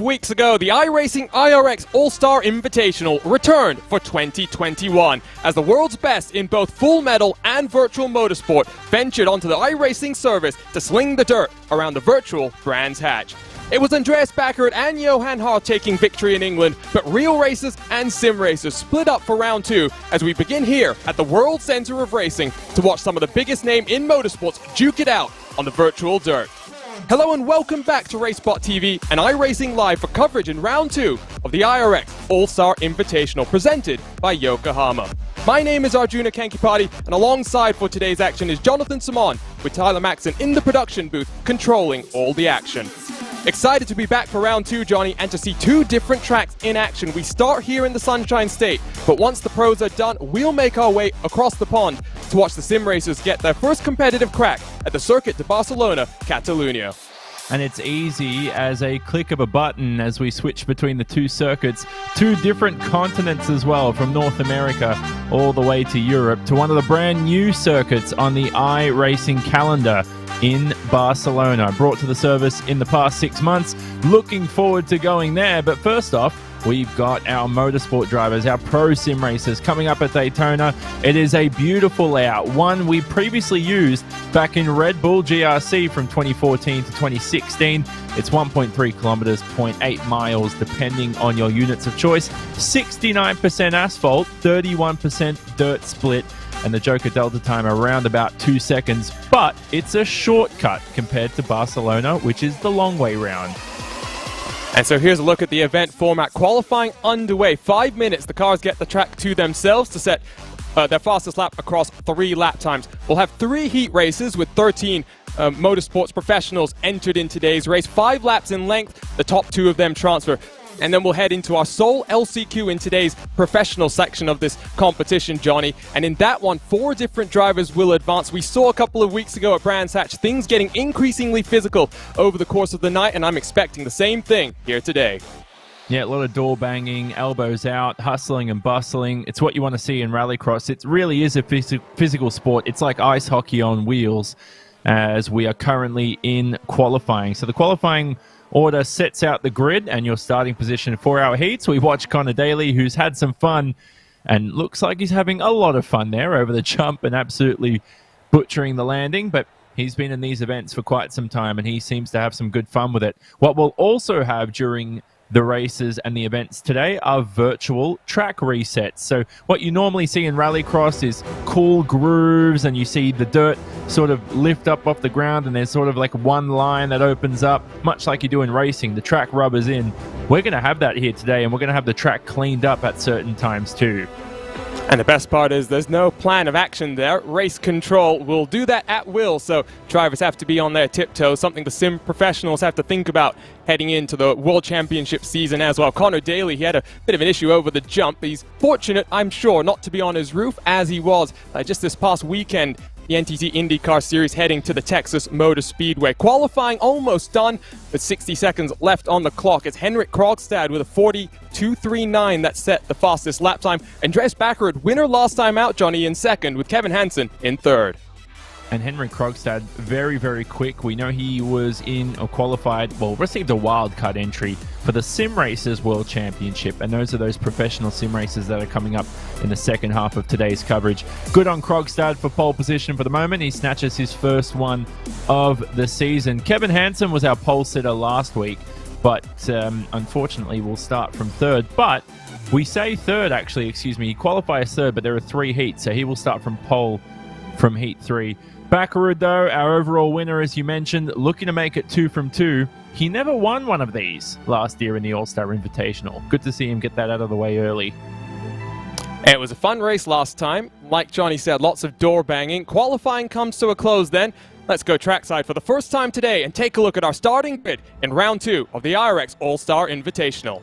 weeks ago, the iRacing IRX All-Star Invitational returned for 2021 as the world's best in both full metal and virtual motorsport ventured onto the iRacing service to sling the dirt around the virtual Brands Hatch. It was Andreas Baccarat and Johan Haar taking victory in England, but real racers and sim racers split up for round two as we begin here at the World Center of Racing to watch some of the biggest name in motorsports duke it out on the virtual dirt. Hello and welcome back to RaceBot TV and iRacing Live for coverage in round two of the IRX All-Star Invitational presented by Yokohama. My name is Arjuna Kankipati, and alongside for today's action is Jonathan Simon with Tyler Maxon in the production booth controlling all the action. Excited to be back for round two, Johnny, and to see two different tracks in action. We start here in the Sunshine State, but once the pros are done, we'll make our way across the pond to watch the sim racers get their first competitive crack at the Circuit de Barcelona, Catalunya. And it's easy as a click of a button as we switch between the two circuits, two different continents as well, from North America all the way to Europe, to one of the brand new circuits on the iRacing calendar in Barcelona, brought to the service in the past 6 months. Looking forward to going there, but first off, we've got our motorsport drivers, our pro sim racers coming up at Daytona. It is a beautiful layout, one we previously used back in Red Bull GRC from 2014 to 2016. It's 1.3 kilometers, 0.8 miles, depending on your units of choice. 69% asphalt, 31% dirt split, and the Joker Delta time around about 2 seconds. But it's a shortcut compared to Barcelona, which is the long way round. And so here's a look at the event format. Qualifying underway. 5 minutes, the cars get the track to themselves to set their fastest lap across 3 lap times. We'll have 3 heat races with 13 motorsports professionals entered in today's race. 5 laps in length, the top 2 of them transfer. And then we'll head into our sole LCQ in today's professional section of this competition, Johnny. And in that one, 4 different drivers will advance. We saw a couple of weeks ago at Brands Hatch things getting increasingly physical over the course of the night, and I'm expecting the same thing here today. Yeah, a lot of door banging, elbows out, hustling and bustling. It's what you want to see in Rallycross. It really is a physical sport. It's like ice hockey on wheels as we are currently in qualifying. So the qualifying order sets out the grid and your starting position for our heats. We watch Connor Daly, who's had some fun and looks like he's having a lot of fun there over the jump and absolutely butchering the landing, but he's been in these events for quite some time and he seems to have some good fun with it. What we'll also have during the races and the events today are virtual track resets. So what you normally see in Rallycross is cool grooves and you see the dirt sort of lift up off the ground and there's sort of like one line that opens up, much like you do in racing. The track rubbers in. We're going to have that here today, and we're going to have the track cleaned up at certain times too. And the best part is there's no plan of action there. Race control will do that at will, so drivers have to be on their tiptoes, something the sim professionals have to think about heading into the World Championship season as well. Connor Daly, he had a bit of an issue over the jump. He's fortunate, I'm sure, not to be on his roof as he was just this past weekend. The NTT IndyCar Series heading to the Texas Motor Speedway. Qualifying almost done with 60 seconds left on the clock. It's Henrik Krogstad with a 42.39 that set the fastest lap time. Andreas Baccarat, winner last time out, Johnny, in second, with Kevin Hansen in third. And Henrik Krogstad, very, very quick. We know he was in or qualified, well, received a wildcard entry for the Sim Racers World Championship. And those are those professional sim races that are coming up in the second half of today's coverage. Good on Krogstad for pole position for the moment. He snatches his first one of the season. Kevin Hansen was our pole sitter last week, but unfortunately will start from third. But we say third, actually, excuse me. He qualifies third, but there are 3 heats, so he will start from pole from heat 3. Baccarat, though, our overall winner, as you mentioned, looking to make it 2 from 2. He never won one of these last year in the All-Star Invitational. Good to see him get that out of the way early. It was a fun race last time. Like Johnny said, lots of door banging. Qualifying comes to a close then. Let's go trackside for the first time today and take a look at our starting grid in round 2 of the IRX All-Star Invitational.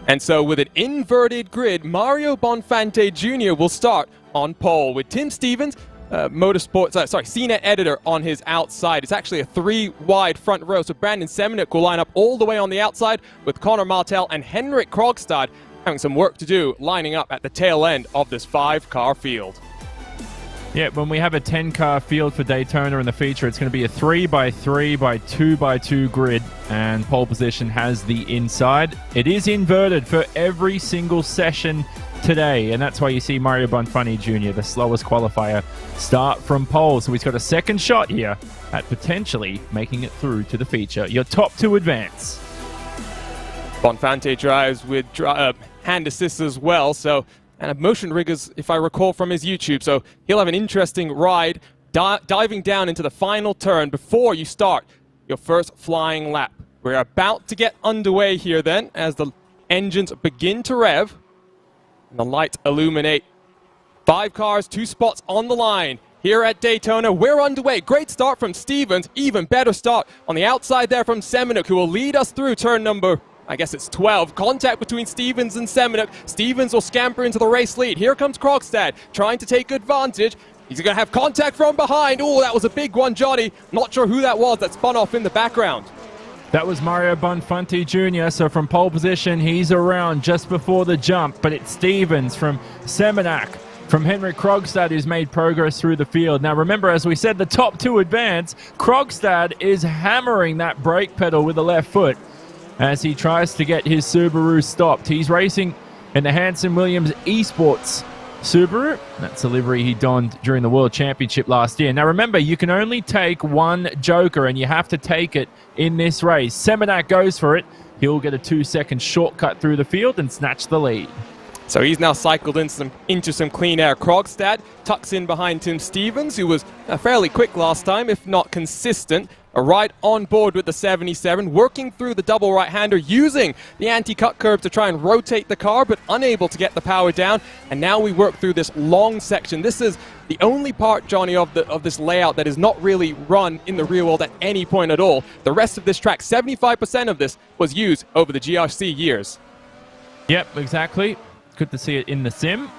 And so with an inverted grid, Mario Bonfante Jr. will start on pole with Tim Stevens, CNET editor on his outside. It's actually a 3-wide front row, so Brandon Semenuk will line up all the way on the outside with Connor Martel and Henrik Krogstad having some work to do lining up at the tail end of this 5-car field. Yeah, when we have a 10-car field for Daytona in the feature, it's going to be a 3x3 by 2x2 grid, and pole position has the inside. It is inverted for every single session today, and that's why you see Mario Bonfanti Jr., the slowest qualifier, start from pole. So he's got a second shot here at potentially making it through to the feature. Your top two advance. Bonfanti drives with hand assist as well, so and motion riggers, if I recall from his YouTube, so he'll have an interesting ride diving down into the final turn before you start your first flying lap. We're about to get underway here then as the engines begin to rev and the lights illuminate. 5 cars, 2 spots on the line here at Daytona. We're underway. Great start from Stevens, even better start on the outside there from Semenuk, who will lead us through turn number, I guess it's 12. Contact between Stevens and Semenuk. Stevens will scamper into the race lead. Here comes Krogstad trying to take advantage. He's going to have contact from behind. Oh, that was a big one, Johnny. Not sure who that was that spun off in the background. That was Mario Bonfanti Jr., so from pole position, he's around just before the jump, but it's Stevens from Semenuk, from Henrik Krogstad, who's made progress through the field. Now remember, as we said, the top two advance. Krogstad is hammering that brake pedal with the left foot as he tries to get his Subaru stopped. He's racing in the Hanson Williams Esports Subaru. That's a livery he donned during the World Championship last year. Now remember, you can only take one Joker, and you have to take it in this race. Semenuk goes for it. He'll get a 2-second shortcut through the field and snatch the lead. So he's now cycled into some clean air. Krogstad tucks in behind Tim Stevens, who was fairly quick last time, if not consistent. Right on board with the 77, working through the double right-hander, using the anti-cut curve to try and rotate the car, but unable to get the power down. And now we work through this long section. This is the only part, Johnny, of this layout that is not really run in the real world at any point at all. The rest of this track, 75% of this was used over the GRC years. Yep, exactly. Good to see it in the sim.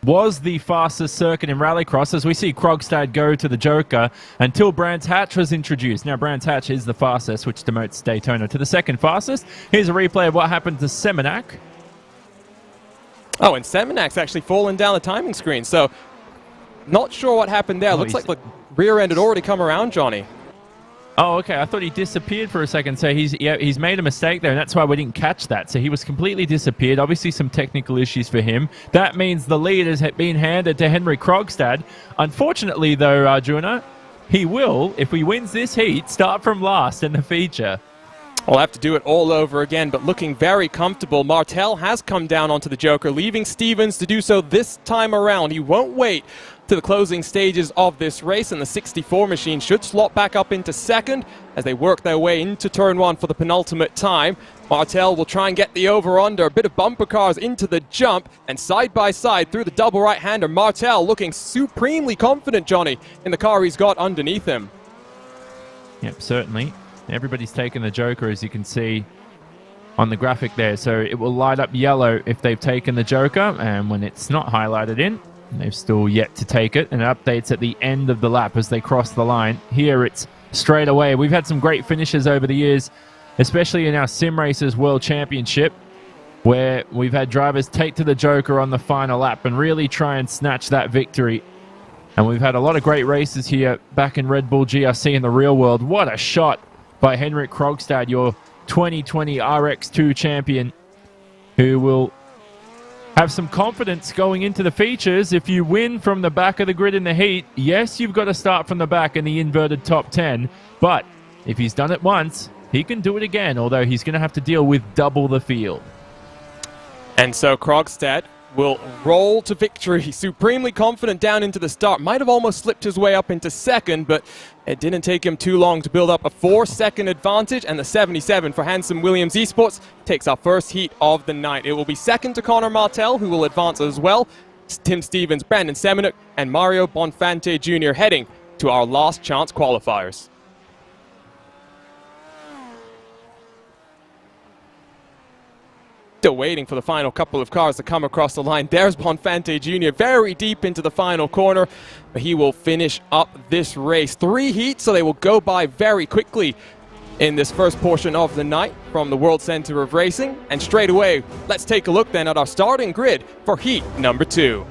Was the fastest circuit in Rallycross, as we see Krogstad go to the Joker until Brands Hatch was introduced. Now Brands Hatch is the fastest, which demotes Daytona to the second fastest. Here's a replay of what happened to Semenuk. Oh, and Semenuk's actually fallen down the timing screen, so not sure what happened there. Looks like the rear end had already come around, Johnny. Oh, okay. I thought he disappeared for a second. So he's made a mistake there, and that's why we didn't catch that. So he was completely disappeared. Obviously, some technical issues for him. That means the lead has been handed to Henrik Krogstad. Unfortunately, though, Arjuna, he will, if he wins this heat, start from last in the feature. We'll have to do it all over again, but looking very comfortable. Martel has come down onto the Joker, leaving Stevens to do so this time around. He won't wait to the closing stages of this race, and the 64 machine should slot back up into second as they work their way into turn 1 for the penultimate time. Martel will try and get the over-under, a bit of bumper cars into the jump, and side by side through the double right-hander. Martel looking supremely confident, Johnny, in the car he's got underneath him. Yep, certainly. Everybody's taken the Joker, as you can see on the graphic there. So it will light up yellow if they've taken the Joker, and when it's not highlighted in, they've still yet to take it, and it updates at the end of the lap as they cross the line. Here it's straight away. We've had some great finishes over the years, especially in our Sim Racers World Championship, where we've had drivers take to the Joker on the final lap and really try and snatch that victory. And we've had a lot of great races here back in Red Bull GRC in the real world. What a shot by Henrik Krogstad, your 2020 RX2 champion, who will have some confidence going into the features. If you win from the back of the grid in the heat, yes, you've got to start from the back in the inverted top 10, but if he's done it once, he can do it again, although he's going to have to deal with double the field. And so Krogstad will roll to victory, supremely confident down into the start. Might have almost slipped his way up into second, but it didn't take him too long to build up a 4-second advantage, and the 77 for Hanson Williams Esports takes our first heat of the night. It will be second to Connor Martel, who will advance as well. Tim Stevens, Brandon Semenuk, and Mario Bonfanti Jr. heading to our last chance qualifiers. Still waiting for the final couple of cars to come across the line. There's Bonfanti Jr. very deep into the final corner, but he will finish up this race. 3 heats, so they will go by very quickly in this first portion of the night from the World Center of Racing. And straight away, let's take a look then at our starting grid for heat number 2.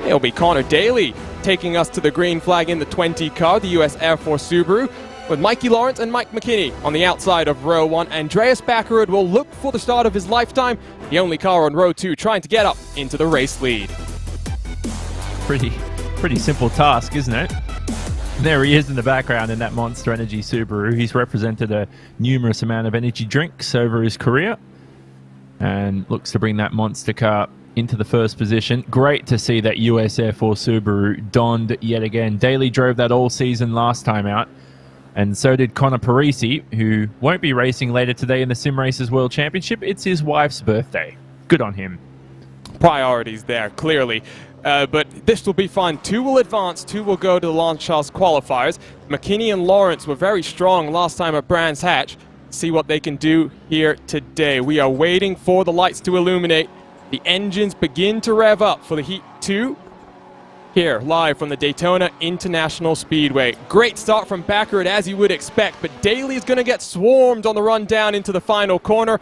It'll be Connor Daly taking us to the green flag in the 20 car, the US Air Force Subaru, with Mikey Lawrence and Mike McKinney on the outside of row 1. Andreas Backerud will look for the start of his lifetime, the only car on row 2 trying to get up into the race lead. Pretty simple task, isn't it? There he is in the background in that Monster Energy Subaru. He's represented a numerous amount of energy drinks over his career and looks to bring that monster car into the first position. Great to see that US Air Force Subaru donned yet again. Daly drove that all season last time out, and so did Connor Parisi, who won't be racing later today in the Sim Racers World Championship. It's his wife's birthday. Good on him. Priorities there, clearly. But this will be fun. 2 will advance, 2 will go to the Launch Charles qualifiers. McKinney and Lawrence were very strong last time at Brands Hatch. See what they can do here today. We are waiting for the lights to illuminate. The engines begin to rev up for the Heat 2. Here, live from the Daytona International Speedway. Great start from Backerud, as you would expect, but Daly is going to get swarmed on the run down into the final corner.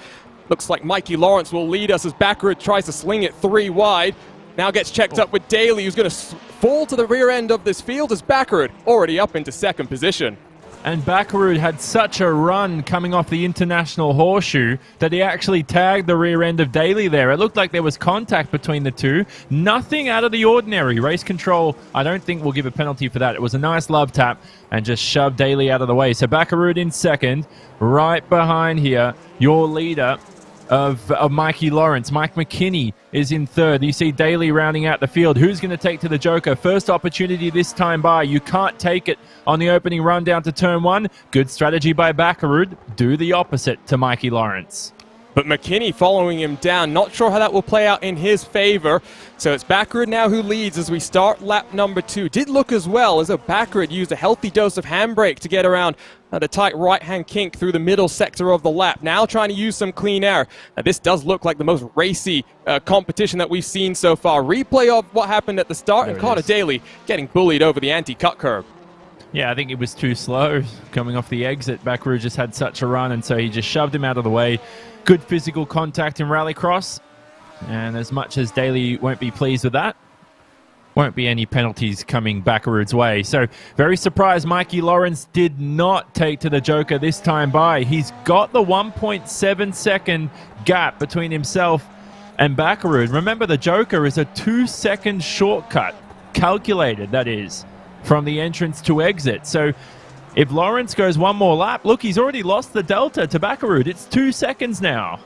Looks like Mikey Lawrence will lead us as Backerud tries to sling it 3 wide. Now gets checked up with Daly, who's going to fall to the rear end of this field as Backerud already up into second position. And Backerud had such a run coming off the International Horseshoe that he actually tagged the rear end of Daly there. It looked like there was contact between the two. Nothing out of the ordinary. Race control, I don't think we'll give a penalty for that. It was a nice love tap and just shoved Daly out of the way. So Backerud in second, right behind here, your leader of Mikey Lawrence. Mike McKinney is in third. You see Daly rounding out the field. Who's going to take to the Joker? First opportunity this time by. You can't take it on the opening run down to turn 1. Good strategy by Backerud. Do the opposite to Mikey Lawrence. But McKinney following him down. Not sure how that will play out in his favor. So it's Backerud now who leads as we start lap number 2. Did look as well as though Backerud used a healthy dose of handbrake to get around the tight right-hand kink through the middle sector of the lap. Now trying to use some clean air. This does look like the most racy competition that we've seen so far. Replay of what happened at the start, and Connor Daly getting bullied over the anti-cut curb. Yeah, I think it was too slow coming off the exit. Backerud just had such a run, and so he just shoved him out of the way. Good physical contact in Rallycross, and as much as Daly won't be pleased with that, won't be any penalties coming Backerud's way. So very surprised Mikey Lawrence did not take to the Joker this time by. He's got the 1.7 second gap between himself and Backerud. Remember, the Joker is a 2-second shortcut, calculated that is, from the entrance to exit. So if Lawrence goes one more lap, look, he's already lost the delta to Backerud. It's 2 seconds now.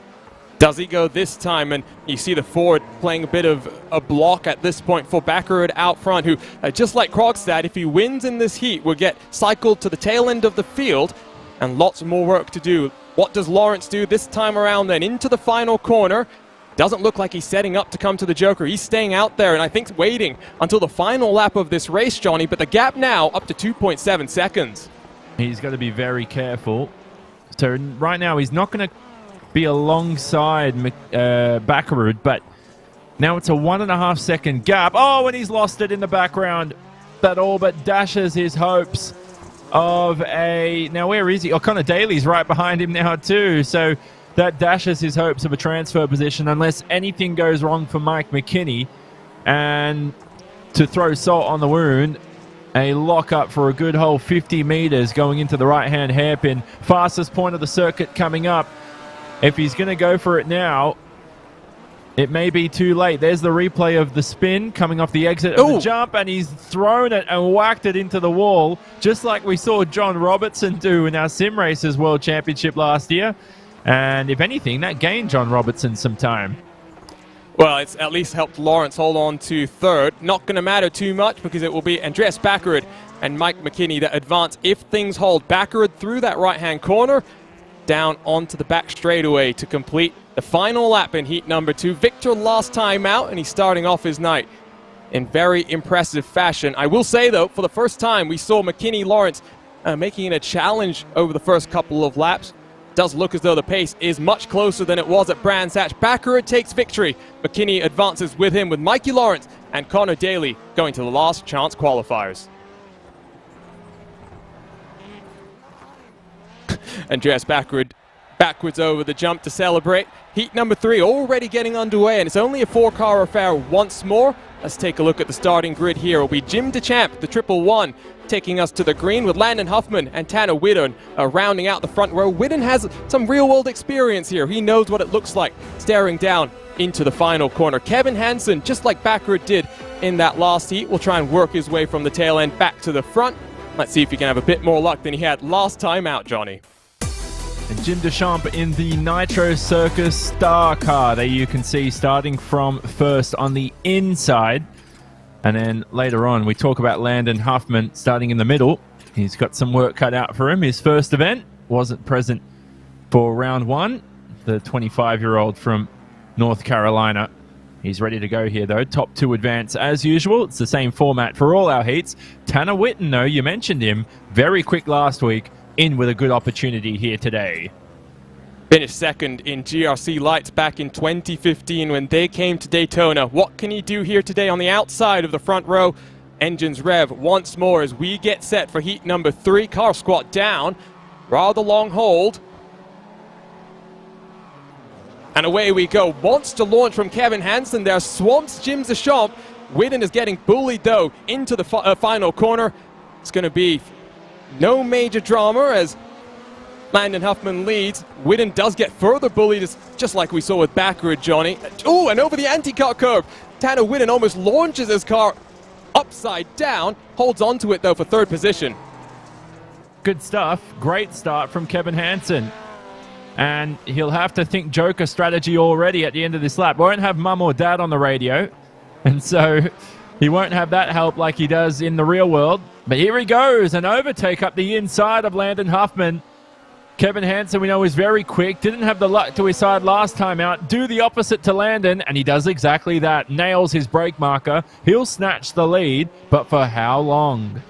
Does he go this time? And you see the Ford playing a bit of a block at this point for Backerud out front, who, just like Krogstad, if he wins in this heat, will get cycled to the tail end of the field and lots more work to do. What does Lawrence do this time around then? Into the final corner. Doesn't look like he's setting up to come to the Joker. He's staying out there and I think waiting until the final lap of this race, Johnny, but the gap now up to 2.7 seconds. He's got to be very careful. So right now he's not going to be alongside Backerud, but now it's a 1.5 second gap. Oh, and he's lost it in the background. That all but dashes his hopes of a... Now, where is he? Oh, Connor Daly's right behind him now too. So that dashes his hopes of a transfer position unless anything goes wrong for Mike McKinney. And to throw salt on the wound, a lock-up for a good whole 50 meters going into the right-hand hairpin. Fastest point of the circuit coming up. If he's going to go for it now, it may be too late. There's the replay of the spin coming off the exit of the jump, and he's thrown it and whacked it into the wall, just like we saw John Robertson do in our Sim Racers World Championship last year. And if anything, that gained John Robertson some time. Well, it's at least helped Lawrence hold on to third. Not going to matter too much because it will be Andreas Backerud and Mike McKinney that advance if things hold. Backerud through that right-hand corner, down onto the back straightaway to complete the final lap in heat number 2. Victor last time out, and he's starting off his night in very impressive fashion. I will say, though, for the first time, we saw McKinney Lawrence making it a challenge over the first couple of laps. Does look as though the pace is much closer than it was at Brands Hatch. Backerud takes victory. McKinney advances with him, with Mikey Lawrence and Connor Daly going to the last chance qualifiers. Andreas Backerud backwards over the jump to celebrate. Heat number 3 already getting underway, and it's only a 4-car affair once more. Let's take a look at the starting grid here. It'll be Jim DeChamp, the 111, taking us to the green with Landon Huffman and Tanner Whitten rounding out the front row. Whitten has some real-world experience here. He knows what it looks like staring down into the final corner. Kevin Hansen, just like Baccarat did in that last heat, will try and work his way from the tail end back to the front. Let's see if he can have a bit more luck than he had last time out, Johnny. And Jim DeChamp in the Nitro Circus Star car. There you can see starting from first on the inside. And then later on, we talk about Landon Huffman starting in the middle. He's got some work cut out for him. His first event wasn't present for round one. The 25-year-old from North Carolina. He's ready to go here, though. Top two advance as usual. It's the same format for all our heats. Tanner Whitten, though, you mentioned him. Very quick last week. In with a good opportunity here today. Finished second in GRC Lights back in 2015 when they came to Daytona. What can he do here today on the outside of the front row? Engines rev once more as we get set for heat number 3. Car squat down. Rather long hold. And away we go. Monster launch from Kevin Hansen there. Swamps Jim DeChamp. Whitten is getting bullied, though, into the final corner. It's going to be no major drama as Landon Huffman leads. Whitten does get further bullied, just like we saw with Baccarat, Johnny. Oh, and over the anti-cut curve. Tanner Whitten almost launches his car upside down. Holds onto it, though, for third position. Good stuff. Great start from Kevin Hansen. And he'll have to think Joker strategy already at the end of this lap. Won't have mum or dad on the radio. And so he won't have that help like he does in the real world. But here he goes, an overtake up the inside of Landon Huffman. Kevin Hansen, we know, is very quick. Didn't have the luck to his side last time out. Do the opposite to Landon, and he does exactly that. Nails his brake marker. He'll snatch the lead, but for how long?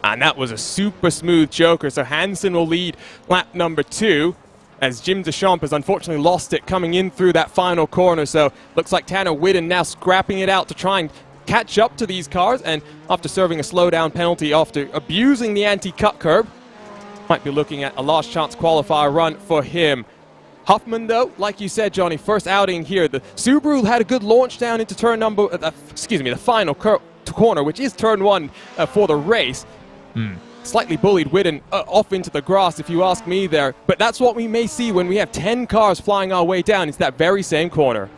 And that was a super smooth Joker, so Hansen will lead lap number 2. As Jim DeChamp has unfortunately lost it coming in through that final corner. So looks like Tanner Whitten now scrapping it out to try and catch up to these cars, and after serving a slowdown penalty after abusing the anti-cut curb, might be looking at a last chance qualifier run for him. Huffman, though, like you said, Johnny, first outing here. The Subaru had a good launch down into turn number, the final corner, which is turn 1 for the race. Slightly bullied Whitten off into the grass, if you ask me there. But that's what we may see when we have 10 cars flying our way down. It's that very same corner.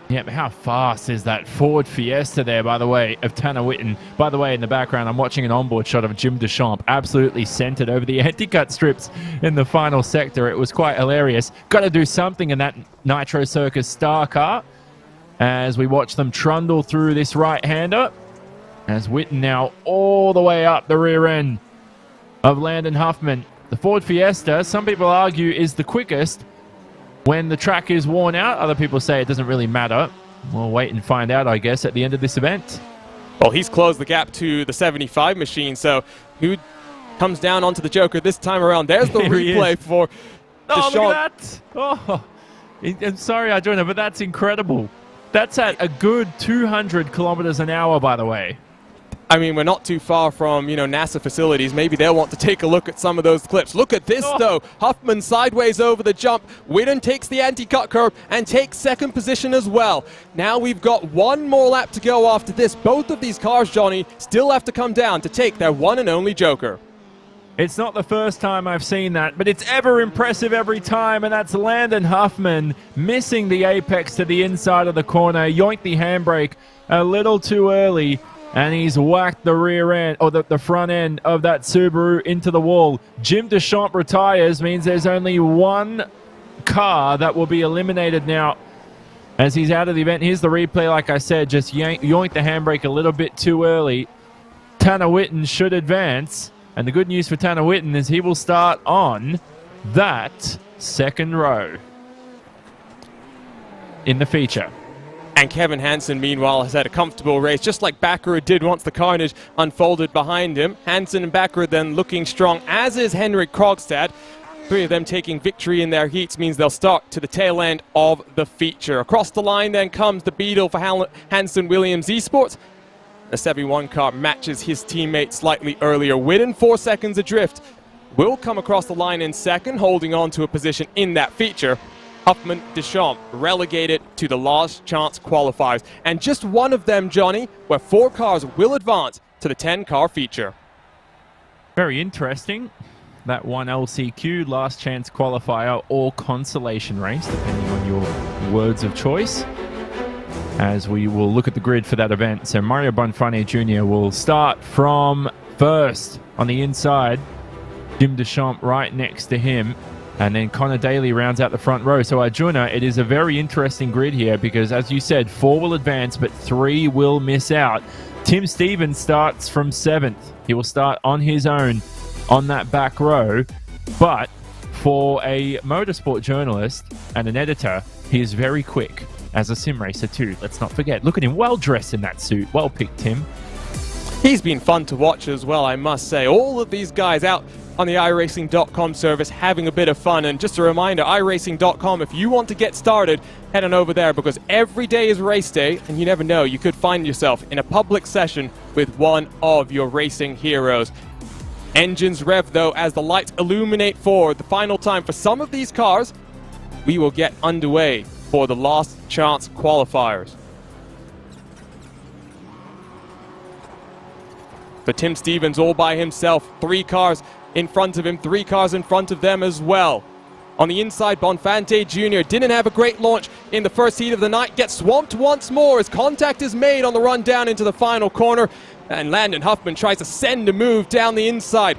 Yeah, but how fast is that Ford Fiesta there, by the way, of Tanner Whitten? By the way, in the background, I'm watching an onboard shot of Jim DeChamp absolutely centered over the anti-cut strips in the final sector. It was quite hilarious. Got to do something in that Nitro Circus Star car as we watch them trundle through this right-hander. As Whitten now all the way up the rear end of Landon Huffman. The Ford Fiesta, some people argue, is the quickest when the track is worn out. Other people say it doesn't really matter. We'll wait and find out, I guess, at the end of this event. Well, he's closed the gap to the 75 machine, so who comes down onto the Joker this time around? There's the replay for DeChamp. Look at that! Oh, I'm sorry I joined it, but that's incredible. That's at a good 200 kilometers an hour, by the way. I mean, we're not too far from, NASA facilities. Maybe they'll want to take a look at some of those clips. Look at this, though. Huffman sideways over the jump. Whitten takes the anti-cut curve and takes second position as well. Now we've got one more lap to go after this. Both of these cars, Johnny, still have to come down to take their one and only Joker. It's not the first time I've seen that, but it's ever impressive every time, and that's Landon Huffman missing the apex to the inside of the corner. Yoinked the handbrake a little too early. And he's whacked the rear end, or the front end of that Subaru into the wall. Jim DeChamp retires, means there's only one car that will be eliminated now as he's out of the event. Here's the replay, like I said, just yoinked the handbrake a little bit too early. Tanner Whitten should advance. And the good news for Tanner Whitten is he will start on that second row in the feature. And Kevin Hansen, meanwhile, has had a comfortable race, just like Baccarat did once the carnage unfolded behind him. Hansen and Baccarat then looking strong, as is Henrik Krogstad. Three of them taking victory in their heats means they'll start to the tail end of the feature. Across the line then comes the Beetle for Hansen Williams Esports. The 71 car matches his teammate slightly earlier. Whitten 4 seconds adrift. Will come across the line in second, holding on to a position in that feature. Huffman, Deschamps relegated to the last chance qualifiers. And just one of them, Johnny, where 4 cars will advance to the 10-car feature. Very interesting. That one LCQ, last chance qualifier, or consolation race, depending on your words of choice, as we will look at the grid for that event. So Mario Bonfante Jr. will start from first on the inside. Jim Deschamps right next to him. And then Connor Daly rounds out the front row. So Arjuna, it is a very interesting grid here because, as you said, 4 will advance, but 3 will miss out. Tim Stevens starts from 7th. He will start on his own on that back row. But for a motorsport journalist and an editor, he is very quick as a sim racer too. Let's not forget. Look at him, well dressed in that suit. Well picked, Tim. He's been fun to watch as well, I must say. All of these guys out on the iRacing.com service having a bit of fun. And just a reminder, iRacing.com, if you want to get started, head on over there because every day is race day and you never know, you could find yourself in a public session with one of your racing heroes. Engines rev though as the lights illuminate for the final time for some of these cars. We will get underway for the last chance qualifiers. For Tim Stevens all by himself, 3 cars in front of him, 3 cars in front of them as well. On the inside, Bonfante Jr. didn't have a great launch in the first heat of the night, gets swamped once more as contact is made on the run down into the final corner. And Landon Huffman tries to send a move down the inside.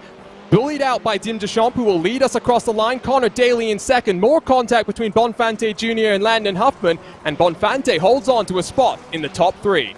Bullied out by Tim Deschamps, who will lead us across the line. Connor Daly in second. More contact between Bonfante Jr. and Landon Huffman. And Bonfante holds on to a spot in the top 3.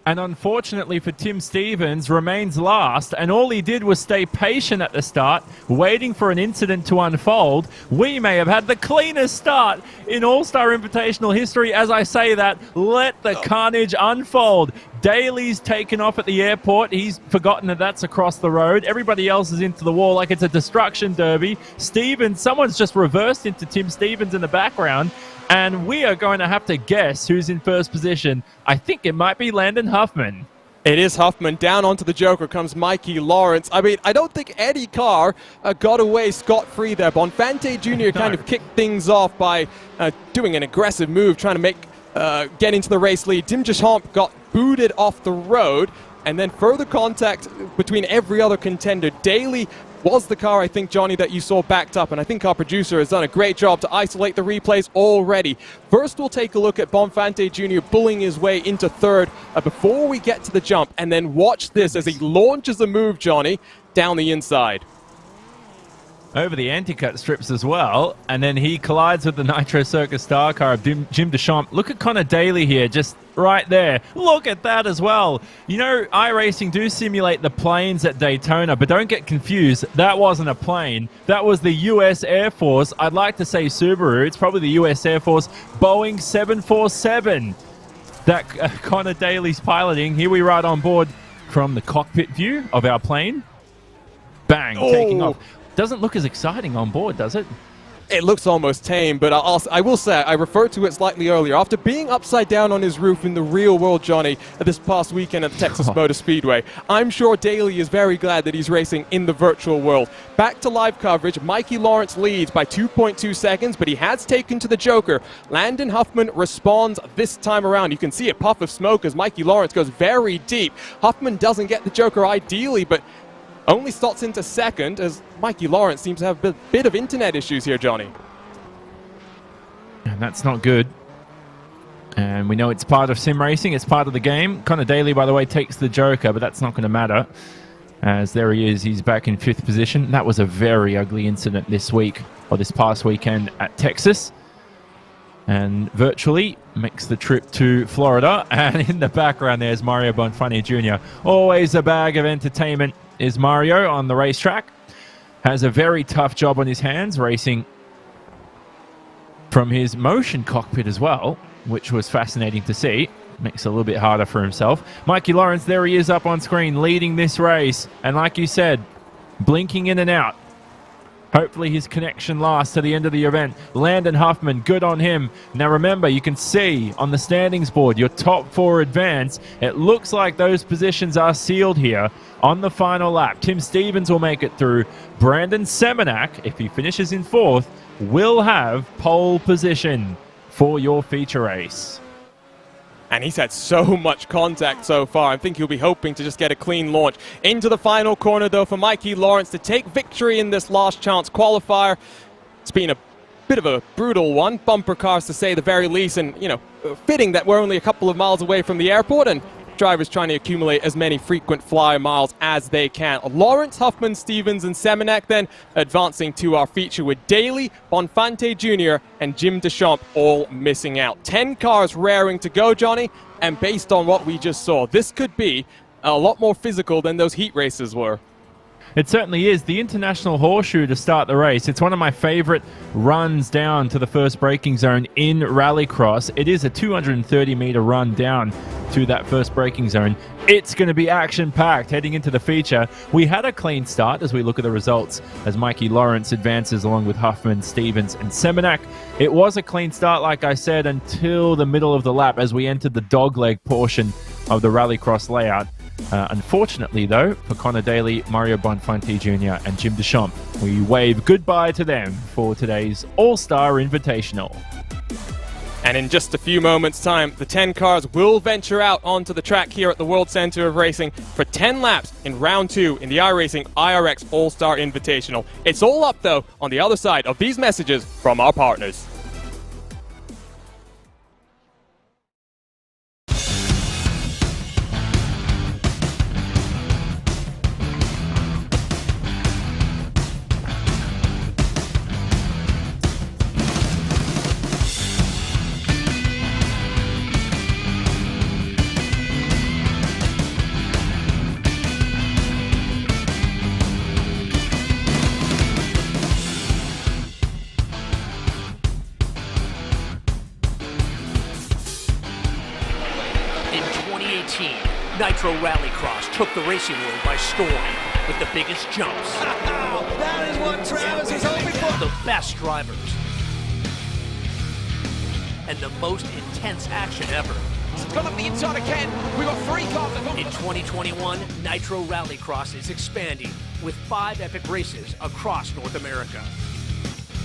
And unfortunately for Tim Stevens, remains last, and all he did was stay patient at the start, waiting for an incident to unfold. We may have had the cleanest start in All-Star Invitational history. As I say that, let the carnage unfold. Daly's taken off at the airport. He's forgotten that that's across the road. Everybody else is into the wall like it's a destruction derby. Stevens, someone's just reversed into Tim Stevens in the background. And we are going to have to guess who's in first position. I think it might be Landon Huffman. It is Huffman. Down onto the Joker comes Mikey Lawrence. I mean, I don't think Eddie Carr got away scot-free there. Bonfante Jr. kind of kicked things off by doing an aggressive move, trying to get into the race lead. Tim Deschamps got booted off the road, and then further contact between every other contender. Daly was the car, I think, Johnny, that you saw backed up, and I think our producer has done a great job to isolate the replays already. First, we'll take a look at Bonfante Jr. bullying his way into third before we get to the jump, and then watch this as he launches a move, Johnny, down the inside. Over the anti-cut strips as well, and then he collides with the Nitro Circus star car of Jim Deschamps. Look at Connor Daly here, just right there. Look at that as well. You know, iRacing do simulate the planes at Daytona, but don't get confused. That wasn't a plane. That was the U.S. Air Force. I'd like to say Subaru. It's probably the U.S. Air Force Boeing 747 that Connor Daly's piloting. Here we ride on board from the cockpit view of our plane. Bang, taking off. Doesn't look as exciting on board, does it? It looks almost tame, but I will say, I referred to it slightly earlier. After being upside down on his roof in the real world, Johnny, this past weekend at the Texas Motor Speedway, I'm sure Daly is very glad that he's racing in the virtual world. Back to live coverage, Mikey Lawrence leads by 2.2 seconds, but he has taken to the Joker. Landon Huffman responds this time around. You can see a puff of smoke as Mikey Lawrence goes very deep. Huffman doesn't get the Joker ideally, but only slots into second as Mikey Lawrence seems to have a bit of internet issues here, Johnny. And that's not good. And we know it's part of sim racing. It's part of the game. Connor Daly, by the way, takes the Joker, but that's not going to matter. As there he is. He's back in 5th position. That was a very ugly incident this week, or this past weekend at Texas. And virtually makes the trip to Florida. And in the background there's Mario Bonfante Jr. Always a bag of entertainment is Mario on the racetrack. Has a very tough job on his hands, racing from his motion cockpit as well, which was fascinating to see. Makes it a little bit harder for himself. Mikey Lawrence, there he is up on screen, leading this race. And like you said, blinking in and out. Hopefully his connection lasts to the end of the event. Landon Huffman, good on him. Now remember, you can see on the standings board your top 4 advance. It looks like those positions are sealed here on the final lap. Tim Stevens will make it through. Brandon Semenak, if he finishes in 4th, will have pole position for your feature race. And he's had so much contact so far. I think he'll be hoping to just get a clean launch. Into the final corner, though, for Mikey Lawrence to take victory in this last chance qualifier. It's been a bit of a brutal one. Bumper cars, to say the very least. And, you know, fitting that we're only a couple of miles away from the airport and drivers trying to accumulate as many frequent flyer miles as they can. Lawrence, Huffman, Stevens, and Semenak then advancing to our feature with Daly, Bonfante Jr., and Jim Deschamps all missing out. 10 cars raring to go, Johnny, and based on what we just saw, this could be a lot more physical than those heat races were. It certainly is. The International Horseshoe to start the race. It's one of my favorite runs down to the first braking zone in Rallycross. It is a 230-meter run down to that first braking zone. It's going to be action-packed heading into the feature. We had a clean start as we look at the results as Mikey Lawrence advances along with Huffman, Stevens, and Semenak. It was a clean start, like I said, until the middle of the lap as we entered the dogleg portion of the Rallycross layout. Unfortunately, though, for Connor Daly, Mario Bonfanti Jr., and Jim Deschamps, we wave goodbye to them for today's All-Star Invitational. And in just a few moments' time, the 10 cars will venture out onto the track here at the World Center of Racing for 10 laps in round 2 in the iRacing IRX All-Star Invitational. It's all up, though, on the other side of these messages from our partners. Nitro Rallycross took the racing world by storm with the biggest jumps. That is what Travis was hoping for. The best drivers. And the most intense action ever. It's gone up the inside of Ken. We've got 3 cars. In 2021, Nitro Rallycross is expanding with 5 epic races across North America.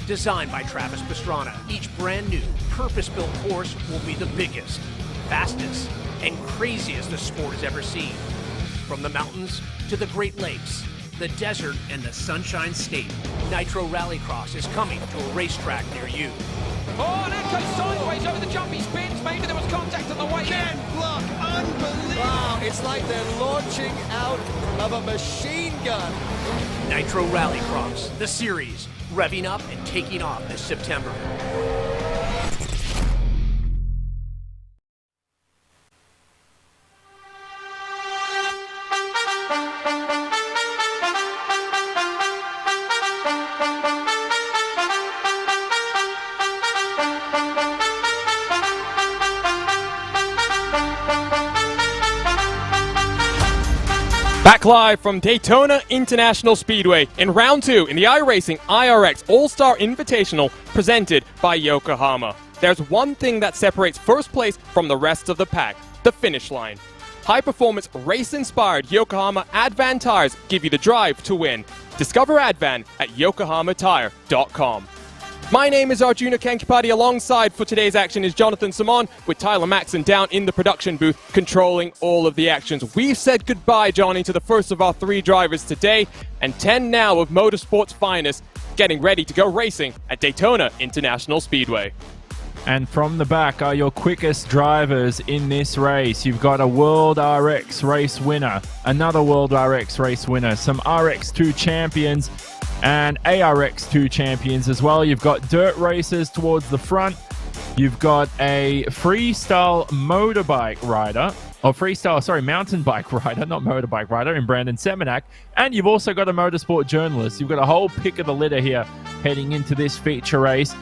Designed by Travis Pastrana, each brand new, purpose-built course will be the biggest, fastest, and craziest the sport has ever seen. From the mountains to the Great Lakes, the desert, and the Sunshine State, Nitro Rallycross is coming to a racetrack near you. Oh, and that goes sideways over the jumpy spins. Maybe there was contact on the way. Ken Block, unbelievable. Wow, it's like they're launching out of a machine gun. Nitro Rallycross, the series, revving up and taking off this September. Back live from Daytona International Speedway in round 2 in the iRacing IRX All-Star Invitational presented by Yokohama. There's one thing that separates first place from the rest of the pack: the finish line. High-performance, race-inspired Yokohama Advan tires give you the drive to win. Discover Advan at yokohamatire.com. My name is Arjuna Kankipati. Alongside for today's action is Jonathan Simon, with Tyler Maxson down in the production booth controlling all of the actions. We've said goodbye, Johnny, to the first of our 3 drivers today, and 10 now of motorsport's finest getting ready to go racing at Daytona International Speedway. And from the back are your quickest drivers in this race. You've got a World RX race winner, another World RX race winner, some RX2 champions, and ARX2 champions as well. You've got dirt racers towards the front. You've got a freestyle motorbike rider, or mountain bike rider, not motorbike rider, in Brandon Semenak. And you've also got a motorsport journalist. You've got a whole pick of the litter here heading into this feature race.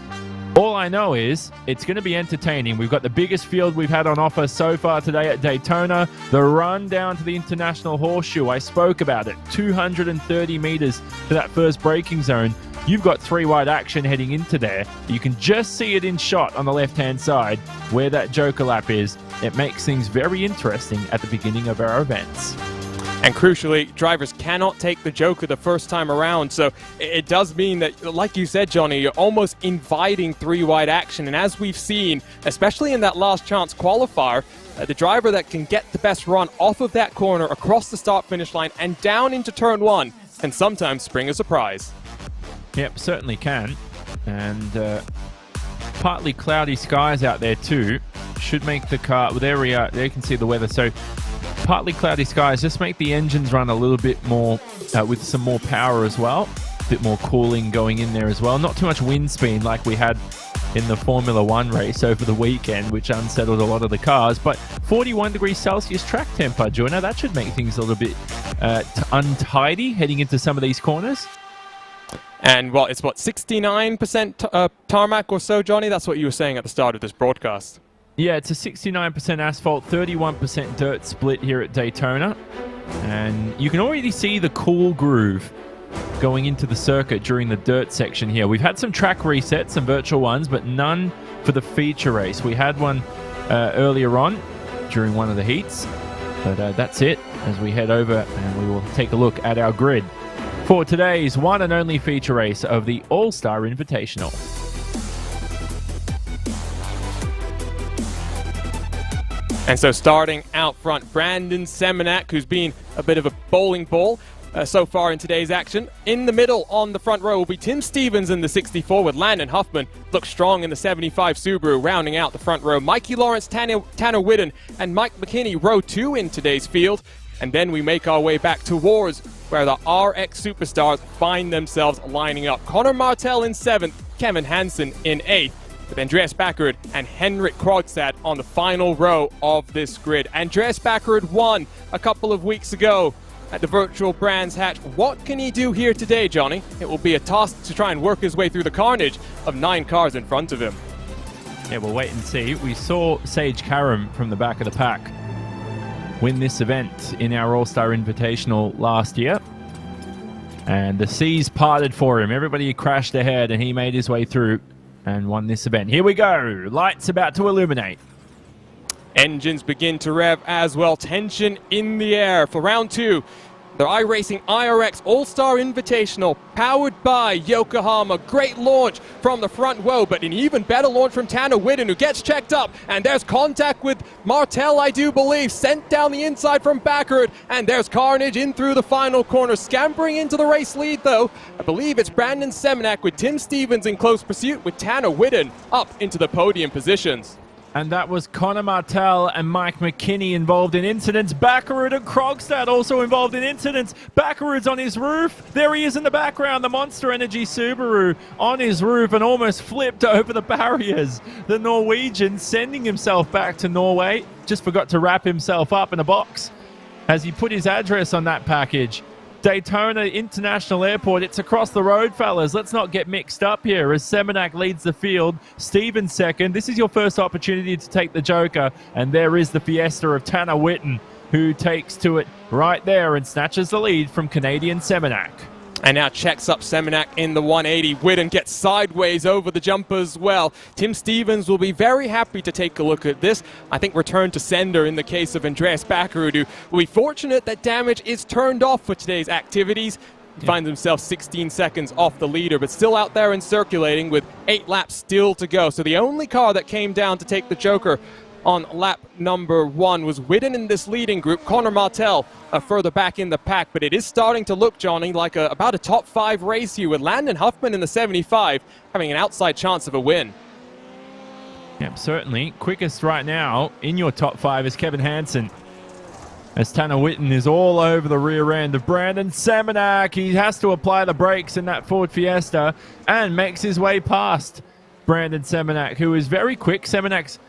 All I know is it's going to be entertaining. We've got the biggest field we've had on offer so far today at Daytona. The run down to the International Horseshoe, I spoke about it. 230 meters to that first braking zone. you've got 3 wide action heading into there. You can just see it in shot on the left-hand side where that Joker lap is. It makes things very interesting at the beginning of our events. And crucially, drivers cannot take the Joker the first time around. So it does mean that, like you said, Johnny, you're almost inviting 3 wide action. And as we've seen, especially in that last chance qualifier, the driver that can get the best run off of that corner across the start-finish line and down into turn 1 can sometimes spring a surprise. Yep, certainly can. And partly cloudy skies out there too should make the car... Well, there we are. There you can see the weather. So partly cloudy skies just make the engines run a little bit more with some more power as well. A bit more cooling going in there as well. Not too much wind speed like we had in the Formula 1 race over the weekend, which unsettled a lot of the cars. But 41 degrees Celsius track temperature. Now that should make things a little bit untidy heading into some of these corners. And, well, it's what, 69% tarmac or so, Johnny? That's what you were saying at the start of this broadcast. Yeah, it's a 69% asphalt, 31% dirt split here at Daytona. And you can already see the cool groove going into the circuit during the dirt section here. We've had some track resets, some virtual ones, but none for the feature race. We had one earlier on during one of the heats, but that's it as we head over and we will take a look at our grid for today's one and only feature race of the All-Star Invitational. And so starting out front, Brandon Semenak, who's been a bit of a bowling ball so far in today's action. In the middle on the front row will be Tim Stevens in the 64 with Landon Huffman. Looks strong in the 75 Subaru, rounding out the front row. Mikey Lawrence, Tanner Whitten, and Mike McKinney, row 2 in today's field. And then we make our way back towards where the RX Superstars find themselves lining up. Connor Martell in 7th, Kevin Hansen in 8th. With Andreas Backerd and Henrik Krogstad on the final row of this grid. Andreas Backerd won a couple of weeks ago at the Virtual Brands Hatch. What can he do here today, Johnny? It will be a task to try and work his way through the carnage of 9 cars in front of him. Yeah, we'll wait and see. We saw Sage Karam from the back of the pack win this event in our All-Star Invitational last year. And the seas parted for him. Everybody crashed ahead and he made his way through and won this event. Here we go. Lights about to illuminate. Engines begin to rev as well. Tension in the air for round 2. The iRacing IRX All-Star Invitational, powered by Yokohama. Great launch from the front row, but an even better launch from Tanner Whitten, who gets checked up. And there's contact with Martell, I do believe. Sent down the inside from Backerd. And there's carnage in through the final corner. Scampering into the race lead, though. I believe it's Brandon Semenak with Tim Stevens in close pursuit, with Tanner Whitten up into the podium positions. And that was Connor Martell and Mike McKinney involved in incidents. Backerd and Krogstad also involved in incidents. Backered's on his roof. There he is in the background, the Monster Energy Subaru on his roof and almost flipped over the barriers. The Norwegian sending himself back to Norway. Just forgot to wrap himself up in a box as he put his address on that package. Daytona International Airport. It's across the road, fellas. Let's not get mixed up here as Semenak leads the field. Stevens second. This is your first opportunity to take the Joker. And there is the Fiesta of Tanner Whitten, who takes to it right there and snatches the lead from Canadian Semenak. And now checks up Semenak in the 180. Whitten gets sideways over the jump as well. Tim Stevens will be very happy to take a look at this. I think return to sender in the case of Andreas Backerd, who will be fortunate that damage is turned off for today's activities. He finds himself 16 seconds off the leader, but still out there and circulating with 8 laps still to go. So the only car that came down to take the Joker on lap number 1 was Whitten in this leading group. Connor Martell further back in the pack, but it is starting to look, Johnny, like about a top 5 race here, with Landon Huffman in the 75 having an outside chance of a win. Yep, certainly. Quickest right now in your top 5 is Kevin Hansen, as Tanner Whitten is all over the rear end of Brandon Semenak. He has to apply the brakes in that Ford Fiesta and makes his way past Brandon Semenak, who is very quick. Semenak's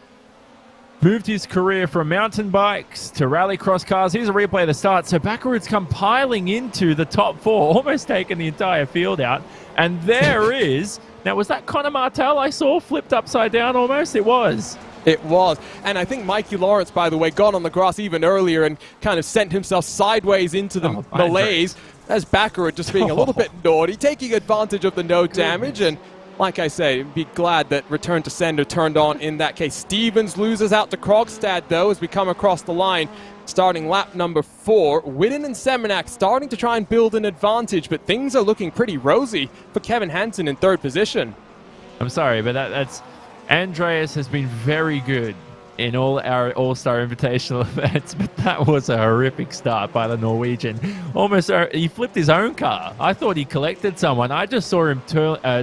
moved his career from mountain bikes to rallycross cars. Here's a replay of the start. So Backwards come piling into the top 4, almost taking the entire field out. And there is... Now, was that Connor Martell I saw flipped upside down almost? It was. It was. And I think Mikey Lawrence, by the way, got on the grass even earlier and kind of sent himself sideways into the malaise. As Baccarat just being a little bit naughty, taking advantage of the no damage, and like I say, be glad that return to sender turned on in that case. Stevens loses out to Krogstad, though, as we come across the line, starting lap number 4. Widden and Semenak starting to try and build an advantage, but things are looking pretty rosy for Kevin Hansen in 3rd position. I'm sorry, but that's Andreas has been very good in all our All-Star Invitational events, but that was a horrific start by the Norwegian. Almost, he flipped his own car. I thought he collected someone. I just saw him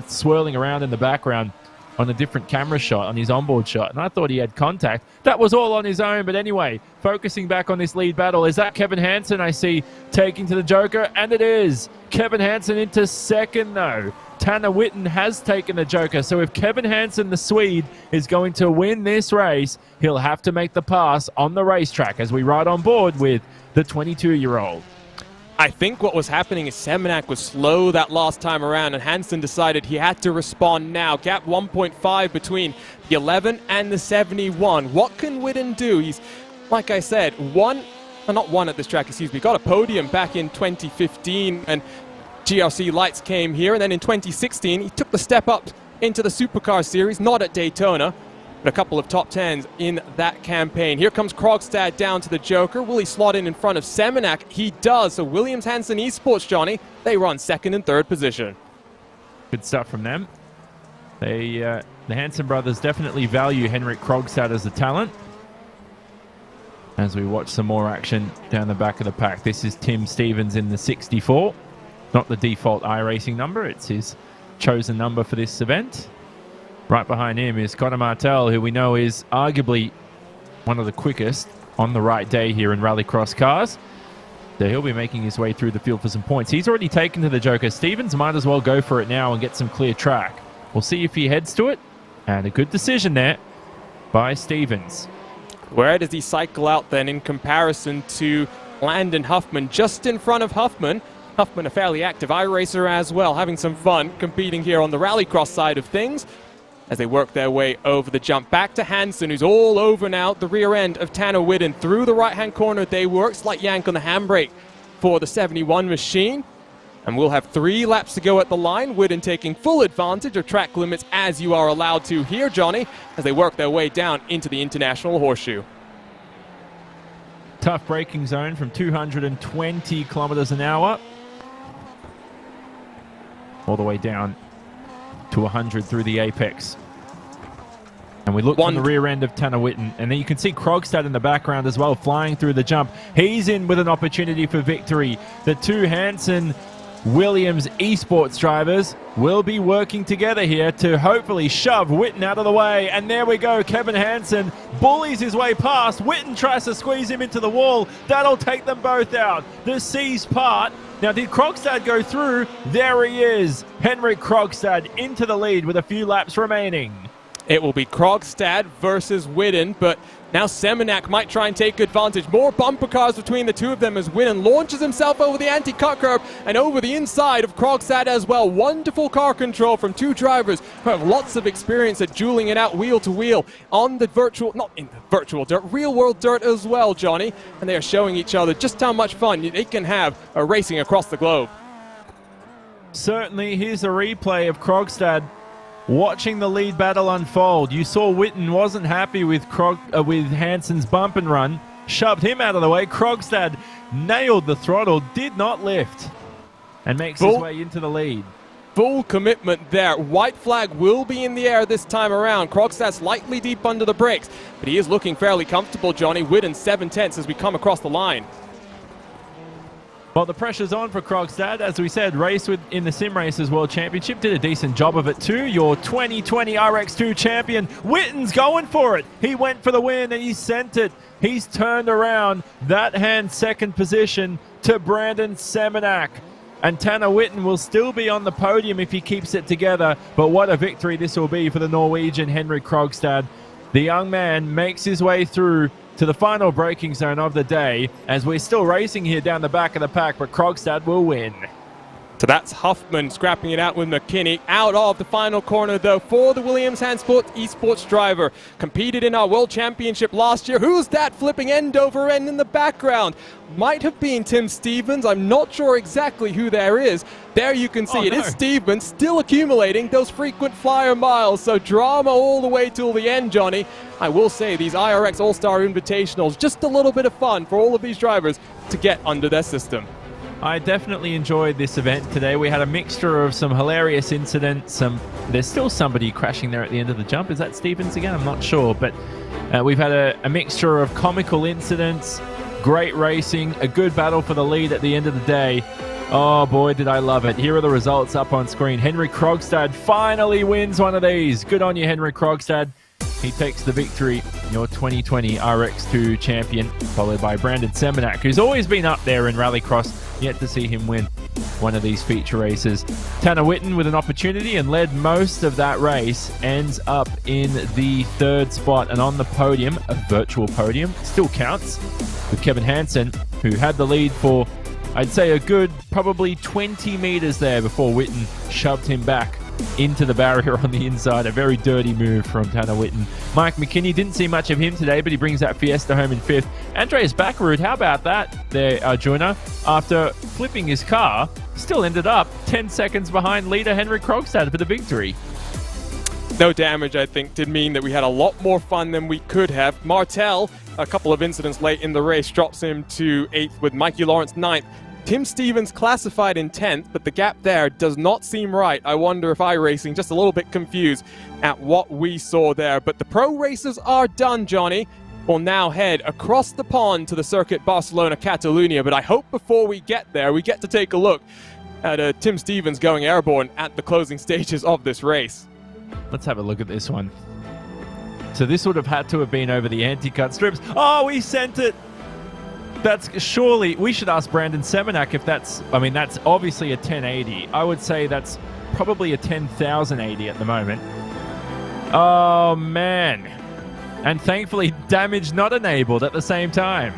swirling around in the background on a different camera shot, on his onboard shot, and I thought he had contact. That was all on his own, but anyway, focusing back on this lead battle, is that Kevin Hansen I see taking to the Joker? And it is. Kevin Hansen into 2nd, though. Tanner Witten has taken the Joker, so if Kevin Hansen, the Swede, is going to win this race, he'll have to make the pass on the racetrack as we ride on board with the 22-year-old. I think what was happening is Semenak was slow that last time around, and Hansen decided he had to respond now. Gap 1.5 between the 11 and the 71. What can Witten do? He's, like I said, not one at this track, excuse me, got a podium back in 2015, and GRC Lights came here, and then in 2016 he took the step up into the Supercar Series, not at Daytona, but a couple of top 10s in that campaign. Here comes Krogstad down to the Joker. Will he slot in front of Semenak? He does. So Williams Hansen Esports, Johnny, they run 2nd and 3rd position. Good stuff from them. The Hansen brothers definitely value Henrik Krogstad as a talent. As we watch some more action down the back of the pack. This is Tim Stevens in the 64. Not the default iRacing number, it's his chosen number for this event. Right behind him is Connor Martel, who we know is arguably one of the quickest on the right day here in Rallycross cars. So he'll be making his way through the field for some points. He's already taken to the Joker. Stevens might as well go for it now and get some clear track. We'll see if he heads to it. And a good decision there by Stevens. Where does he cycle out then in comparison to Landon Huffman? Just in front of Huffman. Huffman, a fairly active iRacer as well, having some fun competing here on the Rallycross side of things as they work their way over the jump. Back to Hansen, who's all over now the rear end of Tanner Widden. Through the right-hand corner they work. Slight yank on the handbrake for the 71 machine. And we'll have 3 laps to go at the line. Widden taking full advantage of track limits as you are allowed to here, Johnny, as they work their way down into the International Horseshoe. Tough braking zone from 220 kilometers an hour all the way down to 100 through the apex. And we look from the rear end of Tanner Witten, and then you can see Krogstad in the background as well, flying through the jump. He's in with an opportunity for victory. The 2 Hansen Williams esports drivers will be working together here to hopefully shove Witten out of the way. And there we go. Kevin Hansen bullies his way past. Witten tries to squeeze him into the wall. That'll take them both out. The C's part. Now, did Krogstad go through? There he is. Henrik Krogstad into the lead with a few laps remaining. It will be Krogstad versus Widden, but now Semenak might try and take advantage. More bumper cars between the two of them as Widden launches himself over the anti-cut curb and over the inside of Krogstad as well. Wonderful car control from 2 drivers who have lots of experience at dueling it out wheel to wheel on the virtual, not in the virtual dirt, real world dirt as well, Johnny. And they are showing each other just how much fun they can have racing across the globe. Certainly, here's a replay of Krogstad watching the lead battle unfold. You saw Witten wasn't happy with Hansen's bump and run, shoved him out of the way. Krogstad nailed the throttle, did not lift, and makes his way into the lead. Full commitment there. White flag will be in the air this time around. Krogstad slightly deep under the brakes, but he is looking fairly comfortable, Johnny. Widden 7/10 as we come across the line. Well, the pressure's on for Krogstad. As we said, raced in the Sim Racers World Championship. Did a decent job of it too. Your 2020 RX2 champion. Witten's going for it. He went for the win and he sent it. He's turned around that hand 2nd position to Brandon Semenak. And Tanner Witten will still be on the podium if he keeps it together. But what a victory this will be for the Norwegian Henrik Krogstad. The young man makes his way through to the final braking zone of the day as we're still racing here down the back of the pack, but Krogstad will win. So that's Huffman scrapping it out with McKinney. Out of the final corner, though, for the Williams Handsport Esports driver. Competed in our World Championship last year. Who's that flipping end over end in the background? Might have been Tim Stevens. I'm not sure exactly who there is. There you can see it is Stevens still accumulating those frequent flyer miles. So drama all the way till the end, Johnny. I will say these IRX All-Star Invitationals, just a little bit of fun for all of these drivers to get under their system. I definitely enjoyed this event today. We had a mixture of some hilarious incidents. There's still somebody crashing there at the end of the jump. Is that Stevens again? I'm not sure. But we've had a mixture of comical incidents, great racing, a good battle for the lead at the end of the day. Oh boy, did I love it. Here are the results up on screen. Henry Krogstad finally wins one of these. Good on you, Henry Krogstad. He takes the victory, your 2020 RX2 champion, followed by Brandon Semenak, who's always been up there in Rallycross. Yet to see him win one of these feature races. Tanner Witten with an opportunity and led most of that race, ends up in the 3rd spot and on the podium, a virtual podium, still counts, with Kevin Hansen, who had the lead for, I'd say, a good probably 20 meters there before Witten shoved him back into the barrier on the inside. A very dirty move from Tanner Witten. Mike McKinney, didn't see much of him today, but he brings that Fiesta home in 5th. Andreas Backerud, how about that there, Arjuna? After flipping his car, still ended up 10 seconds behind leader Henry Krogstad for the victory. No damage, I think, did mean that we had a lot more fun than we could have. Martel, a couple of incidents late in the race, drops him to 8th with Mikey Lawrence 9th. Tim Stevens classified in 10th, but the gap there does not seem right. I wonder if iRacing just a little bit confused at what we saw there. But the pro races are done, Johnny. We'll now head across the pond to the circuit Barcelona Catalunya. But I hope before we get there, we get to take a look at Tim Stevens going airborne at the closing stages of this race. Let's have a look at this one. So this would have had to have been over the anti-cut strips. Oh, we sent it! That's surely, we should ask Brandon Semenak if that's, I mean, that's obviously a 1080. I would say that's probably a 10,080 at the moment. Oh, man. And thankfully, damage not enabled at the same time.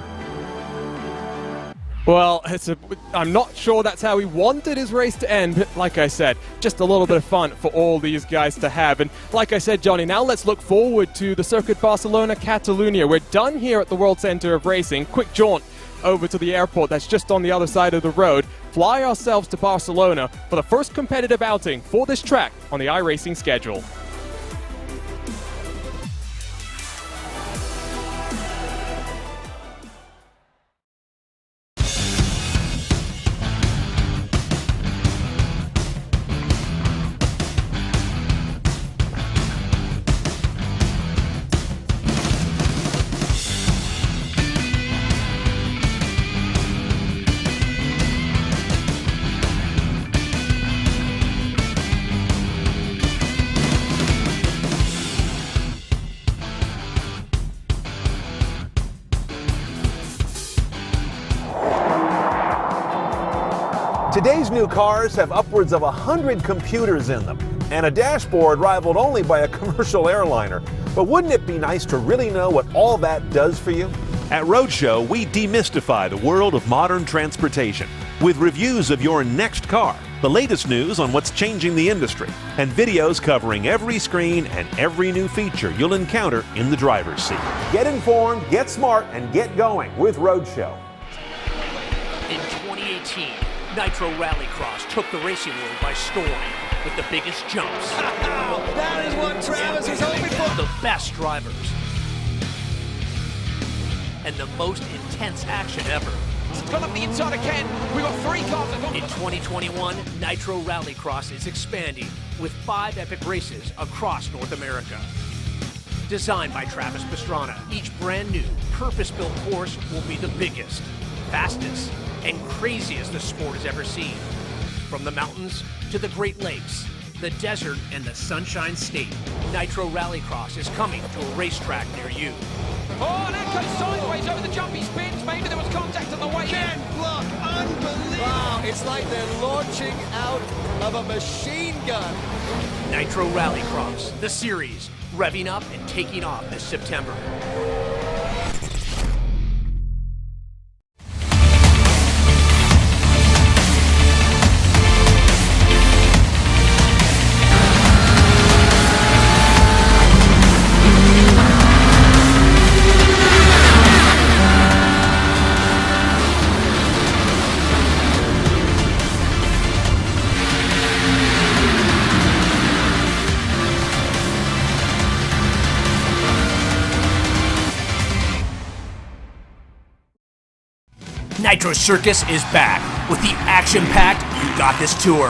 Well, I'm not sure that's how he wanted his race to end, but like I said, just a little bit of fun for all these guys to have. And like I said, Johnny, now let's look forward to the Circuit Barcelona Catalunya. We're done here at the World Center of Racing. Quick jaunt over to the airport that's just on the other side of the road. Fly ourselves to Barcelona for the first competitive outing for this track on the iRacing schedule. Today's new cars have upwards of 100 computers in them, and a dashboard rivaled only by a commercial airliner. But wouldn't it be nice to really know what all that does for you? At Roadshow, we demystify the world of modern transportation with reviews of your next car, the latest news on what's changing the industry, and videos covering every screen and every new feature you'll encounter in the driver's seat. Get informed, get smart, and get going with Roadshow. In 2018, Nitro Rallycross took the racing world by storm with the biggest jumps. That is what Travis was hoping for. The best drivers. And the most intense action ever. It's gone up the inside of Ken. We've got 3 cars that In 2021, Nitro Rallycross is expanding with 5 epic races across North America. Designed by Travis Pastrana, each brand new, purpose-built course will be the biggest, fastest, and craziest the sport has ever seen. From the mountains to the Great Lakes, the desert, and the Sunshine State, Nitro Rallycross is coming to a racetrack near you. Oh, and that goes sideways over the jump. He spins. Maybe there was contact on the way. Ken Block, unbelievable. Wow, it's like they're launching out of a machine gun. Nitro Rallycross, the series, revving up and taking off this September. Nitro Circus is back with the action-packed You Got This tour.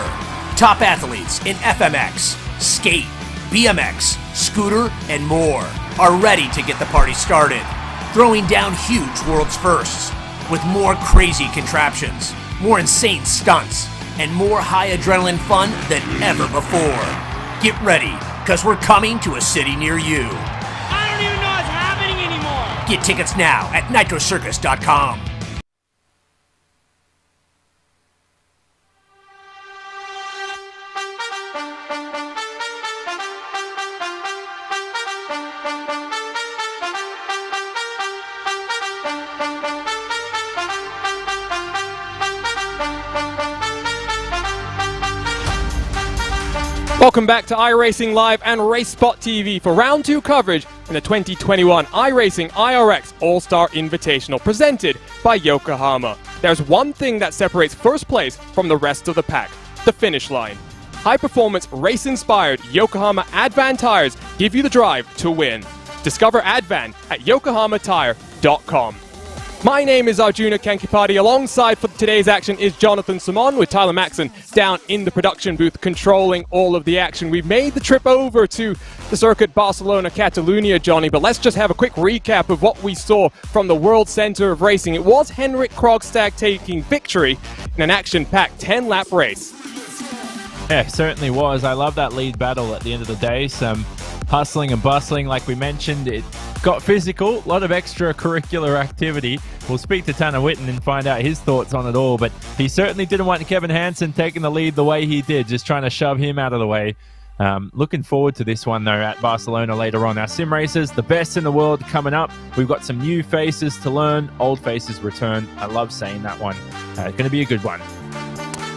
Top athletes in FMX, skate, BMX, scooter, and more are ready to get the party started, throwing down huge world's firsts with more crazy contraptions, more insane stunts, and more high adrenaline fun than ever before. Get ready, because we're coming to a city near you. I don't even know what's happening anymore. Get tickets now at nitrocircus.com. Welcome back to iRacing Live and RaceSpot TV for Round 2 coverage in the 2021 iRacing IRX All-Star Invitational presented by Yokohama. There's one thing that separates first place from the rest of the pack: the finish line. High-performance, race-inspired Yokohama Advan tires give you the drive to win. Discover Advan at yokohamatire.com. My name is Arjuna Kankipati. Alongside for today's action is Jonathan Simon, with Tyler Maxson down in the production booth controlling all of the action. We've made the trip over to the circuit Barcelona Catalunya, Johnny, but let's just have a quick recap of what we saw from the World Center of Racing. It was Henrik Krogstad taking victory in an action-packed 10-lap race. Yeah, certainly was. I love that lead battle at the end of the day. Some hustling and bustling, like we mentioned. It got physical, a lot of extracurricular activity. We'll speak to Tanner Whitten and find out his thoughts on it all, but he certainly didn't want Kevin Hansen taking the lead the way he did, just trying to shove him out of the way. Looking forward to this one, though, at Barcelona later on. Our sim racers, the best in the world, coming up. We've got some new faces to learn, old faces return. I love saying that one. Going to be a good one.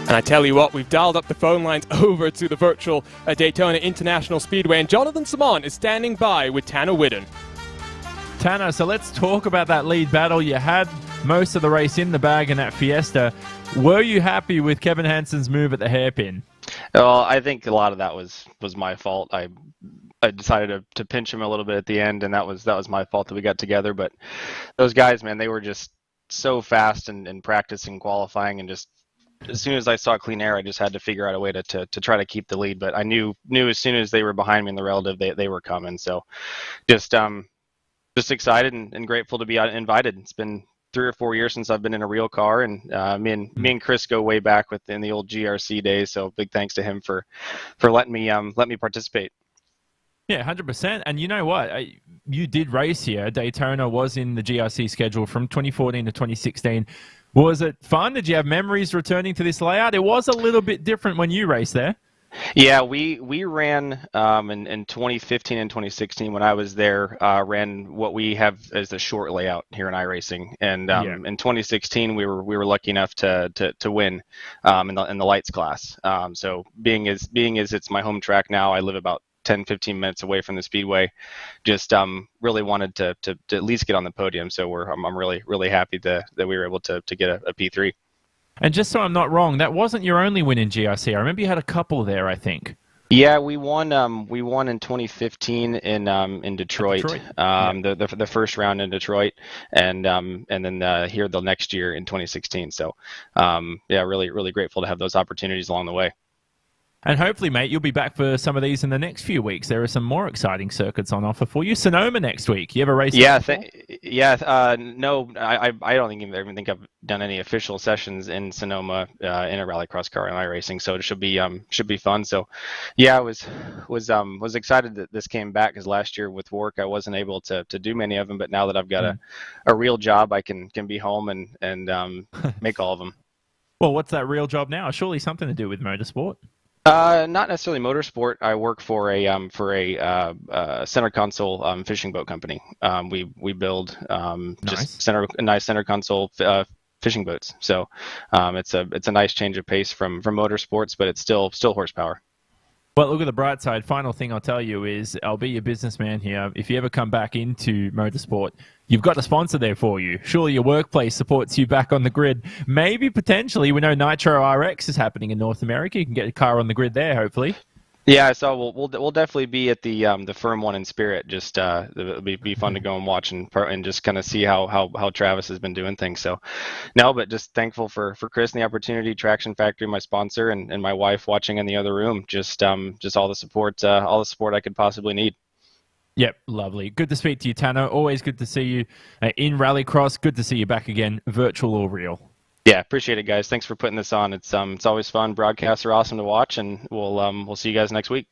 And I tell you what, we've dialed up the phone lines over to the virtual Daytona International Speedway, and Jonathan Simon is standing by with Tanner Whitten. Tanner, so let's talk about that lead battle. You had most of the race in the bag in that Fiesta. Were you happy with Kevin Hansen's move at the hairpin? Well, I think a lot of that was my fault. I decided to pinch him a little bit at the end, and that was my fault that we got together. But those guys, man, they were just so fast in practice and qualifying, and just as soon as I saw clean air, I just had to figure out a way to try to keep the lead. But I knew as soon as they were behind me in the relative, they were coming. So just excited and grateful to be invited. It's been 3 or 4 years since I've been in a real car, and me and Chris go way back in the old GRC days. So big thanks to him for letting me participate. Yeah, 100%. And you know what? You did race here. Daytona was in the GRC schedule from 2014 to 2016. Was it fun? Did you have memories returning to this layout? It was a little bit different when you raced there. Yeah, we ran in 2015 and 2016 when I was there, ran what we have as the short layout here in iRacing, and in 2016 we were lucky enough to win in the lights class. So being as it's my home track now, I live about 10-15 minutes away from the speedway. Just really wanted to at least get on the podium. So I'm really happy that we were able to get a P3. And just so I'm not wrong, that wasn't your only win in GRC. I remember you had a couple there, I think. Yeah, we won in 2015 in Detroit. The first round in Detroit, and then here the next year in 2016. So yeah, really grateful to have those opportunities along the way. And hopefully, mate, you'll be back for some of these in the next few weeks. There are some more exciting circuits on offer for you. Sonoma next week. You ever race? No, I don't even think I've done any official sessions in Sonoma in a rallycross car in iRacing. So it should be fun. So, yeah, I was excited that this came back, because last year with work I wasn't able to do many of them. But now that I've got a real job, I can be home and make all of them. Well, what's that real job now? Surely something to do with motorsport. Not necessarily motorsport. I work for a center console fishing boat company. We build just nice center console fishing boats. So it's a nice change of pace from motorsports, but it's still horsepower. Well, look at the bright side. Final thing I'll tell you is I'll be your businessman here. If you ever come back into motorsport, you've got a sponsor there for you. Surely your workplace supports you back on the grid. Maybe potentially, we know Nitro RX is happening in North America. You can get a car on the grid there, hopefully. Yeah, so we'll definitely be at the firm one in spirit. Just it'll be fun to go and watch and just kind of see how Travis has been doing things. So no, but just thankful for Chris and the opportunity, Traction Factory, my sponsor, and my wife watching in the other room. Just all the support I could possibly need. Yep, lovely. Good to speak to you, Tanner. Always good to see you in Rallycross. Good to see you back again, virtual or real. Yeah, appreciate it, guys. Thanks for putting this on. It's always fun. Broadcasts are awesome to watch, and we'll see you guys next week.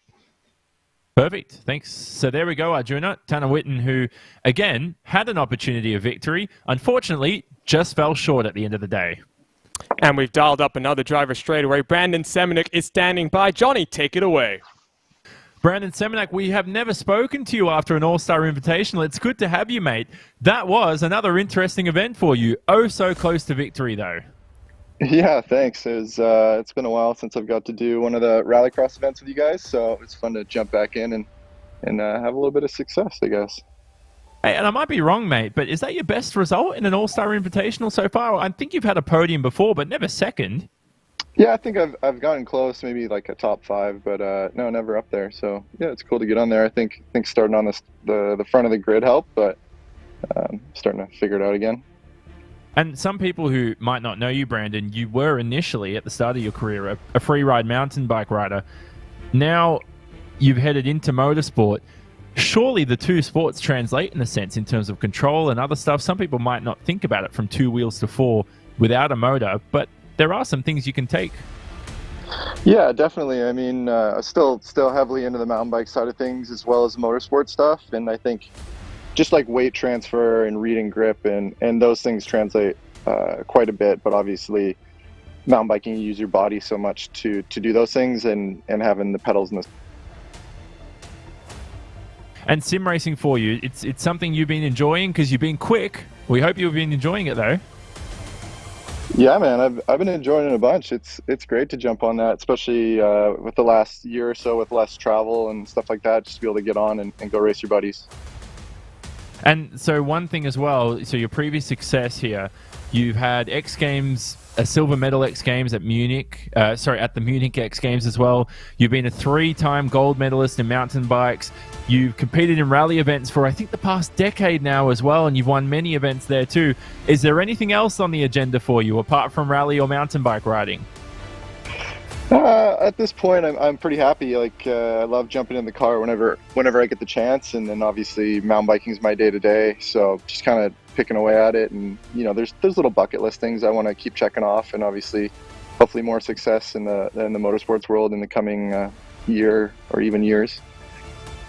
Perfect. Thanks. So there we go, Arjuna. Tanner Whitten, who, again, had an opportunity of victory. Unfortunately, just fell short at the end of the day. And we've dialed up another driver straight away. Brandon Semenuk is standing by. Johnny, take it away. Brandon Semenuk, we have never spoken to you after an All-Star Invitational. It's good to have you, mate. That was another interesting event for you. Oh, so close to victory, though. Yeah, thanks. It's been a while since I've got to do one of the Rallycross events with you guys, so it's fun to jump back in and have a little bit of success, I guess. Hey, and I might be wrong, mate, but is that your best result in an All-Star Invitational so far? I think you've had a podium before, but never second. Yeah, I think I've gotten close, maybe like a top 5, but no, never up there. So yeah, it's cool to get on there. I think starting on the front of the grid helped, but starting to figure it out again. And some people who might not know you, Brandon, you were initially at the start of your career a free ride mountain bike rider. Now you've headed into motorsport. Surely the two sports translate in a sense in terms of control and other stuff. Some people might not think about it from 2 wheels to 4 without a motor, but there are some things you can take. Yeah, definitely. I mean, still heavily into the mountain bike side of things as well as motorsport stuff. And I think just like weight transfer and reading grip and those things translate quite a bit. But obviously, mountain biking, you use your body so much to do those things, and having the pedals and the... And sim racing for you, it's something you've been enjoying because you've been quick. We hope you've been enjoying it, though. Yeah, man, I've been enjoying it a bunch. It's great to jump on that, especially with the last year or so with less travel and stuff like that, just to be able to get on and go race your buddies. And so one thing as well, so your previous success here, you've had X Games, a silver medal X Games at Munich, at the Munich X Games as well. You've been a 3-time gold medalist in mountain bikes. You've competed in rally events for, I think, the past decade now as well, and you've won many events there too. Is there anything else on the agenda for you apart from rally or mountain bike riding? At this point, I'm pretty happy. Like I love jumping in the car whenever I get the chance, and then obviously mountain biking is my day-to-day. So just kind of picking away at it, and there's little bucket list things I want to keep checking off, and obviously, hopefully more success in the motorsports world in the coming year or even years.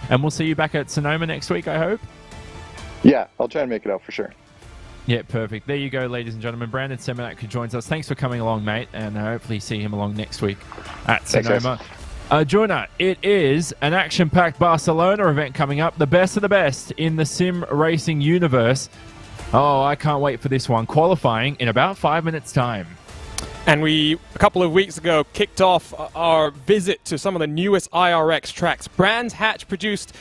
And we'll see you back at Sonoma next week, I hope. Yeah, I'll try and make it out for sure. Yeah, perfect. There you go, ladies and gentlemen. Brandon Semenuk, who joins us. Thanks for coming along, mate, and hopefully see him along next week at Sonoma. Jonah, it is an action-packed Barcelona event coming up. The best of the best in the sim racing universe. Oh, I can't wait for this one. Qualifying in about 5 minutes' time. And we, a couple of weeks ago, kicked off our visit to some of the newest iRacing tracks. Brands Hatch produced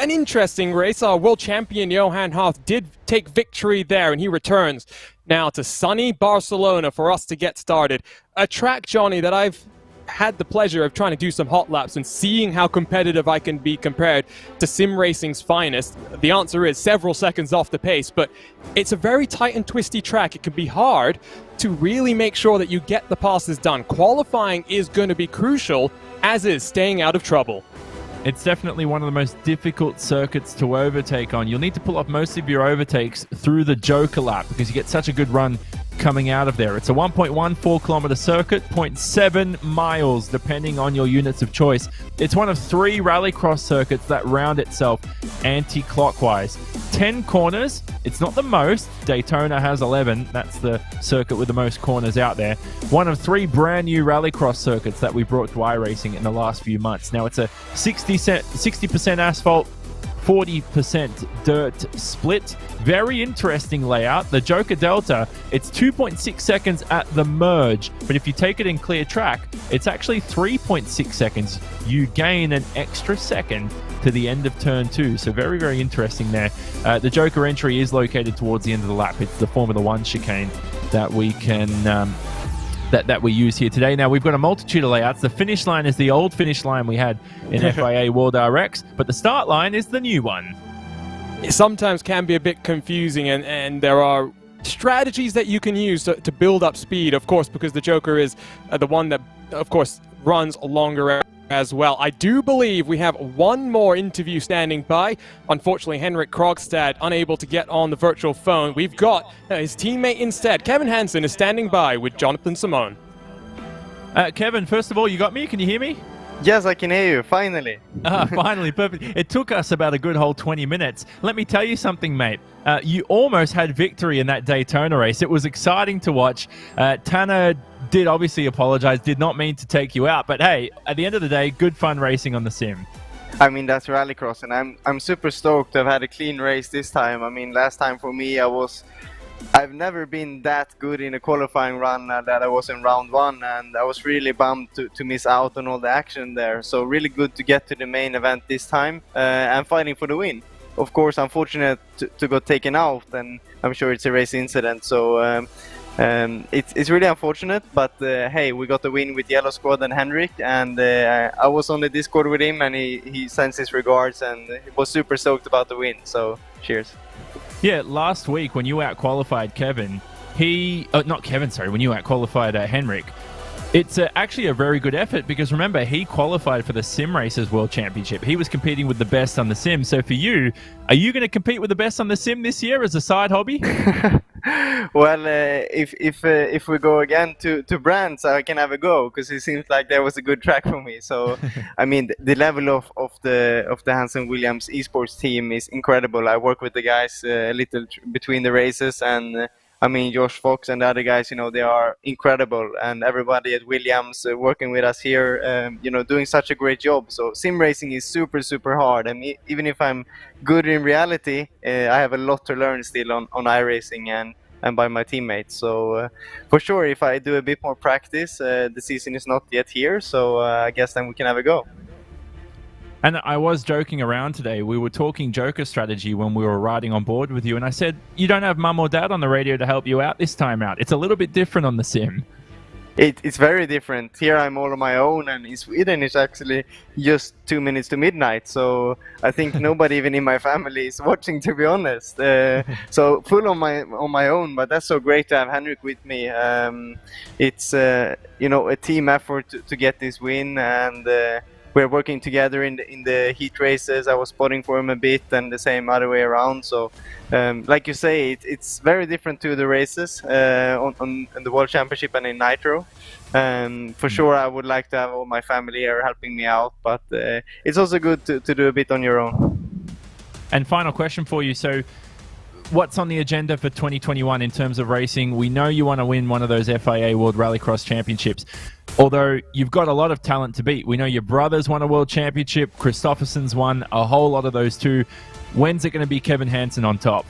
an interesting race. Our world champion Johan Hoth did take victory there, and he returns now to sunny Barcelona for us to get started. A track, Johnny, that I've had the pleasure of trying to do some hot laps and seeing how competitive I can be compared to sim racing's finest. The answer is several seconds off the pace, but it's a very tight and twisty track. It can be hard to really make sure that you get the passes done. Qualifying is going to be crucial, as is staying out of trouble. It's definitely one of the most difficult circuits to overtake on. You'll need to pull off most of your overtakes through the Joker lap because you get such a good run coming out of there. It's a 1.14 kilometer circuit, 0.7 miles depending on your units of choice. It's one of 3 rallycross circuits that round itself anti-clockwise. 10 corners. It's not the most. Daytona has 11. That's the circuit with the most corners out there. One of 3 brand new rallycross circuits that we brought to iRacing in the last few months. Now it's a 60% asphalt, 40% dirt split. Very interesting layout. The Joker Delta, it's 2.6 seconds at the merge, but if you take it in clear track, it's actually 3.6 seconds. You gain an extra second to the end of turn 2, so very, very interesting there. The Joker entry is located towards the end of the lap. It's the Formula 1 chicane that we can that we use here today. Now, we've got a multitude of layouts. The finish line is the old finish line we had in FIA World RX, but the start line is the new one. It sometimes can be a bit confusing, and there are strategies that you can use to build up speed, of course, because the Joker is the one that, of course, runs longer as well. I do believe we have one more interview standing by. Unfortunately, Henrik Krogstad unable to get on the virtual phone. We've got his teammate instead. Kevin Hansen is standing by with Jonathan Simone. Kevin, first of all, you got me? Can you hear me? Yes, I can hear you, finally. Finally, perfect. It took us about a good whole 20 minutes. Let me tell you something, mate. You almost had victory in that Daytona race. It was exciting to watch. Tanner did obviously apologize, did not mean to take you out, but hey, at the end of the day, good fun racing on the sim. I mean, that's Rallycross, and I'm super stoked to have had a clean race this time. I mean, last time for me, I've never been that good in a qualifying run that I was in round one, and I was really bummed to miss out on all the action there. So really good to get to the main event this time and fighting for the win. Of course, unfortunate to got taken out, and I'm sure it's a race incident. So it's really unfortunate, but hey, we got the win with Yellow Squad and Henrik, and I was on the Discord with him, and he sends his regards, and he was super stoked about the win. So cheers. Yeah, last week when you out-qualified Kevin, when you out-qualified Henrik, it's actually a very good effort because remember, he qualified for the Sim Racers World Championship. He was competing with the best on the sim. So for you, are you going to compete with the best on the sim this year as a side hobby? Well, if we go again to Brands, I can have a go because it seems like that was a good track for me. So, I mean, the level of the Hansen Williams esports team is incredible. I work with the guys a little between the races, and I mean, Josh Fox and the other guys, you know, they are incredible, and everybody at Williams working with us here, you know, doing such a great job. So sim racing is super, super hard. I mean, even if I'm good in reality, I have a lot to learn still on iRacing and by my teammates. So for sure, if I do a bit more practice, the season is not yet here, so I guess then we can have a go. And I was joking around today. We were talking Joker strategy when we were riding on board with you, and I said, you don't have mum or dad on the radio to help you out this time out. It's a little bit different on the sim. It's very different. Here I'm all on my own, and in Sweden it's actually just 2 minutes to midnight. So I think nobody even in my family is watching, to be honest. So full on my own, but that's so great to have Henrik with me. It's you know, a team effort to get this win, and we're working together in the heat races. I was spotting for him a bit, and the same other way around. So, like you say, it's very different to the races on the World Championship and in Nitro. For sure, I would like to have all my family here helping me out, but it's also good to do a bit on your own. And final question for you. So, what's on the agenda for 2021 in terms of racing? We know you want to win one of those FIA World Rallycross Championships, although you've got a lot of talent to beat. We know your brothers won a World Championship, Christopherson's won a whole lot of those too. When's it going to be Kevin Hansen on top?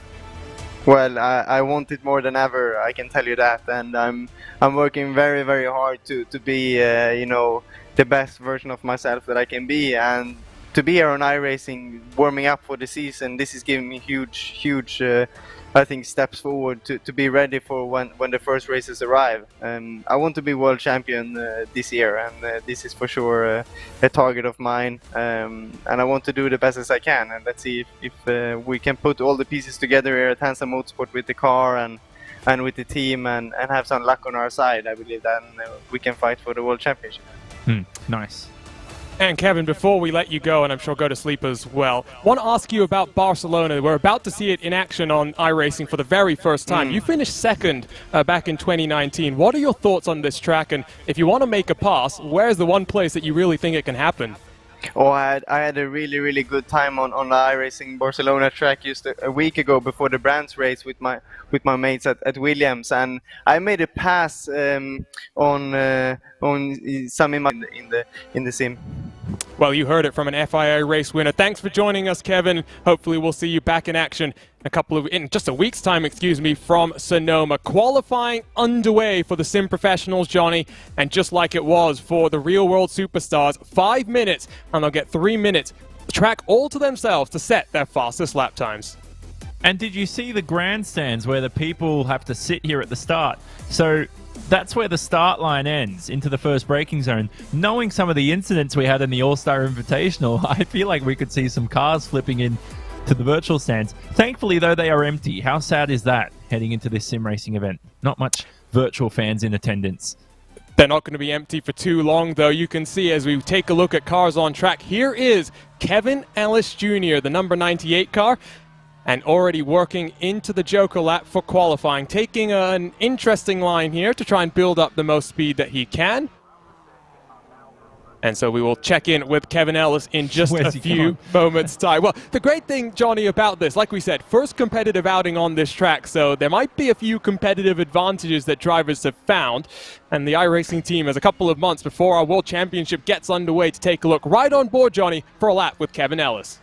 Well, I want it more than ever, I can tell you that, and I'm working very, very hard to be you know, the best version of myself that I can be, and to be here on iRacing, warming up for the season, this is giving me huge, I think, steps forward to be ready for when the first races arrive. I want to be world champion this year, and this is for sure a target of mine. And I want to do the best as I can. And let's see if we can put all the pieces together here at Hansen Motorsport with the car and with the team and have some luck on our side. I believe then we can fight for the world championship. Nice. And Kevin, before we let you go, and I'm sure go to sleep as well, want to ask you about Barcelona. We're about to see it in action on iRacing for the very first time. You finished second back in 2019. What are your thoughts on this track? And if you want to make a pass, where's the one place that you really think it can happen? Oh, I had a really good time on the iRacing Barcelona track just a week ago before the Brands race with my mates at Williams, and I made a pass on some in the sim. Well, you heard it from an FIA race winner. Thanks for joining us, Kevin. Hopefully we'll see you back in action in just a week's time, from Sonoma. Qualifying underway for the Sim Professionals, Johnny, and just like it was for the Real World Superstars, 5 minutes, and they'll get 3 minutes, the track all to themselves to set their fastest lap times. And did you see the grandstands where the people have to sit here at the start? So that's where the start line ends, into the first braking zone. Knowing some of the incidents we had in the All-Star Invitational, I feel like we could see some cars flipping in to the virtual stands. Thankfully, though, they are empty. How sad is that, heading into this sim racing event? Not much virtual fans in attendance. They're not going to be empty for too long, though. You can see as we take a look at cars on track, here is Kevin Ellis Jr., the number 98 car, and already working into the Joker lap for qualifying, taking an interesting line here to try and build up the most speed that he can. And so we will check in with Kevin Ellis in just a few moments' time. Well, the great thing, Johnny, about this, like we said, first competitive outing on this track, so there might be a few competitive advantages that drivers have found. And the iRacing team has a couple of months before our World Championship gets underway to take a look right on board, Johnny, for a lap with Kevin Ellis.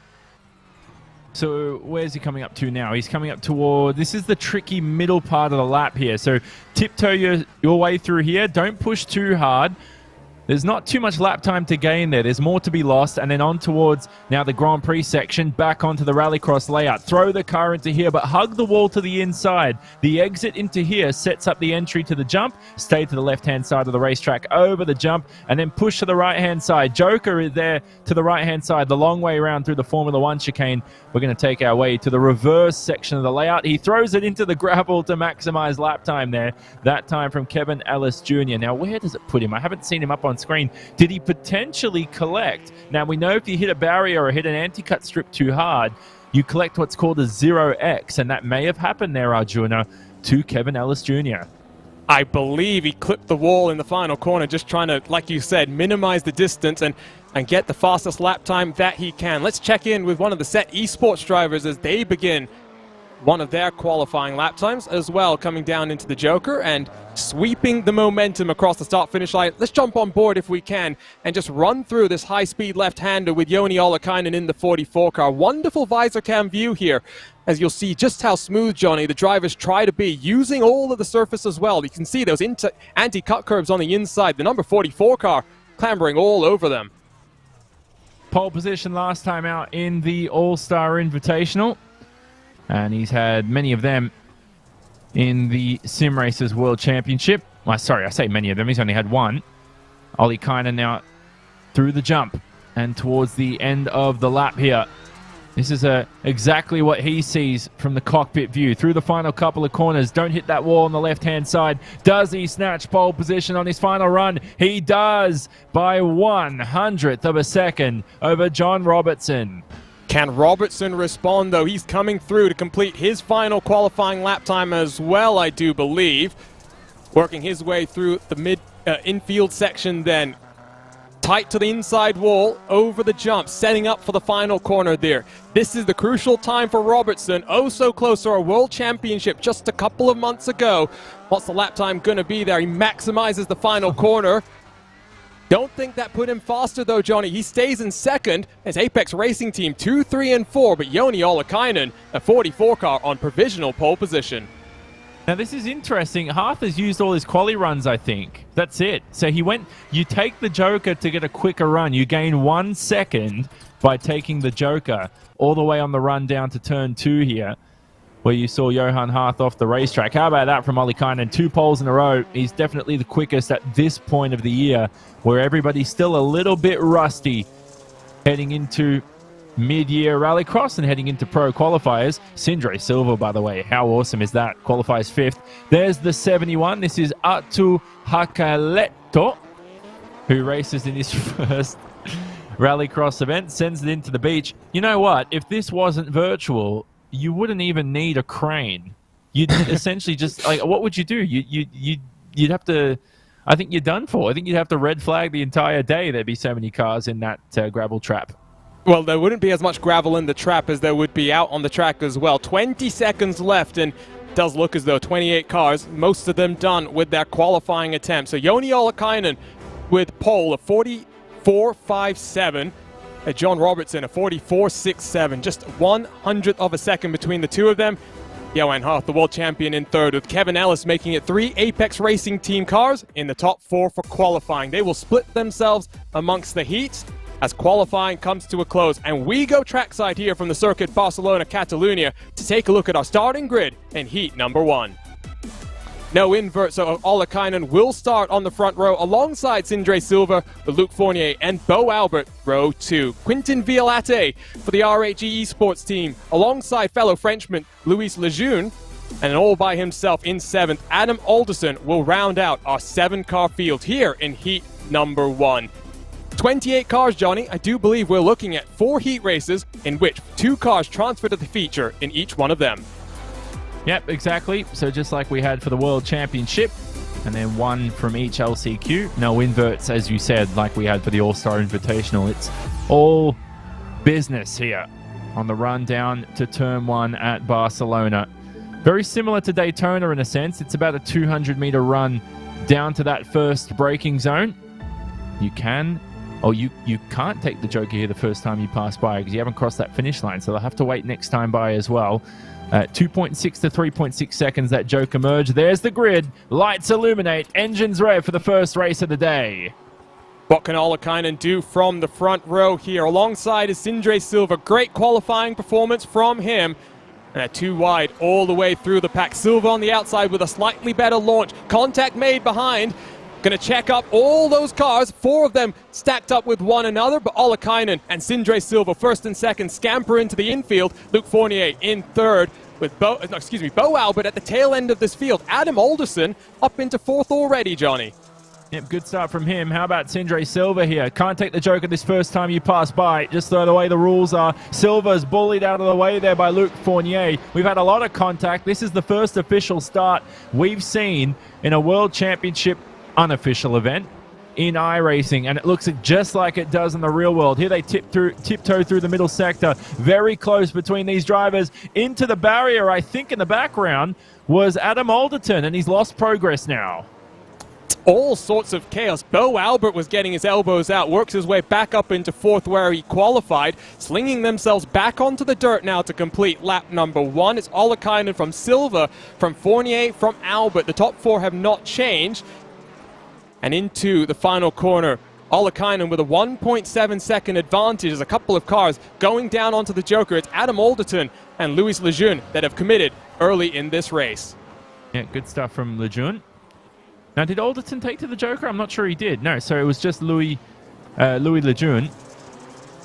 So where's he coming up to now? He's coming up toward, this is the tricky middle part of the lap here. So tiptoe your way through here. Don't push too hard. There's not too much lap time to gain there. There's more to be lost. And then on towards now the Grand Prix section, back onto the Rallycross layout. Throw the car into here, but hug the wall to the inside. The exit into here sets up the entry to the jump. Stay to the left-hand side of the racetrack over the jump, and then push to the right-hand side. Joker is there to the right-hand side, the long way around through the Formula 1 chicane. We're going to take our way to the reverse section of the layout. He throws it into the gravel to maximize lap time there. That time from Kevin Ellis Jr. Now, where does it put him? I haven't seen him up on screen. Did he potentially collect? Now, we know if you hit a barrier or hit an anti-cut strip too hard, you collect what's called a 0x, and that may have happened there, Arjuna, to Kevin Ellis Jr. I believe he clipped the wall in the final corner, just trying to, like you said, minimize the distance and get the fastest lap time that he can. Let's check in with one of the Set Esports drivers as they begin one of their qualifying lap times as well, coming down into the Joker and sweeping the momentum across the start-finish line. Let's jump on board if we can and just run through this high-speed left-hander with Joni Ollikainen in the 44 car. Wonderful visor cam view here, as you'll see just how smooth, Johnny, the drivers try to be, using all of the surface as well. You can see those anti-cut curves on the inside. The number 44 car clambering all over them. Pole position last time out in the All-Star Invitational. And he's had many of them in the Sim Racers World Championship. Well, sorry, I say many of them. He's only had one. Ollikainen now through the jump and towards the end of the lap here. This is exactly what he sees from the cockpit view. Through the final couple of corners. Don't hit that wall on the left-hand side. Does he snatch pole position on his final run? He does, by 1/100th of a second over John Robertson. Can Robertson respond, though? He's coming through to complete his final qualifying lap time as well, I do believe. Working his way through the infield section then. Tight to the inside wall, over the jump, setting up for the final corner there. This is the crucial time for Robertson. Oh, so close to our World Championship just a couple of months ago. What's the lap time going to be there? He maximizes the final corner. Don't think that put him faster, though, Johnny. He stays in second as Apex Racing Team 2, 3, and 4, but Joni Ollikainen, a 44 car, on provisional pole position. Now, this is interesting. Hearth has used all his quali runs, I think. That's it. So he went, you take the Joker to get a quicker run. You gain 1 second by taking the Joker all the way on the run down to turn 2 here, where you saw Johan Hearth off the racetrack. How about that from Ollikainen? 2 poles in a row. He's definitely the quickest at this point of the year, where everybody's still a little bit rusty heading into mid-year Rallycross and heading into pro qualifiers. Sindre Silva, by the way, how awesome is that? Qualifies 5th. There's the 71. This is Arttu Hakaletto, who races in his first Rallycross event, sends it into the beach. You know what? If this wasn't virtual, you wouldn't even need a crane. You'd essentially just, like, what would you do? You'd have to, I think you're done for. I think you'd have to red flag the entire day. There'd be so many cars in that gravel trap. Well, there wouldn't be as much gravel in the trap as there would be out on the track as well. 20 seconds left, and it does look as though 28 cars, most of them done with their qualifying attempt. So Joni Ollikainen with pole of 44.57. John Robertson, a 44.67, just 1/100th of a second between the two of them. Johan Hearth, the world champion, in third, with Kevin Ellis making it 3 Apex Racing Team cars in the top 4 for qualifying. They will split themselves amongst the heats as qualifying comes to a close. And we go trackside here from the circuit Barcelona, Catalunya, to take a look at our starting grid in heat number 1. No invert, so Ollikainen will start on the front row alongside Sindre Silva, with Luc Fournier and Bo Albert, row 2. Quentin Violate for the RHE Esports team, alongside fellow Frenchman Louis Lejeune, and all by himself in 7th, Adam Alderson will round out our 7-car field here in heat number 1. 28 cars, Johnny. I do believe we're looking at 4 heat races in which 2 cars transfer to the feature in each one of them. Yep, exactly. So just like we had for the World Championship, and then 1 from each LCQ. No inverts, as you said, like we had for the All-Star Invitational. It's all business here on the run down to Turn 1 at Barcelona. Very similar to Daytona in a sense. It's about a 200-meter run down to that first braking zone. You can, or you can't take the Joker here the first time you pass by because you haven't crossed that finish line, so they'll have to wait next time by as well. 2.6 to 3.6 seconds, that Joker merge. There's the grid. Lights illuminate. Engines rev for the first race of the day. What can Ollikainen do from the front row here? Alongside is Sindre Silva. Great qualifying performance from him. And a 2 wide all the way through the pack. Silva on the outside with a slightly better launch. Contact made behind. Going to check up all those cars. 4 of them stacked up with one another. But Ollikainen and Sindre Silva, first and second, scamper into the infield. Luc Fournier in third, with Bo Albert at the tail end of this field. Adam Alderson up into 4th already, Johnny. Yep, good start from him. How about Sindre Silva here? Can't take the Joker this first time you pass by. Just the way the rules are. Silva's bullied out of the way there by Luc Fournier. We've had a lot of contact. This is the first official start we've seen in a World Championship unofficial event in iRacing, and it looks just like it does in the real world. Here they tiptoe through the middle sector, very close between these drivers. Into the barrier, I think in the background, was Adam Alderton, and he's lost progress now. All sorts of chaos. Bo Albert was getting his elbows out, works his way back up into 4th where he qualified, slinging themselves back onto the dirt now to complete lap number 1. It's Ollikainen from Silva, from Fournier, from Albert. The top 4 have not changed. And into the final corner, Ollikainen with a 1.7 second advantage. There's a couple of cars going down onto the Joker. It's Adam Alderton and Louis Lejeune that have committed early in this race. Yeah, good stuff from Lejeune. Now, did Alderton take to the Joker? I'm not sure he did. No, so it was just Louis Lejeune.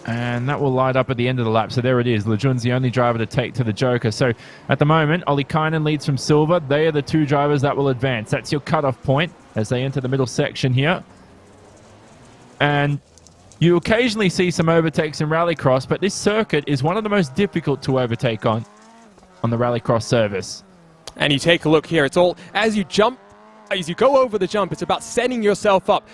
And that will light up at the end of the lap. So there it is. Lejeune's the only driver to take to the Joker. So at the moment, Ollikainen leads from Silva. They are the 2 drivers that will advance. That's your cutoff point as they enter the middle section here. And you occasionally see some overtakes in Rallycross, but this circuit is one of the most difficult to overtake on the Rallycross service. And you take a look here. It's all, as you go over the jump, it's about setting yourself up.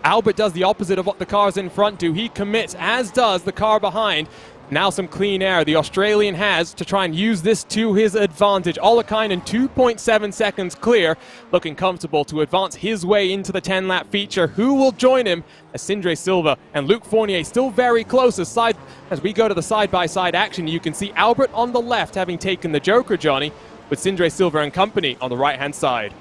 Albert does the opposite of what the cars in front do. He commits, as does the car behind. Now some clean air the Australian has to try and use this to his advantage. Ollikainen 2.7 seconds clear, looking comfortable to advance his way into the 10-lap feature. Who will join him as Sindre Silva and Luc Fournier still very close as we go to the side-by-side action. You can see Albert on the left having taken the Joker, Johnny, with Sindre Silva and company on the right-hand side.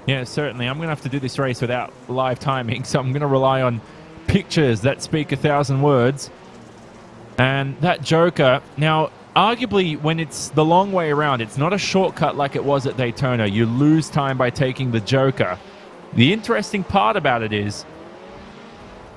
Yeah, certainly. I'm going to have to do this race without live timing, so I'm going to rely on pictures that speak 1,000 words. And that Joker, now, arguably, when it's the long way around, it's not a shortcut like it was at Daytona. You lose time by taking the Joker. The interesting part about it is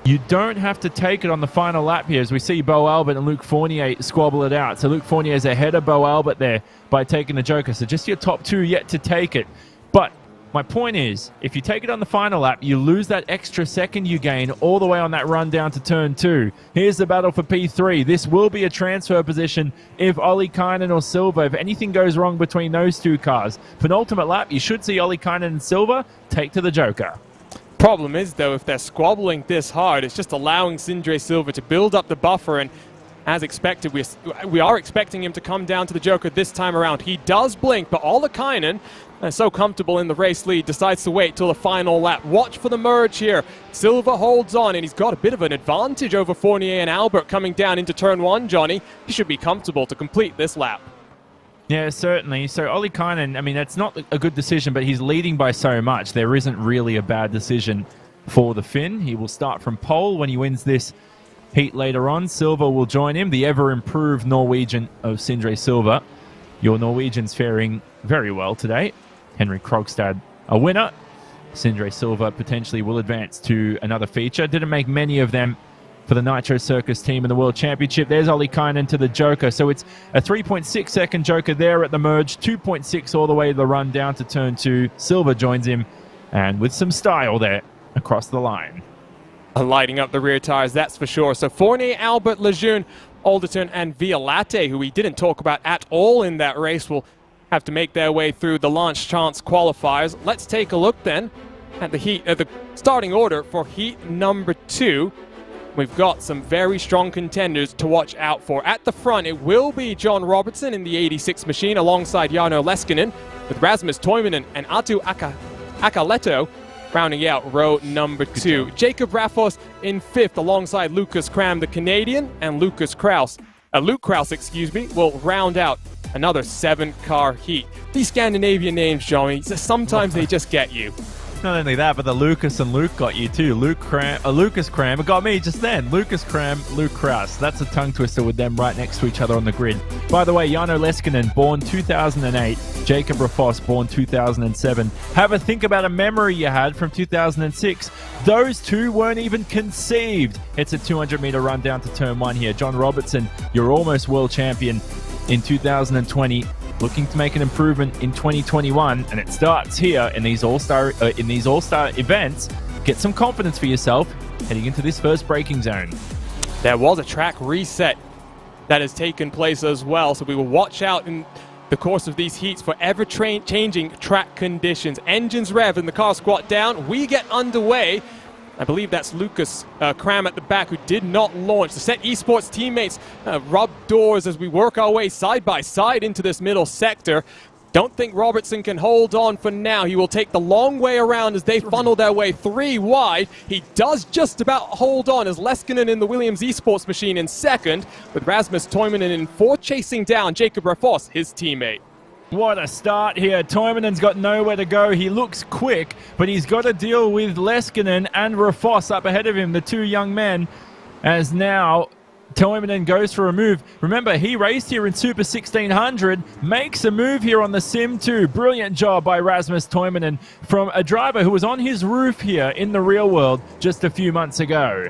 you don't have to take it on the final lap here, as we see Bo Albert and Luc Fournier squabble it out. So Luc Fournier is ahead of Bo Albert there by taking the Joker. So just your top 2 yet to take it. But my point is, if you take it on the final lap, you lose that extra second you gain all the way on that run down to turn 2. Here's the battle for P3. This will be a transfer position if Ollikainen or Silva, if anything goes wrong between those 2 cars. Penultimate lap, you should see Ollikainen and Silva take to the Joker. Problem is, though, if they're squabbling this hard, it's just allowing Sindre Silva to build up the buffer, and as expected, we are expecting him to come down to the Joker this time around. He does blink, but Ollikainen, so comfortable in the race lead, decides to wait till the final lap. Watch for the merge here. Silva holds on, and he's got a bit of an advantage over Fournier and Albert coming down into turn 1, Johnny. He should be comfortable to complete this lap. Yeah, certainly. So Ollikainen, I mean, that's not a good decision, but he's leading by so much. There isn't really a bad decision for the Finn. He will start from pole when he wins this heat later on. Silva will join him, the ever-improved Norwegian of Sindre Silva. Your Norwegian's faring very well today. Henry Krogstad a winner. Sindre Silva potentially will advance to another feature. Didn't make many of them for the Nitro Circus team in the World Championship. There's Ollie Kynan to the Joker. So it's a 3.6 second Joker there at the merge, 2.6 all the way to the run down to turn 2. Silva joins him, and with some style there across the line. Lighting up the rear tires, that's for sure. So Fournier, Albert, Lejeune, Alderton, and Violate, who we didn't talk about at all in that race, will have to make their way through the launch chance qualifiers. Let's take a look then at the starting order for heat number 2. We've got some very strong contenders to watch out for. At the front, it will be John Robertson in the 86 machine alongside Jarno Leskinen, with Rasmus Toivonen and Atu Akaleto rounding out row number 2. Jacob Raffos in 5th alongside Lucas Kram, the Canadian, and Luke Kraus, will round out another 7-car heat. These Scandinavian names, Johnny, sometimes they just get you. Not only that, but the Lucas and Luke got you too. Lucas Kram, it got me just then. Lucas Kram, Luke Kraus. That's a tongue twister with them right next to each other on the grid. By the way, Jarno Leskinen, born 2008. Jacob Raffos, born 2007. Have a think about a memory you had from 2006. Those two weren't even conceived. It's a 200-meter run down to turn 1 here. John Robertson, you're almost world champion in 2020. Looking to make an improvement in 2021, and it starts here in these all-star events. Get some confidence for yourself heading into this first braking zone. There was a track reset that has taken place as well, so we will watch out in the course of these heats for ever-changing track conditions. Engines rev and the car squat down. We get underway. I believe that's Lucas Kram at the back, who did not launch. The Set Esports teammates rub doors as we work our way side by side into this middle sector. Don't think Robertson can hold on for now. He will take the long way around as they funnel their way 3 wide. He does just about hold on as Leskinen in the Williams Esports machine in 2nd, with Rasmus Toivonen in 4th, chasing down Jacob Raffos, his teammate. What a start here. Toimonen's got nowhere to go. He looks quick, but he's got to deal with Leskinen and Raffos up ahead of him, the 2 young men, as now Toivonen goes for a move. Remember, he raced here in Super 1600, makes a move here on the Sim 2. Brilliant job by Rasmus Toivonen from a driver who was on his roof here in the real world just a few months ago.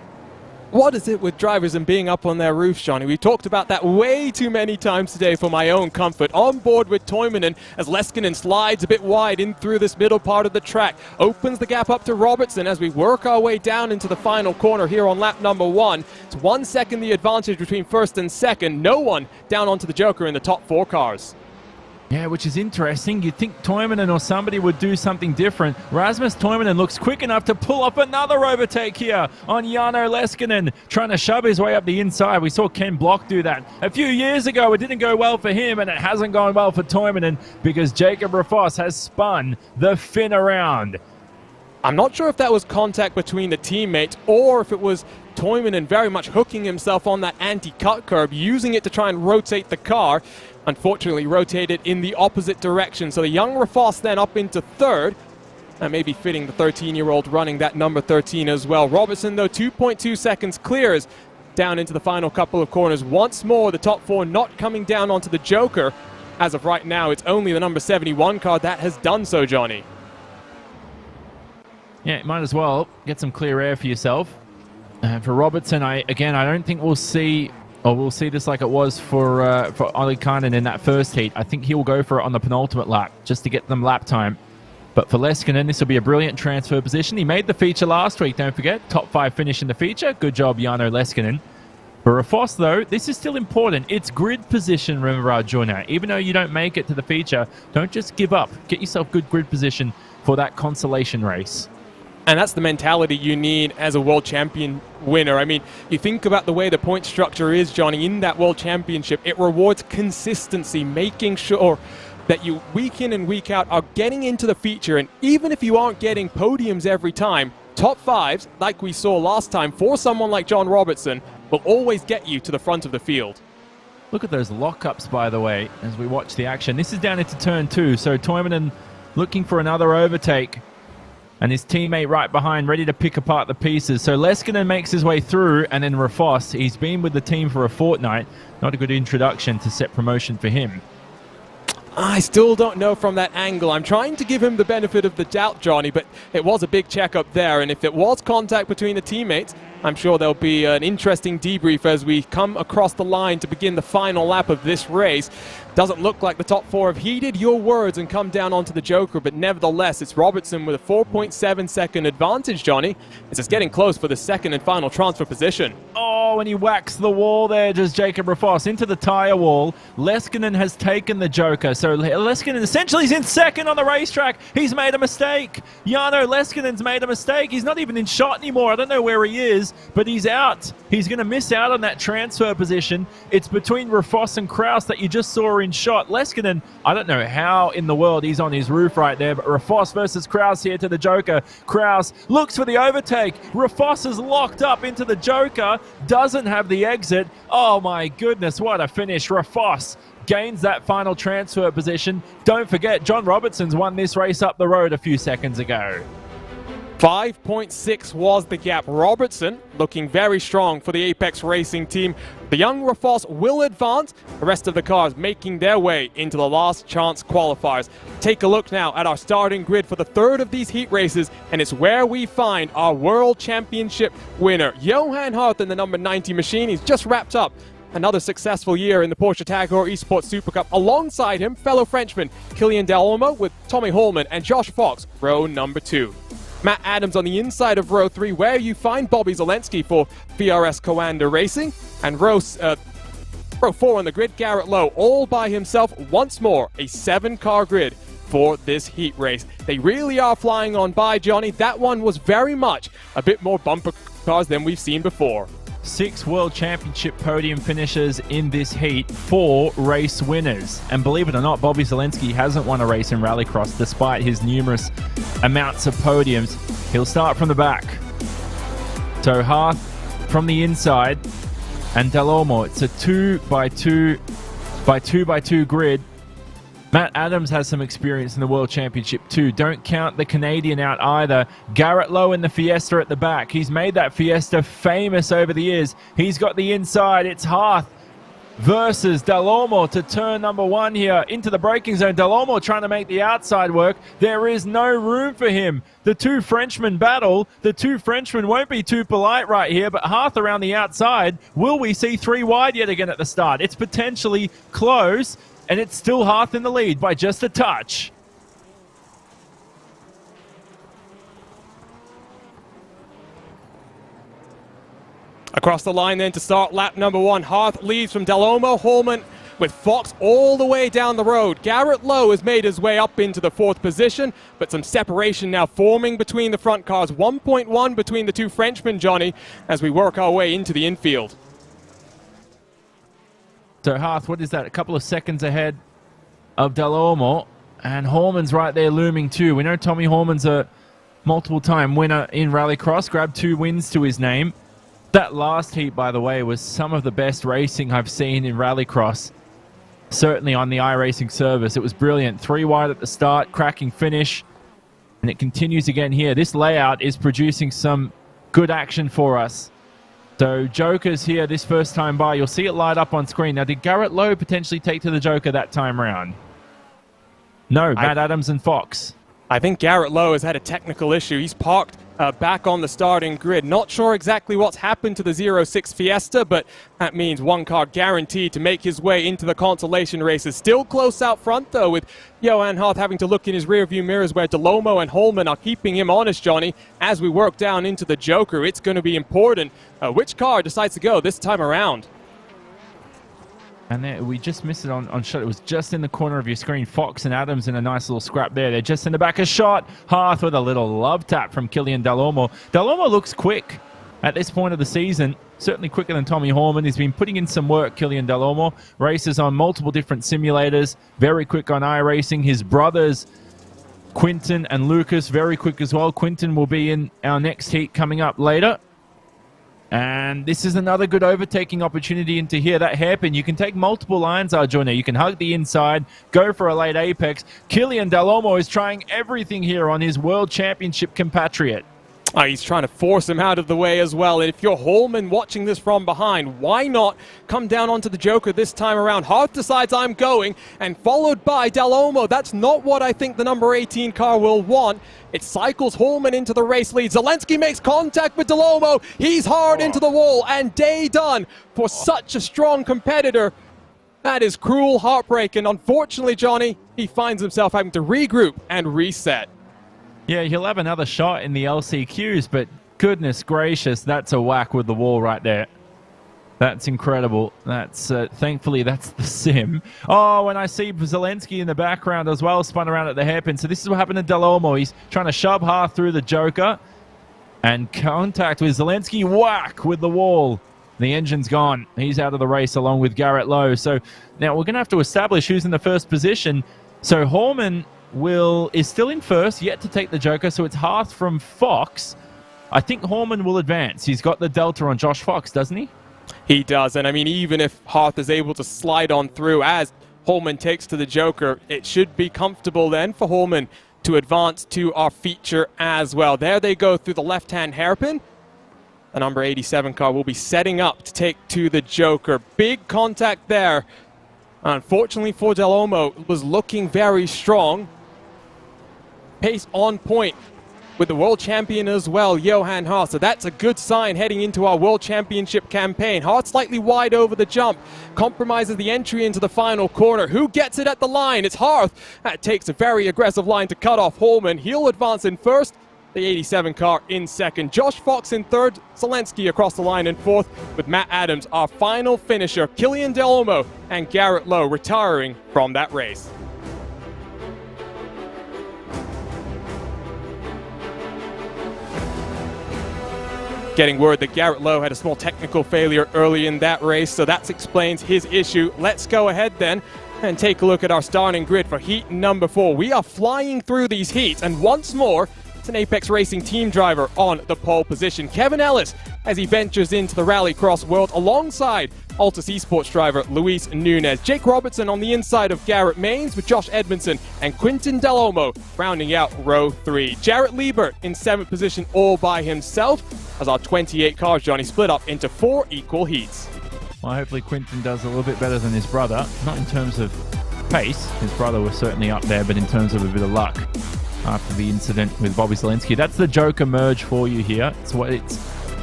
What is it with drivers and being up on their roofs, Johnny? We've talked about that way too many times today for my own comfort. On board with Toivonen as Leskinen slides a bit wide in through this middle part of the track. Opens the gap up to Robertson as we work our way down into the final corner here on lap number 1. It's 1 second the advantage between 1st and 2nd. No one down onto the Joker in the top 4 cars. Yeah, which is interesting. You'd think Toivonen or somebody would do something different. Rasmus Toivonen looks quick enough to pull off another overtake here on Jarno Leskinen, trying to shove his way up the inside. We saw Ken Block do that a few years ago. It didn't go well for him, and it hasn't gone well for Toivonen because Jacob Raffos has spun the fin around. I'm not sure if that was contact between the teammates or if it was Toivonen very much hooking himself on that anti-cut curb, using it to try and rotate the car. Unfortunately, rotated in the opposite direction. So the young Raffos then up into 3rd. And maybe fitting the 13-year-old running that number 13 as well. Robertson, though, 2.2 seconds clears down into the final couple of corners. Once more, the top 4 not coming down onto the Joker. As of right now, it's only the number 71 car that has done so, Johnny. Yeah, might as well get some clear air for yourself. For Robertson, I don't think we'll see this like it was for Ollie Kynan in that first heat. I think he will go for it on the penultimate lap just to get them lap time. But for Leskinen, this will be a brilliant transfer position. He made the feature last week, don't forget. Top 5 finish in the feature. Good job, Jarno Leskinen. For Raffos, though, this is still important. It's grid position, remember, Arjuna. Even though you don't make it to the feature, don't just give up. Get yourself good grid position for that consolation race. And that's the mentality you need as a world champion winner. I mean, you think about the way the point structure is, Johnny, in that world championship. It rewards consistency, making sure that you week in and week out are getting into the feature. And even if you aren't getting podiums every time, top 5s, like we saw last time, for someone like John Robertson, will always get you to the front of the field. Look at those lockups, by the way, as we watch the action. This is down into turn 2, so Toivonen looking for another overtake. And his teammate right behind, ready to pick apart the pieces. So Leskinen makes his way through, and then Raffos, he's been with the team for a fortnight. Not a good introduction to set promotion for him. I still don't know from that angle. I'm trying to give him the benefit of the doubt, Johnny, but it was a big checkup there, and if it was contact between the teammates, I'm sure there'll be an interesting debrief as we come across the line to begin the final lap of this race. Doesn't look like the top four have heeded your words and come down onto the Joker, but nevertheless, it's Robertson with a 4.7-second advantage, Johnny, as it's getting close for the second and final transfer position. Oh, and he whacks the wall there, just Jacob Rafos into the tyre wall. Leskinen has taken the Joker, so Leskinen essentially is in second on the racetrack. He's made a mistake. Jarno Leskinen's made a mistake. He's not even in shot anymore. I don't know where he is, but he's out. He's going to miss out on that transfer position. It's between Rafos and Kraus that you just saw in shot. Leskinen, I don't know how in the world he's on his roof right there, but Rafos versus Kraus here to the Joker. Kraus looks for the overtake. Rafos is locked up into the Joker, doesn't have the exit. Oh my goodness, what a finish. Rafos gains that final transfer position. Don't forget, John Robertson's won this race up the road a few seconds ago. 5.6 was the gap. Robertson looking very strong for the Apex Racing team. The young Rafos will advance. The rest of the cars making their way into the last chance qualifiers. Take a look now at our starting grid for the third of these heat races, and it's where we find our World Championship winner, Johan Hart in the number 90 machine. He's just wrapped up another successful year in the Porsche Tagor Esports Super Cup. Alongside him, fellow Frenchman Kylian Delormeau with Tommy Holman and Josh Fox, row number 2. Matt Adams on the inside of row 3, where you find Bobby Zelensky for VRS Coanda Racing. And row 4 on the grid, Garrett Lowe, all by himself once more. A 7-car grid for this heat race. They really are flying on by, Johnny. That one was very much a bit more bumper cars than we've seen before. 6 World Championship podium finishes in this heat, 4 race winners. And believe it or not, Bobby Zelensky hasn't won a race in Rallycross despite his numerous amounts of podiums. He'll start from the back. So Hearth from the inside and Delormeau. It's a 2x2 grid. Matt Adams has some experience in the World Championship too. Don't count the Canadian out either. Garrett Lowe in the Fiesta at the back. He's made that Fiesta famous over the years. He's got the inside. It's Hearth versus Delormeau to turn number 1 here into the braking zone. Delormeau trying to make the outside work. There is no room for him. The 2 Frenchmen battle. The 2 Frenchmen won't be too polite right here, but Hearth around the outside. Will we see 3 wide yet again at the start? It's potentially close. And it's still Hearth in the lead by just a touch. Across the line then to start lap number 1. Hearth leads from Delormeau, Holman with Fox all the way down the road. Garrett Lowe has made his way up into the 4th position, but some separation now forming between the front cars. 1.1 between the 2 Frenchmen, Johnny, as we work our way into the infield. So Hearth, what is that? A couple of seconds ahead of Delormeau. And Holman's right there looming too. We know Tommy Holman's a multiple-time winner in Rallycross. Grabbed 2 wins to his name. That last heat, by the way, was some of the best racing I've seen in Rallycross. Certainly on the iRacing service. It was brilliant. 3 wide at the start, cracking finish. And it continues again here. This layout is producing some good action for us. So Joker's here this first time by. You'll see it light up on screen. Now, did Garrett Lowe potentially take to the Joker that time round? No, Matt Adams and Fox. I think Garrett Lowe has had a technical issue. He's parked back on the starting grid. Not sure exactly what's happened to the 06 Fiesta, but that means 1 car guaranteed to make his way into the consolation races. Still close out front, though, with Johan Hart having to look in his rearview mirrors where Delormeau and Holman are keeping him honest, Johnny. As we work down into the Joker, it's going to be important which car decides to go this time around. And there, we just missed it on shot. It was just in the corner of your screen. Fox and Adams in a nice little scrap there. They're just in the back of shot. Hearth with a little love tap from Kylian Delormeau. Delormeau looks quick at this point of the season. Certainly quicker than Tommy Holman. He's been putting in some work, Kylian Delormeau. Races on multiple different simulators. Very quick on iRacing. His brothers, Quinton and Lucas, very quick as well. Quinton will be in our next heat coming up later. And this is another good overtaking opportunity into here. That hairpin, you can take multiple lines, Arjuna. You can hug the inside, go for a late apex. Kylian Delormeau is trying everything here on his World Championship compatriot. Oh, he's trying to force him out of the way as well. And if you're Holman watching this from behind, why not come down onto the Joker this time around? Hart decides I'm going, and followed by Del Olmo. That's not what I think the number 18 car will want. It cycles Holman into the race lead. Zelensky makes contact with Del Olmo. He's hard into the wall, and day done for such a strong competitor. That is cruel heartbreak, and unfortunately, Johnny, he finds himself having to regroup and reset. Yeah, he'll have another shot in the LCQs, but goodness gracious, that's a whack with the wall right there. That's incredible. That's thankfully, that's the sim. Oh, and I see Zelensky in the background as well, spun around at the hairpin. So this is what happened to Del Olmo. He's trying to shove Hart through the Joker, and contact with Zelensky, whack with the wall. The engine's gone. He's out of the race along with Garrett Lowe. So now we're going to have to establish who's in the first position. So Holman is still in first, yet to take the Joker, so it's Hart from Fox. I think Holman will advance. He's got the Delta on Josh Fox, doesn't he? He does, and I mean, even if Hart is able to slide on through as Holman takes to the Joker, it should be comfortable then for Holman to advance to our feature as well. There they go through the left-hand hairpin. The number 87 car will be setting up to take to the Joker. Big contact there. Unfortunately for Del Olmo, it was looking very strong. Pace on point with the world champion as well, Johan Hart. So that's a good sign heading into our world championship campaign. Hart slightly wide over the jump, compromises the entry into the final corner. Who gets it at the line? It's Hart. That takes a very aggressive line to cut off Holman. He'll advance in first. The 87 car in second. Josh Fox in third. Zelensky across the line in fourth, with Matt Adams, our final finisher. Killian Del Olmo and Garrett Lowe retiring from that race. Getting word that Garrett Lowe had a small technical failure early in that race, so that explains his issue. Let's go ahead then and take a look at our starting grid for heat number 4. We are flying through these heats, and once more, it's an Apex Racing team driver on the pole position. Kevin Ellis, as he ventures into the Rallycross world alongside Altus Esports driver Luis Nunez. Jake Robertson on the inside of Garrett Maines with Josh Edmondson and Quintin Del Olmo rounding out row 3. Jarrett Liebert in 7th position all by himself as our 28 cars, Johnny, split up into 4 equal heats. Well, hopefully Quintin does a little bit better than his brother. Not in terms of pace. His brother was certainly up there, but in terms of a bit of luck after the incident with Bobby Zelensky. That's the Joker merge for you here. It's what it's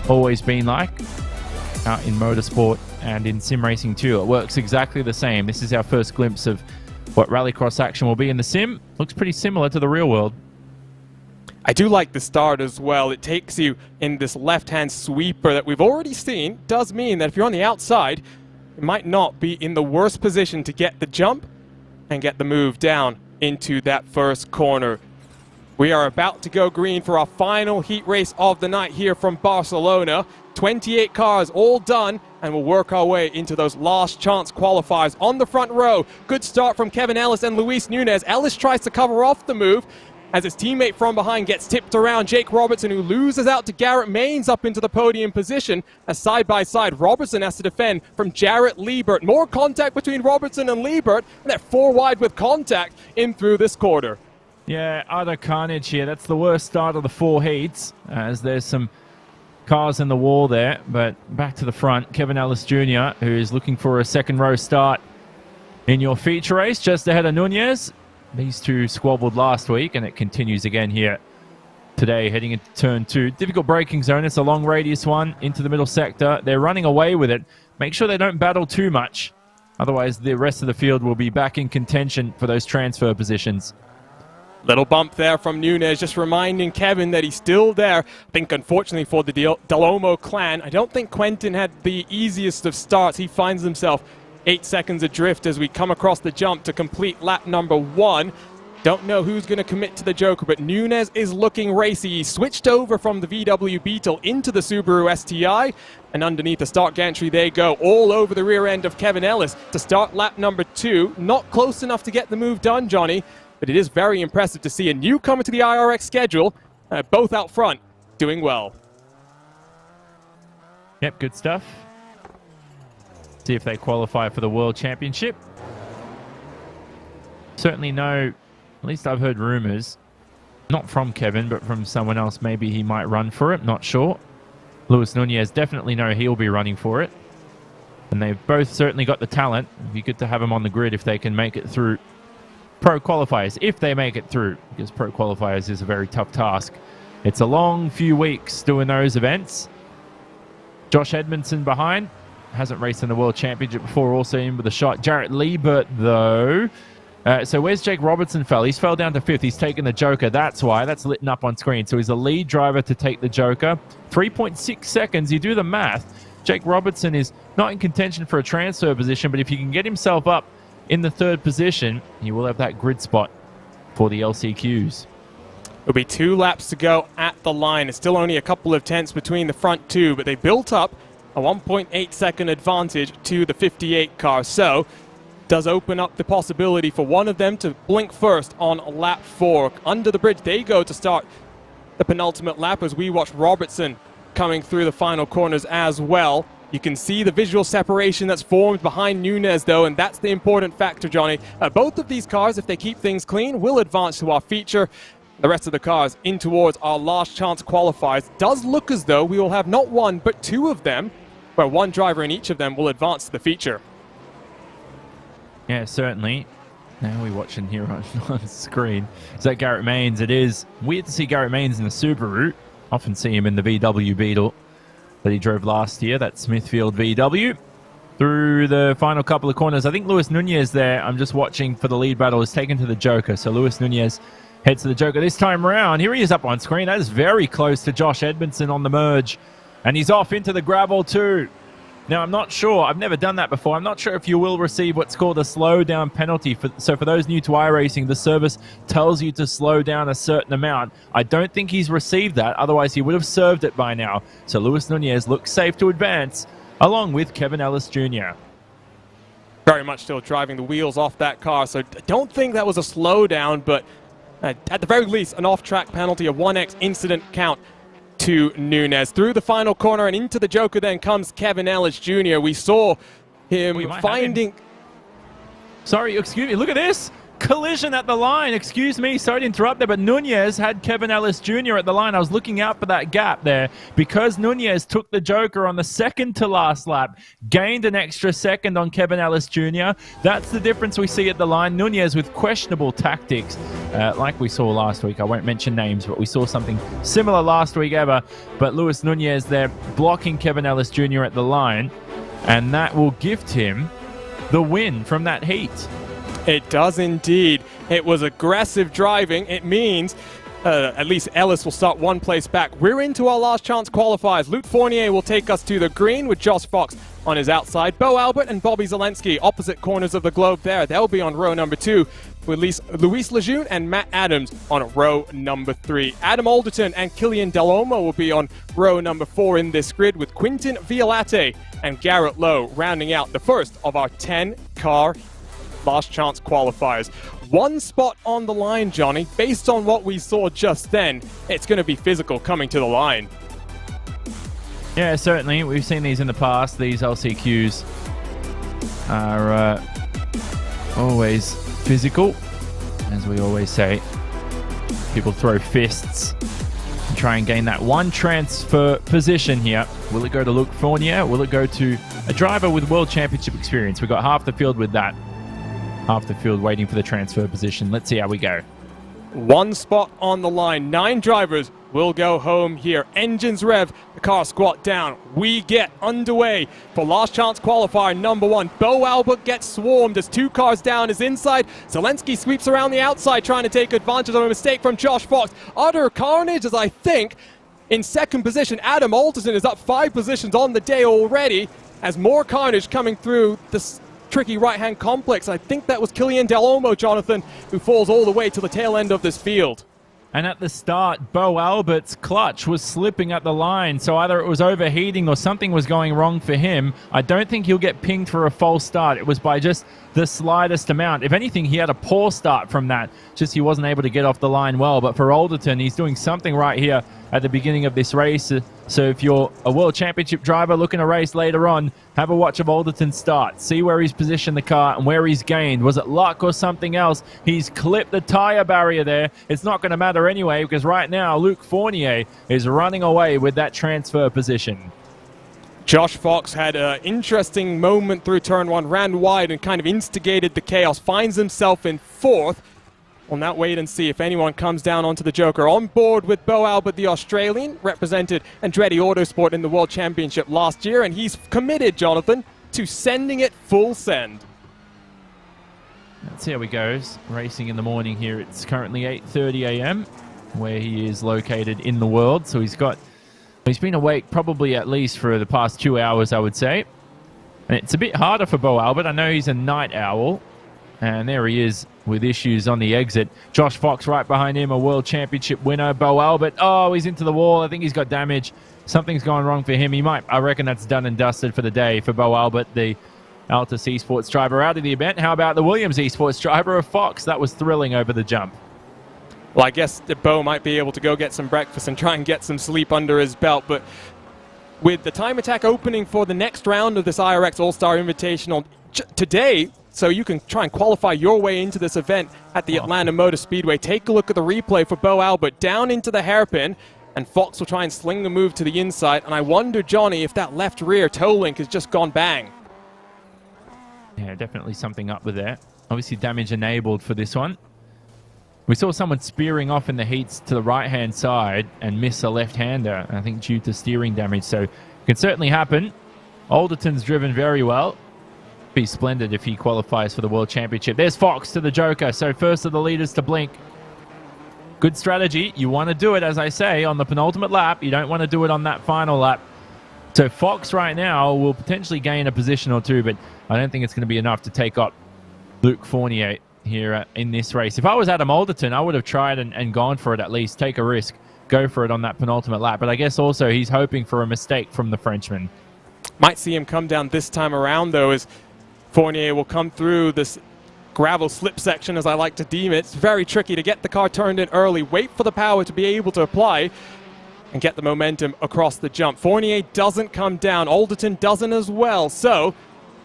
always been like out in motorsport and in sim racing too. It works exactly the same. This is our first glimpse of what Rallycross action will be in the sim. Looks pretty similar to the real world. I do like the start as well. It takes you in this left-hand sweeper that we've already seen. Does mean that if you're on the outside, it might not be in the worst position to get the jump and get the move down into that first corner. We are about to go green for our final heat race of the night here from Barcelona. 28 cars all done, and we'll work our way into those last chance qualifiers on the front row. Good start from Kevin Ellis and Luis Nunez. Ellis tries to cover off the move as his teammate from behind gets tipped around. Jake Robertson, who loses out to Garrett Maines up into the podium position. As side by side, Robertson has to defend from Jarrett Liebert. More contact between Robertson and Liebert, and they're 4 wide with contact in through this quarter. Yeah, utter carnage here. That's the worst start of the 4 heats, as there's some cars in the wall there. But back to the front, Kevin Ellis Jr., who is looking for a second row start in your feature race, just ahead of Nunez. These two squabbled last week, and it continues again here today, heading into turn 2. Difficult braking zone. It's a long radius one into the middle sector. They're running away with it. Make sure they don't battle too much. Otherwise, the rest of the field will be back in contention for those transfer positions. Little bump there from Nunez, just reminding Kevin that he's still there. I think, unfortunately, for the Del Olmo clan, I don't think Quentin had the easiest of starts. He finds himself 8 seconds adrift as we come across the jump to complete lap number 1. Don't know who's going to commit to the Joker, but Nunez is looking racy. He switched over from the VW Beetle into the Subaru STI, and underneath the start gantry they go, all over the rear end of Kevin Ellis to start lap number 2. Not close enough to get the move done, Johnny, but it is very impressive to see a newcomer to the IRX schedule, both out front, doing well. Yep, good stuff. See if they qualify for the World Championship. Certainly no, at least I've heard rumors Not from Kevin, but from someone else. Maybe he might run for it. Not sure. Luis Nunez definitely know he'll be running for it. And they've both certainly got the talent. It'd be good to have them on the grid if they can make it through Pro Qualifiers. If they make it through, because Pro Qualifiers is a very tough task. It's a long few weeks doing those events. Josh Edmondson behind. Hasn't raced in the World Championship before, also in with a shot. Jarrett Liebert, though. So where's Jake Robertson fell? He's fell down to 5th. He's taken the Joker. That's why. That's lit up on screen. So he's the lead driver to take the Joker. 3.6 seconds. You do the math. Jake Robertson is not in contention for a transfer position, but if he can get himself up in the 3rd position, he will have that grid spot for the LCQs. It'll be 2 laps to go at the line. It's still only a couple of tenths between the front two, but they built up a 1.8 second advantage to the 58 car. So does open up the possibility for one of them to blink first on lap 4. Under the bridge they go to start the penultimate lap as we watch Robertson coming through the final corners as well. You can see the visual separation that's formed behind Nunez, though, and that's the important factor, Johnny. Both of these cars, if they keep things clean, will advance to our feature. The rest of the cars in towards our last chance qualifiers. Does look as though we will have not one, but 2 of them, where one driver in each of them will advance to the feature. Yeah, certainly. Now we're watching here on screen. Is that Garrett Maines? It is weird to see Garrett Maines in the Subaru. Often see him in the VW Beetle that he drove last year, that Smithfield VW. Through the final couple of corners, I think Luis Nunez there, I'm just watching for the lead battle, is taken to the Joker. So Luis Nunez heads to the Joker this time around. Here he is up on screen. That is very close to Josh Edmondson on the merge. And he's off into the gravel too. Now, I'm not sure. I've never done that before. I'm not sure if you will receive what's called a slow down penalty. So for those new to iRacing, the service tells you to slow down a certain amount. I don't think he's received that. Otherwise, he would have served it by now. So Luis Nunez looks safe to advance, along with Kevin Ellis Jr. Very much still driving the wheels off that car. So I don't think that was a slowdown, but at the very least, an off-track penalty, a 1x incident count to Nunez. Through the final corner and into the Joker then comes Kevin Ellis Jr. We saw him finding... Sorry, excuse me, look at this! Collision at the line, excuse me, sorry to interrupt there, but Nunez had Kevin Ellis Jr. at the line. I was looking out for that gap there because Nunez took the Joker on the 2nd to last lap, gained an extra second on Kevin Ellis Jr. That's the difference we see at the line. Nunez with questionable tactics, like we saw last week. I won't mention names, but we saw something similar last week ever. But Luis Nunez there blocking Kevin Ellis Jr. at the line, and that will gift him the win from that heat. It does indeed. It was aggressive driving. It means at least Ellis will start one place back. We're into our last chance qualifiers. Luke Fournier will take us to the green with Josh Fox on his outside. Bo Albert and Bobby Zelensky, opposite corners of the globe there. They'll be on row number 2 with Luis Lejeune and Matt Adams on row number 3. Adam Alderton and Killian Delhomme will be on row number 4 in this grid with Quintin Violate and Garrett Lowe rounding out the first of our 10-car last chance qualifiers. One spot on the line, Johnny. Based on what we saw just then, it's going to be physical coming to the line. Yeah, certainly. We've seen these in the past. These LCQs are always physical, as we always say. People throw fists and try and gain that one transfer position here. Will it go to Luke Fournier? Will it go to a driver with World Championship experience? We've got half the field with that. Half the field waiting for the transfer position. Let's see how we go. One spot on the line. 9 drivers will go home here. Engines rev. The car squat down. We get underway for last chance qualifier number 1. Bo Albert gets swarmed as 2 cars down is inside. Zelensky sweeps around the outside trying to take advantage of a mistake from Josh Fox. Utter carnage as I think in 2nd position. Adam Alderson is up 5 positions on the day already as more carnage coming through the tricky right-hand complex. I think that was Killian Delhomme, Jonathan, who falls all the way to the tail end of this field. And at the start, Bo Albert's clutch was slipping at the line, so either it was overheating or something was going wrong for him. I don't think he'll get pinged for a false start. It was by just the slightest amount. If anything, he had a poor start from that. Just he wasn't able to get off the line well. But for Alderton, he's doing something right here at the beginning of this race. So if you're a World Championship driver looking to race later on, have a watch of Alderton's start. See where he's positioned the car and where he's gained. Was it luck or something else? He's clipped the tyre barrier there. It's not going to matter anyway, because right now Luc Fournier is running away with that transfer position. Josh Fox had an interesting moment through turn 1, ran wide and kind of instigated the chaos, finds himself in 4th. We'll now wait and see if anyone comes down onto the Joker. On board with Bo Albert, the Australian, represented Andretti Autosport in the World Championship last year, and he's committed, Jonathan, to sending it full send. Let's see how he goes. Racing in the morning here. It's currently 8:30 a.m. where he is located in the world. So he's been awake probably at least for the past 2 hours, I would say. And it's a bit harder for Bo Albert. I know he's a night owl. And there he is with issues on the exit. Josh Fox right behind him, a World Championship winner. Bo Albert, oh, he's into the wall. I think he's got damage. Something's gone wrong for him. I reckon that's done and dusted for the day for Bo Albert, the Altus Esports driver out of the event. How about the Williams Esports driver of Fox? That was thrilling over the jump. Well, I guess that Bo might be able to go get some breakfast and try and get some sleep under his belt, but with the time attack opening for the next round of this IRX All-Star Invitational today, so you can try and qualify your way into this event at the Atlanta Motor Speedway. Take a look at the replay for Bo Albert, down into the hairpin, and Fox will try and sling the move to the inside. And I wonder, Johnny, if that left rear toe link has just gone bang. Yeah, definitely something up with that. Obviously damage enabled for this one. We saw someone spearing off in the heats to the right-hand side and miss a left-hander, I think due to steering damage. So it can certainly happen. Alderton's driven very well. Be splendid if he qualifies for the World Championship. There's Fox to the Joker, so first of the leaders to blink. Good strategy. You want to do it, as I say, on the penultimate lap. You don't want to do it on that final lap. So Fox right now will potentially gain a position or two, but I don't think it's going to be enough to take up Luc Fournier here in this race. If I was Adam Alderton, I would have tried and gone for it at least. Take a risk. Go for it on that penultimate lap. But I guess also he's hoping for a mistake from the Frenchman. Might see him come down this time around, though, as Fournier will come through this gravel slip section, as I like to deem it. It's very tricky to get the car turned in early, wait for the power to be able to apply, and get the momentum across the jump. Fournier doesn't come down. Alderton doesn't as well, so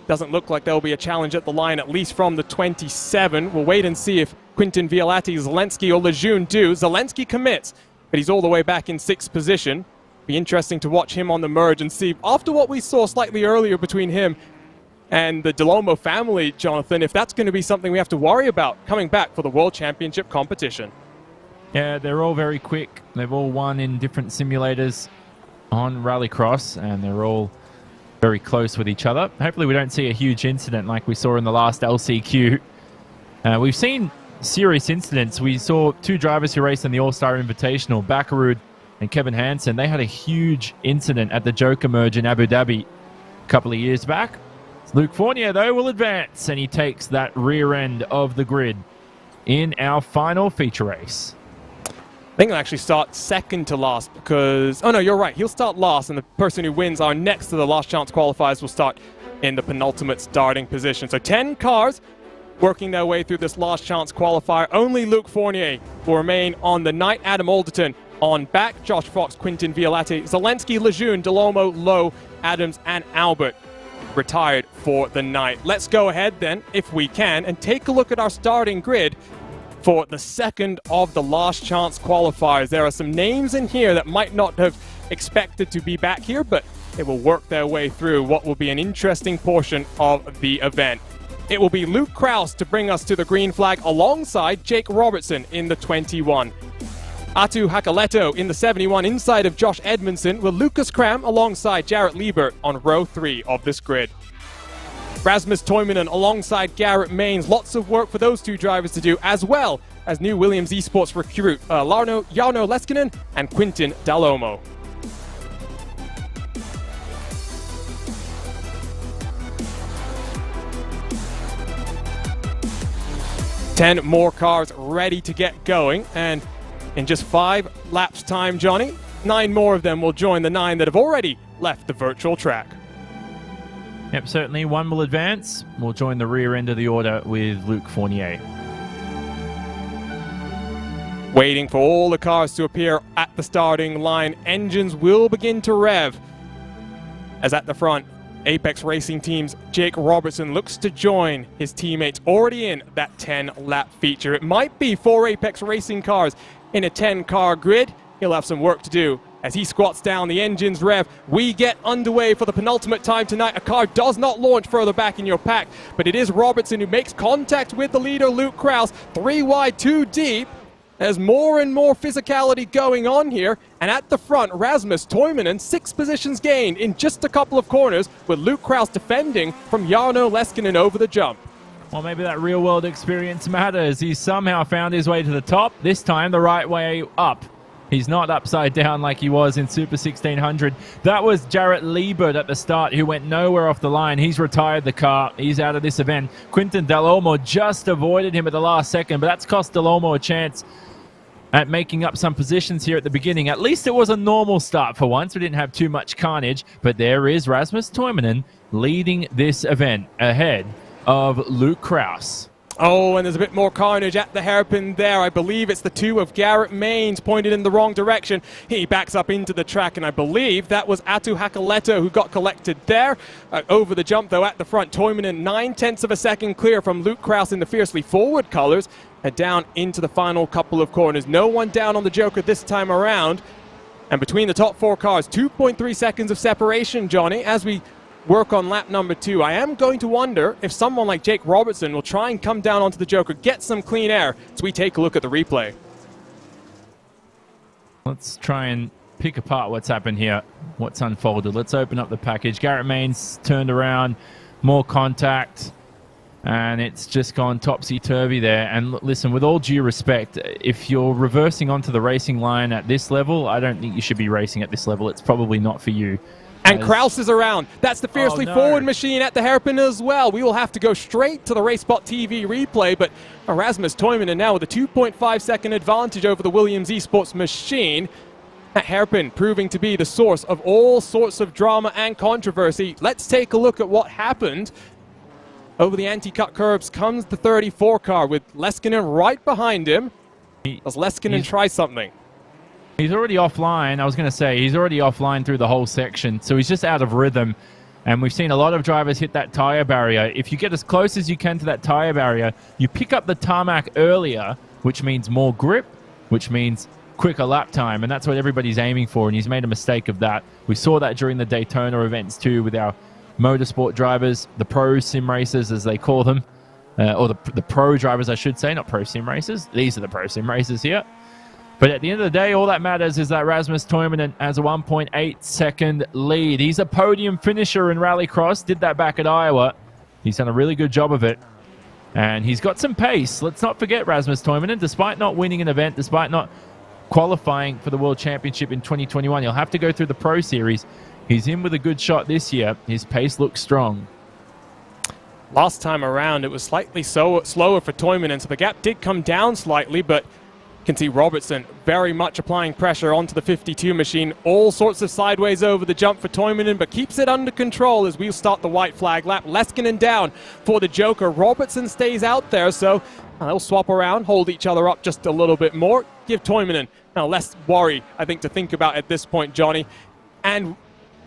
doesn't look like there'll be a challenge at the line, at least from the 27. We'll wait and see if Quinton Violatti, Zelensky, or Lejeune do. Zelensky commits, but he's all the way back in 6th position. Be interesting to watch him on the merge and see, after what we saw slightly earlier between him and the Delomo family, Jonathan, if that's going to be something we have to worry about coming back for the World Championship competition. Yeah, they're all very quick. They've all won in different simulators on Rallycross, and they're all very close with each other. Hopefully we don't see a huge incident like we saw in the last LCQ. We've seen serious incidents. We saw 2 drivers who raced in the All-Star Invitational, Bakarud and Kevin Hansen. They had a huge incident at the Joker merge in Abu Dhabi a couple of years back. Luc Fournier, though, will advance, and he takes that rear end of the grid in our final feature race. I think he'll actually start second to last because... Oh, no, you're right. He'll start last, and the person who wins our next to the last chance qualifiers will start in the penultimate starting position. So 10 cars working their way through this last chance qualifier. Only Luc Fournier will remain on the night. Adam Alderton on back. Josh Fox, Quinton Violatti, Zelensky, Lejeune, Delomo, Lowe, Adams, and Albert retired for the night. Let's go ahead then, if we can, and take a look at our starting grid for the second of the last chance qualifiers. There are some names in here that might not have expected to be back here, but they will work their way through what will be an interesting portion of the event. It will be Luke Krause to bring us to the green flag alongside Jake Robertson in the 21. Atu Hakaleto in the 71 inside of Josh Edmondson, with Lucas Kram alongside Jarrett Liebert on row 3 of this grid. Rasmus Toivonen alongside Garrett Maines. Lots of work for those 2 drivers to do, as well as new Williams Esports recruit Jarno Leskinen and Quinton Delomo. Ten more cars ready to get going, and in just 5 laps time, Johnny, 9 more of them will join the 9 that have already left the virtual track. Yep, certainly. 1 will advance. We'll join the rear end of the order with Luc Fournier. Waiting for all the cars to appear at the starting line. Engines will begin to rev. As at the front, Apex Racing Team's Jake Robertson looks to join his teammates already in that 10-lap feature. It might be 4 Apex Racing cars in a 10-car grid. He'll have some work to do. As he squats down, the engines rev. We get underway for the penultimate time tonight. A car does not launch further back in your pack, but it is Robertson who makes contact with the leader, Luke Krause. 3 wide, 2 deep. There's more and more physicality going on here. And at the front, Rasmus Toivonen, 6 positions gained in just a couple of corners, with Luke Krause defending from Jarno Leskinen over the jump. Well, maybe that real-world experience matters. He somehow found his way to the top, this time the right way up. He's not upside down like he was in Super 1600. That was Jarrett Liebert at the start, who went nowhere off the line. He's retired the car. He's out of this event. Quinton Del Olmo just avoided him at the last second, but that's cost Del Olmo a chance at making up some positions here at the beginning. At least it was a normal start for once. We didn't have too much carnage, but there is Rasmus Toivonen leading this event ahead of Luke Krause. Oh, and there's a bit more carnage at the hairpin there. I believe it's the 2 of Garrett Maines pointed in the wrong direction. He backs up into the track, and I believe that was Atu Hakaleto who got collected there. Over the jump, though, at the front, Toivonen 9/10 of a second clear from Luke Krause in the fiercely forward colors. And down into the final couple of corners. No one down on the Joker this time around. And between the top 4 cars, 2.3 seconds of separation, Johnny, as we work on lap number 2. I am going to wonder if someone like Jake Robertson will try and come down onto the Joker, get some clean air, as we take a look at the replay. Let's try and pick apart what's happened here, what's unfolded. Let's open up the package. Garrett Maines turned around, more contact, and it's just gone topsy-turvy there. And listen, with all due respect, if you're reversing onto the racing line at this level, I don't think you should be racing at this level. It's probably not for you. And Krause is around. That's the fiercely forward machine at the hairpin as well. We will have to go straight to the RaceSpot TV replay, but Rasmus Toivonen now with a 2.5-second advantage over the Williams Esports machine. That hairpin proving to be the source of all sorts of drama and controversy. Let's take a look at what happened. Over the anti-cut curbs comes the 34 car with Leskinen right behind him. Does Leskinen try something? He's already offline. I was going to say, he's already offline through the whole section, so he's just out of rhythm. And we've seen a lot of drivers hit that tire barrier. If you get as close as you can to that tire barrier, you pick up the tarmac earlier, which means more grip, which means quicker lap time, and that's what everybody's aiming for, and he's made a mistake of that. We saw that during the Daytona events too with our motorsport drivers, the pro sim racers as they call them, or the pro drivers I should say, not pro sim racers. These are the pro sim racers here. But at the end of the day, all that matters is that Rasmus Toivonen has a 1.8-second lead. He's a podium finisher in Rallycross, did that back at Iowa. He's done a really good job of it. And he's got some pace. Let's not forget Rasmus Toivonen, despite not winning an event, despite not qualifying for the World Championship in 2021, he'll have to go through the Pro Series. He's in with a good shot this year. His pace looks strong. Last time around, it was slightly slower for Toivonen, so the gap did come down slightly, but you can see Robertson very much applying pressure onto the 52 machine. All sorts of sideways over the jump for Toivonen, but keeps it under control as we start the white flag lap. Leskinen down for the Joker. Robertson stays out there, so they'll swap around, hold each other up just a little bit more. Give Toivonen less worry, I think, to think about at this point, Johnny. And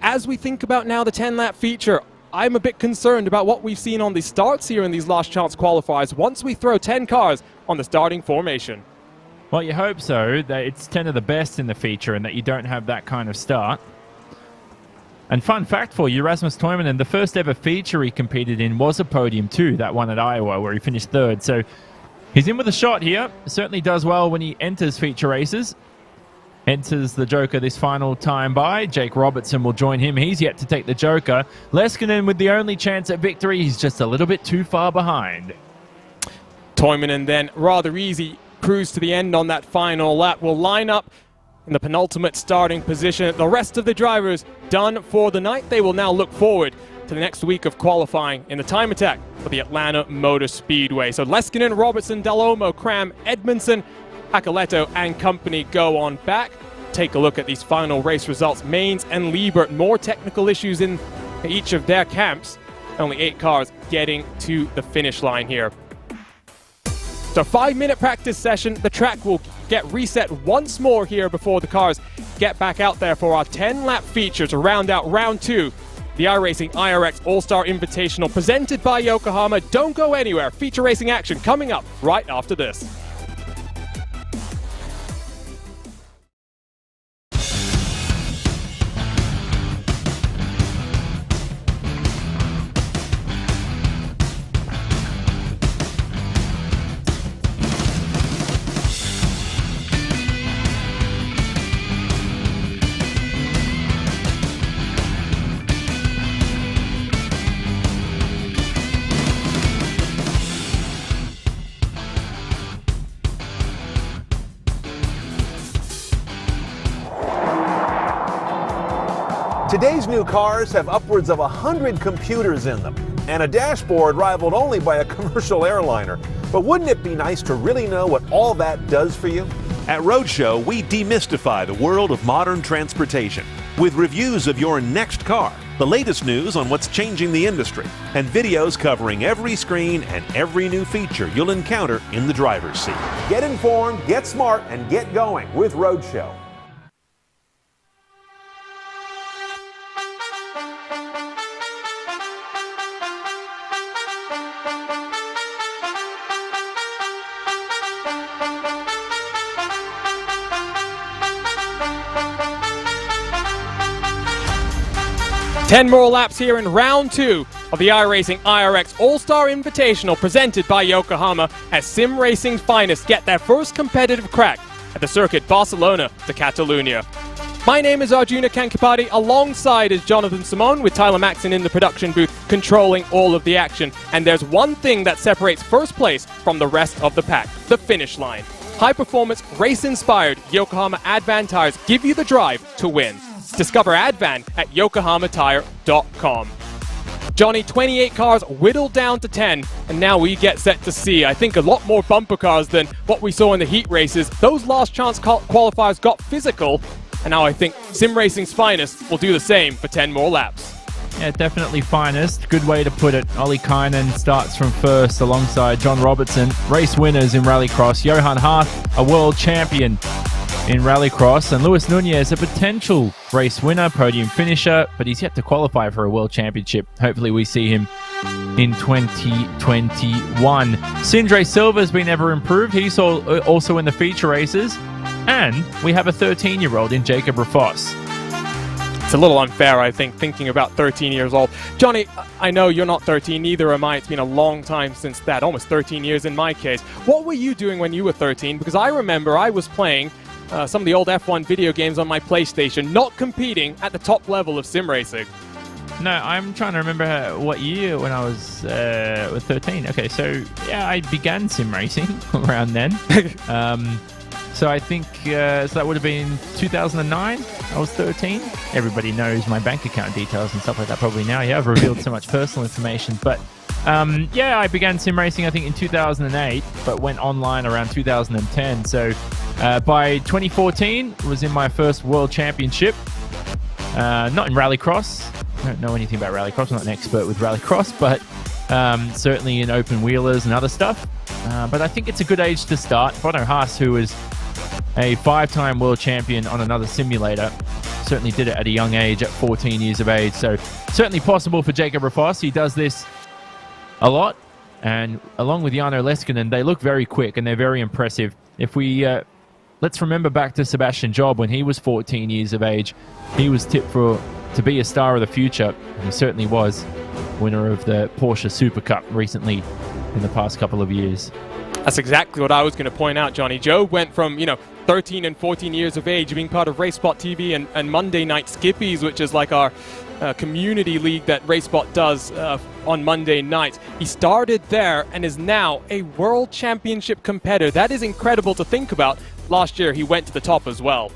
as we think about now the 10-lap feature, I'm a bit concerned about what we've seen on the starts here in these last chance qualifiers once we throw 10 cars on the starting formation. Well, you hope so, that it's 10 of the best in the feature and that you don't have that kind of start. And fun fact for you, Rasmus Toivonen, the first ever feature he competed in was a podium too, that one at Iowa where he finished 3rd. So he's in with a shot here. Certainly does well when he enters feature races. Enters the Joker this final time by. Jake Robertson will join him. He's yet to take the Joker. Leskinen with the only chance at victory. He's just a little bit too far behind. Toivonen then rather easy cruise to the end on that final lap. Will line up in the penultimate starting position. The rest of the drivers done for the night. They will now look forward to the next week of qualifying in the time attack for the Atlanta Motor Speedway. So Leskinen, Robertson, Del Olmo, Cram, Edmondson, Hakaleto and company go on back. Take a look at these final race results. Maines and Liebert, more technical issues in each of their camps. Only 8 cars getting to the finish line here. After a 5-minute practice session, the track will get reset once more here before the cars get back out there for our 10-lap feature to round out round 2. The iRacing IRX All-Star Invitational presented by Yokohama. Don't go anywhere. Feature racing action coming up right after this. Today's new cars have upwards of 100 computers in them, and a dashboard rivaled only by a commercial airliner. But wouldn't it be nice to really know what all that does for you? At Roadshow, we demystify the world of modern transportation with reviews of your next car, the latest news on what's changing the industry, and videos covering every screen and every new feature you'll encounter in the driver's seat. Get informed, get smart, and get going with Roadshow. Ten more laps here in round 2 of the iRacing IRX All-Star Invitational presented by Yokohama as sim racing's finest get their first competitive crack at the circuit Barcelona to Catalunya. My name is Arjuna Kankipati, alongside is Jonathan Simone with Tyler Maxon in the production booth controlling all of the action. And there's one thing that separates first place from the rest of the pack, the finish line. High-performance, race-inspired Yokohama Advan tires give you the drive to win. Discover Advan at yokohamatire.com. Johnny, 28 cars whittled down to 10, and now we get set to see, I think, a lot more bumper cars than what we saw in the heat races. Those last chance qualifiers got physical, and now I think sim racing's finest will do the same for 10 more laps. Yeah, definitely finest. Good way to put it. Ollie Kynan starts from first alongside John Robertson. Race winners in Rallycross. Johan Harth, a world champion in Rallycross, and Luis Nunez, a potential race winner, podium finisher, but he's yet to qualify for a world championship. Hopefully we see him in 2021. Sindre Silva's been ever improved. He's also in the feature races. And we have a 13-year-old in Jacob Rafos. It's a little unfair, I think, thinking about 13 years old. Johnny, I know you're not 13, neither am I. It's been a long time since that, almost 13 years in my case. What were you doing when you were 13? Because I remember I was playing some of the old F1 video games on my PlayStation, not competing at the top level of sim racing. No, I'm trying to remember what year when I was 13. Okay, so yeah, I began sim racing around then. So I think so that would have been 2009. I was 13. Everybody knows my bank account details and stuff like that probably now. Yeah, I've revealed so much personal information. But yeah, I began sim racing I think in 2008, but went online around 2010. So by 2014, was in my first world championship. Not in Rallycross. I don't know anything about Rallycross. I'm not an expert with Rallycross, but certainly in open wheelers and other stuff. But I think it's a good age to start. Bono Haas, who was a 5-time world champion on another simulator, certainly did it at a young age at 14 years of age. So certainly possible for Jacob Rafos. He does this a lot. And along with Jarno Leskinen, they look very quick and they're very impressive. If we let's remember back to Sebastian Job when he was 14 years of age. He was tipped to be a star of the future. He certainly was. Winner of the Porsche Super Cup recently in the past couple of years. That's exactly what I was going to point out, Johnny. Joe went from, 13 and 14 years of age, being part of RaceSpot TV and Monday Night Skippies, which is like our community league that RaceSpot does on Monday nights. He started there and is now a world championship competitor. That is incredible to think about. Last year, he went to the top as well.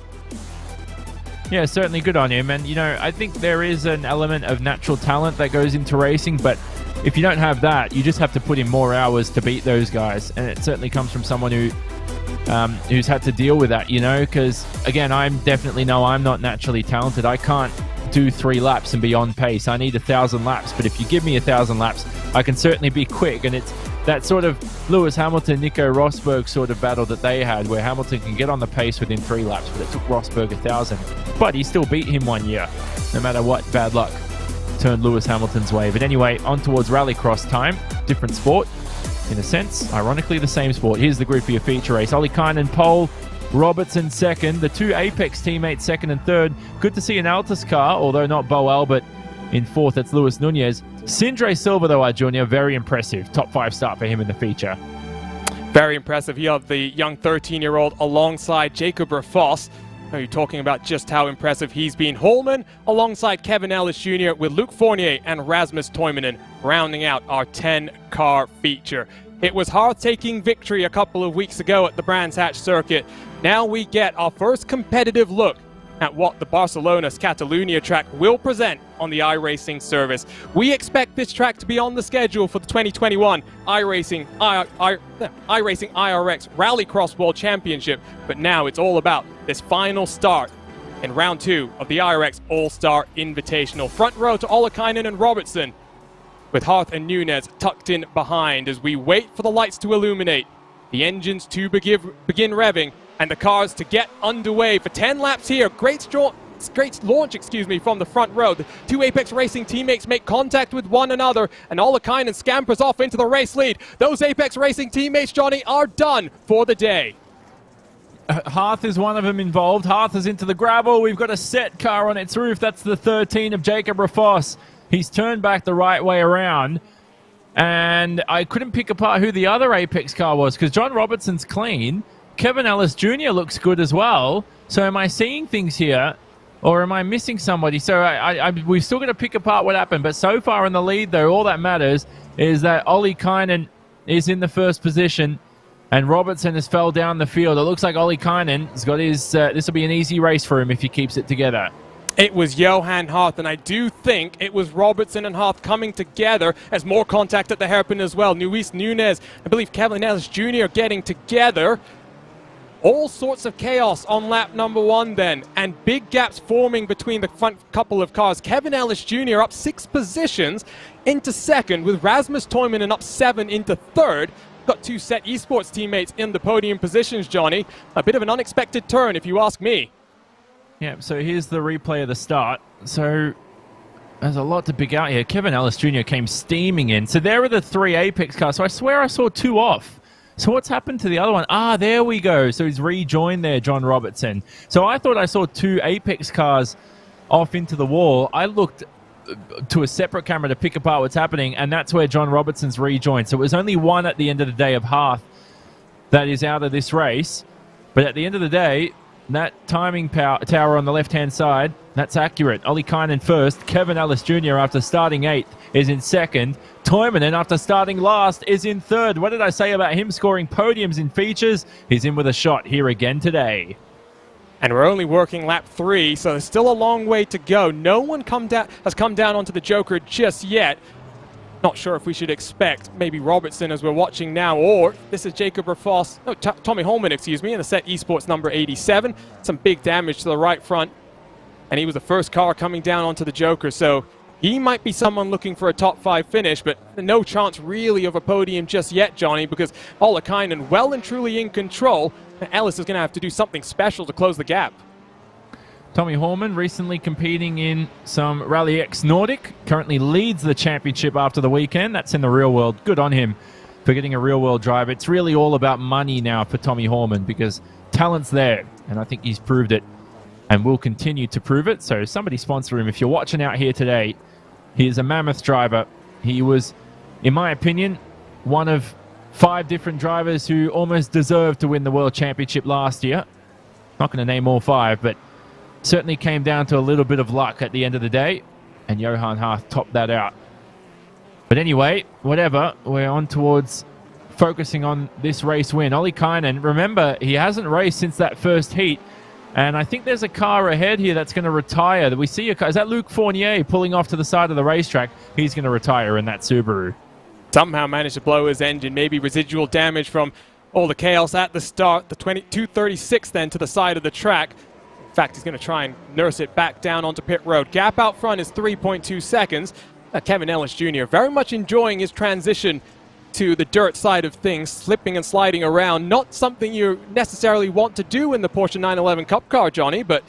Yeah, certainly good on him. And, I think there is an element of natural talent that goes into racing, but if you don't have that, you just have to put in more hours to beat those guys. And it certainly comes from someone who's had to deal with that, because, again, I'm not naturally talented. I can't do 3 laps and be on pace. I need 1,000 laps. But if you give me 1,000 laps, I can certainly be quick. And that sort of Lewis Hamilton, Nico Rosberg sort of battle that they had, where Hamilton can get on the pace within 3 laps, but it took Rosberg 1,000. But he still beat him 1 year, no matter what bad luck turned Lewis Hamilton's way. But anyway, on towards Rallycross time. Different sport, in a sense. Ironically, the same sport. Here's the grid for your feature race. Ollie Kynan pole, Robertson second. The 2 Apex teammates second and third. Good to see an Altus car, although not Bo Albert in fourth. That's Luis Nunez. Sindre Silva, though, our junior, very impressive. Top 5 start for him in the feature. Very impressive. You have the young 13-year-old alongside Jacob Rafoss. Are you talking about just how impressive he's been? Holman alongside Kevin Ellis Jr. with Luc Fournier and Rasmus Toivonen rounding out our 10-car feature. It was Hearth taking victory a couple of weeks ago at the Brands Hatch circuit. Now we get our first competitive look at what the Barcelona Catalunya track will present on the iRacing service. We expect this track to be on the schedule for the 2021 iRacing IRX Rallycross World Championship, but now it's all about this final start in round 2 of the IRX All-Star Invitational. Front row to Ollikainen and Robertson, with Hearth and Nunez tucked in behind as we wait for the lights to illuminate, the engines to begin revving, and the cars to get underway for 10 laps here. Great launch, from the front row. The 2 Apex Racing teammates make contact with one another, and Ollikainen scampers off into the race lead. Those Apex Racing teammates, Johnny, are done for the day. Hearth is one of them involved. Hearth is into the gravel. We've got a set car on its roof. That's the 13 of Jacob Rafoss. He's turned back the right way around. And I couldn't pick apart who the other Apex car was because John Robertson's clean. Kevin Ellis Jr. looks good as well. So am I seeing things here or am I missing somebody? So we've still got to pick apart what happened. But so far in the lead, though, all that matters is that Ollie Kynan is in the first position and Robertson has fell down the field. It looks like Ollie Kynan has got his... this will be an easy race for him if he keeps it together. It was Johan Hearth, and I do think it was Robertson and Hearth coming together as more contact at the hairpin as well. Luis Nunez, I believe Kevin Ellis Jr. getting together. All sorts of chaos on lap number 1 then, and big gaps forming between the front couple of cars. Kevin Ellis Jr. up 6 positions into second, with Rasmus Toivonen up 7 into third. Got 2 Set Esports teammates in the podium positions, Johnny. A bit of an unexpected turn, if you ask me. Yeah, so here's the replay of the start. So there's a lot to pick out here. Kevin Ellis Jr. came steaming in. So there are the 3 Apex cars. So I swear I saw 2 off. So what's happened to the other one? Ah, there we go. So he's rejoined there, John Robertson. So I thought I saw 2 Apex cars off into the wall. I looked to a separate camera to pick apart what's happening, and that's where John Robertson's rejoined. So it was only 1 at the end of the day of Hearth that is out of this race. But at the end of the day, that timing tower on the left-hand side, that's accurate. Ollie Kynan first. Kevin Ellis Jr. after starting 8th is in second. Toivonen after starting last is in third. What did I say about him scoring podiums in features? He's in with a shot here again today. And we're only working lap 3, so there's still a long way to go. No one has come down onto the Joker just yet. Not sure if we should expect maybe Robertson as we're watching now, or this is Jacob Rafoss, Tommy Holman, excuse me, in the Set Esports number 87. Some big damage to the right front, and he was the first car coming down onto the Joker, so he might be someone looking for a top 5 finish, but no chance really of a podium just yet, Johnny, because Ollikainen well and truly in control. Ellis is going to have to do something special to close the gap. Tommy Horman, recently competing in some Rally X Nordic, currently leads the championship after the weekend. That's in the real world. Good on him for getting a real world drive. It's really all about money now for Tommy Horman because talent's there, and I think he's proved it and will continue to prove it. So somebody sponsor him. If you're watching out here today, he is a mammoth driver. He was, in my opinion, one of 5 different drivers who almost deserved to win the World Championship last year. Not going to name all 5, but certainly came down to a little bit of luck at the end of the day, and Johan Hearth topped that out. But anyway, whatever, we're on towards focusing on this race win. Ollie Kynan, remember, he hasn't raced since that first heat, and I think there's a car ahead here that's going to retire. We see a car. Is that Luc Fournier pulling off to the side of the racetrack? He's going to retire in that Subaru. Somehow managed to blow his engine, maybe residual damage from all the chaos at the start. The 236 then to the side of the track. In fact, he's going to try and nurse it back down onto pit road. Gap out front is 3.2 seconds. Kevin Ellis Jr. very much enjoying his transition to the dirt side of things, slipping and sliding around. Not something you necessarily want to do in the Porsche 911 Cup car, Johnny, but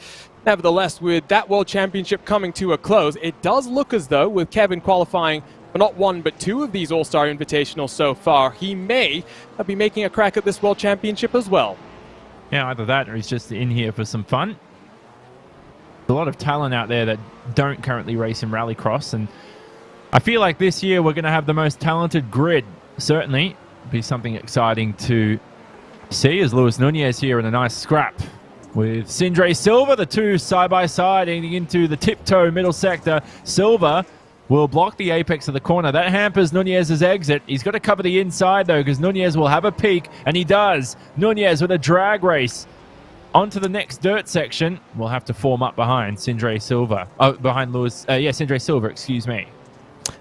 nevertheless, with that World Championship coming to a close, it does look as though, with Kevin qualifying for not one but two of these All-Star Invitationals so far, he may be making a crack at this World Championship as well. Yeah, either that or he's just in here for some fun. There's a lot of talent out there that don't currently race in Rallycross, and I feel like this year we're going to have the most talented grid. Certainly be something exciting to see as Luis Nunez here in a nice scrap with Sindre Silva, the two side by side heading into the tiptoe middle sector. Silva will block the apex of the corner. That hampers Nunez's exit. He's got to cover the inside though, because Nunez will have a peak, and he does. Nunez with a drag race onto the next dirt section. We'll have to form up behind Sindre Silva. Behind Luis. Sindre Silva, excuse me.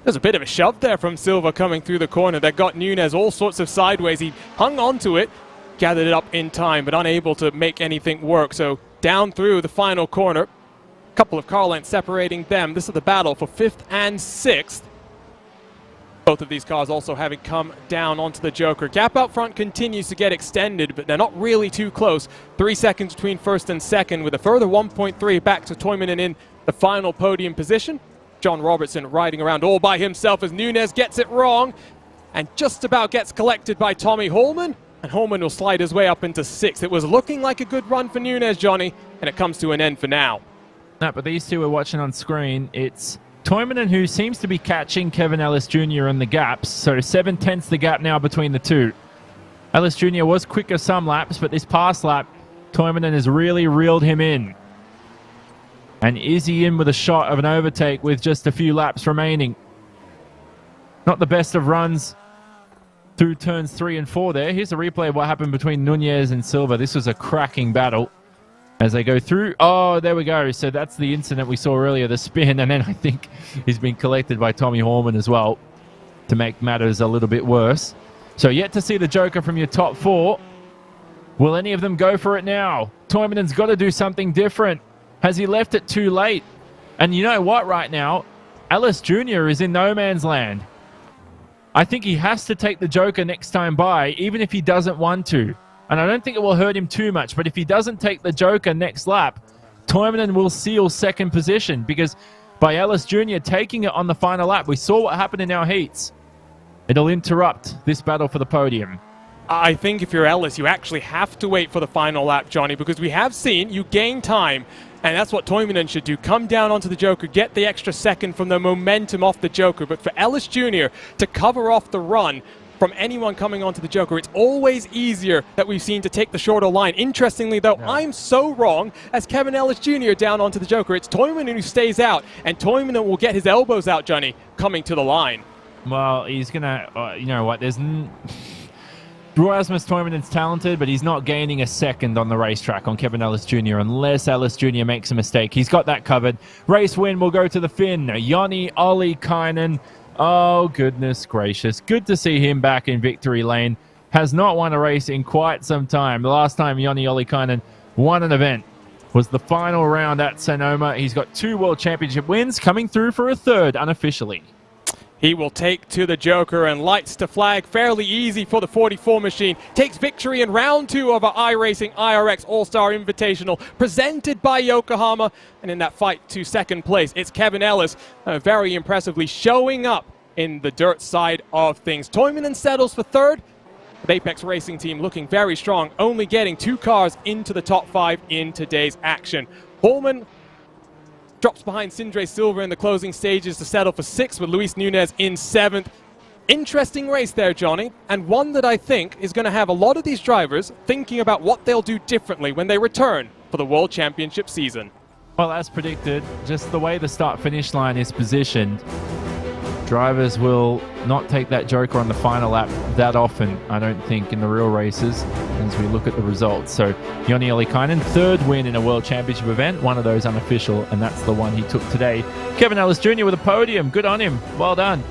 There's a bit of a shove there from Silva coming through the corner that got Nunez all sorts of sideways. He hung onto it, gathered it up in time, but unable to make anything work. So down through the final corner, a couple of car lengths separating them. This is the battle for 5th and 6th. Both of these cars also having come down onto the Joker. Gap out front continues to get extended, but they're not really too close. 3 seconds between 1st and 2nd, with a further 1.3 back to Toivonen in the final podium position. John Robertson riding around all by himself as Nunez gets it wrong and just about gets collected by Tommy Holman. And Holman will slide his way up into 6th. It was looking like a good run for Nunez, Johnny, and it comes to an end for now. No, but these two we're watching on screen, it's Toivonen who seems to be catching Kevin Ellis Jr. in the gaps. So 7/10 the gap now between the two. Ellis Jr. was quicker some laps, but this past lap, Toivonen has really reeled him in. And is he in with a shot of an overtake with just a few laps remaining? Not the best of runs through turns 3 and 4 there. Here's a replay of what happened between Nunez and Silva. This was a cracking battle as they go through. Oh, there we go. So that's the incident we saw earlier, the spin. And then I think he's been collected by Tommy Horman as well to make matters a little bit worse. So yet to see the Joker from your top 4. Will any of them go for it now? Toivonen's got to do something different. Has he left it too late? And you know what right now? Ellis Jr. is in no man's land. I think he has to take the Joker next time by, even if he doesn't want to. And I don't think it will hurt him too much, but if he doesn't take the Joker next lap, Toivonen will seal 2nd position, because by Ellis Jr. taking it on the final lap, we saw what happened in our heats. It'll interrupt this battle for the podium. I think if you're Ellis, you actually have to wait for the final lap, Johnny, because we have seen you gain time. And that's what Toivonen should do. Come down onto the Joker, get the extra second from the momentum off the Joker. But for Ellis Jr. to cover off the run from anyone coming onto the Joker, it's always easier that we've seen to take the shorter line. Interestingly, though, I'm so wrong as Kevin Ellis Jr. down onto the Joker. It's Toivonen who stays out, and Toivonen will get his elbows out, Johnny, coming to the line. Well, he's going to, you know what, Rasmus Toivonen's talented, but he's not gaining a second on the racetrack on Kevin Ellis Jr. unless Ellis Jr. makes a mistake. He's got that covered. Race win will go to the Finn, Joni Ollikainen. Oh, goodness gracious. Good to see him back in victory lane. Has not won a race in quite some time. The last time Joni Ollikainen won an event was the final round at Sonoma. He's got 2 World Championship wins, coming through for a 3rd unofficially. He will take to the Joker and lights to flag fairly easy for the 44 machine. Takes victory in round 2 of our iRacing IRX All-Star Invitational presented by Yokohama. And in that fight to 2nd place, it's Kevin Ellis very impressively showing up in the dirt side of things. Toivonen settles for 3rd. The Apex Racing team looking very strong, only getting 2 cars into the top 5 in today's action. Holman drops behind Sindre Silva in the closing stages to settle for 6th with Luis Nunez in 7th. Interesting race there, Johnny, and one that I think is going to have a lot of these drivers thinking about what they'll do differently when they return for the World Championship season. Well, as predicted, just the way the start-finish line is positioned, drivers will not take that Joker on the final lap that often, I don't think, in the real races as we look at the results. So Joni Ollikainen, 3rd win in a World Championship event, one of those unofficial, and that's the one he took today. Kevin Ellis Jr. with a podium. Good on him. Well done.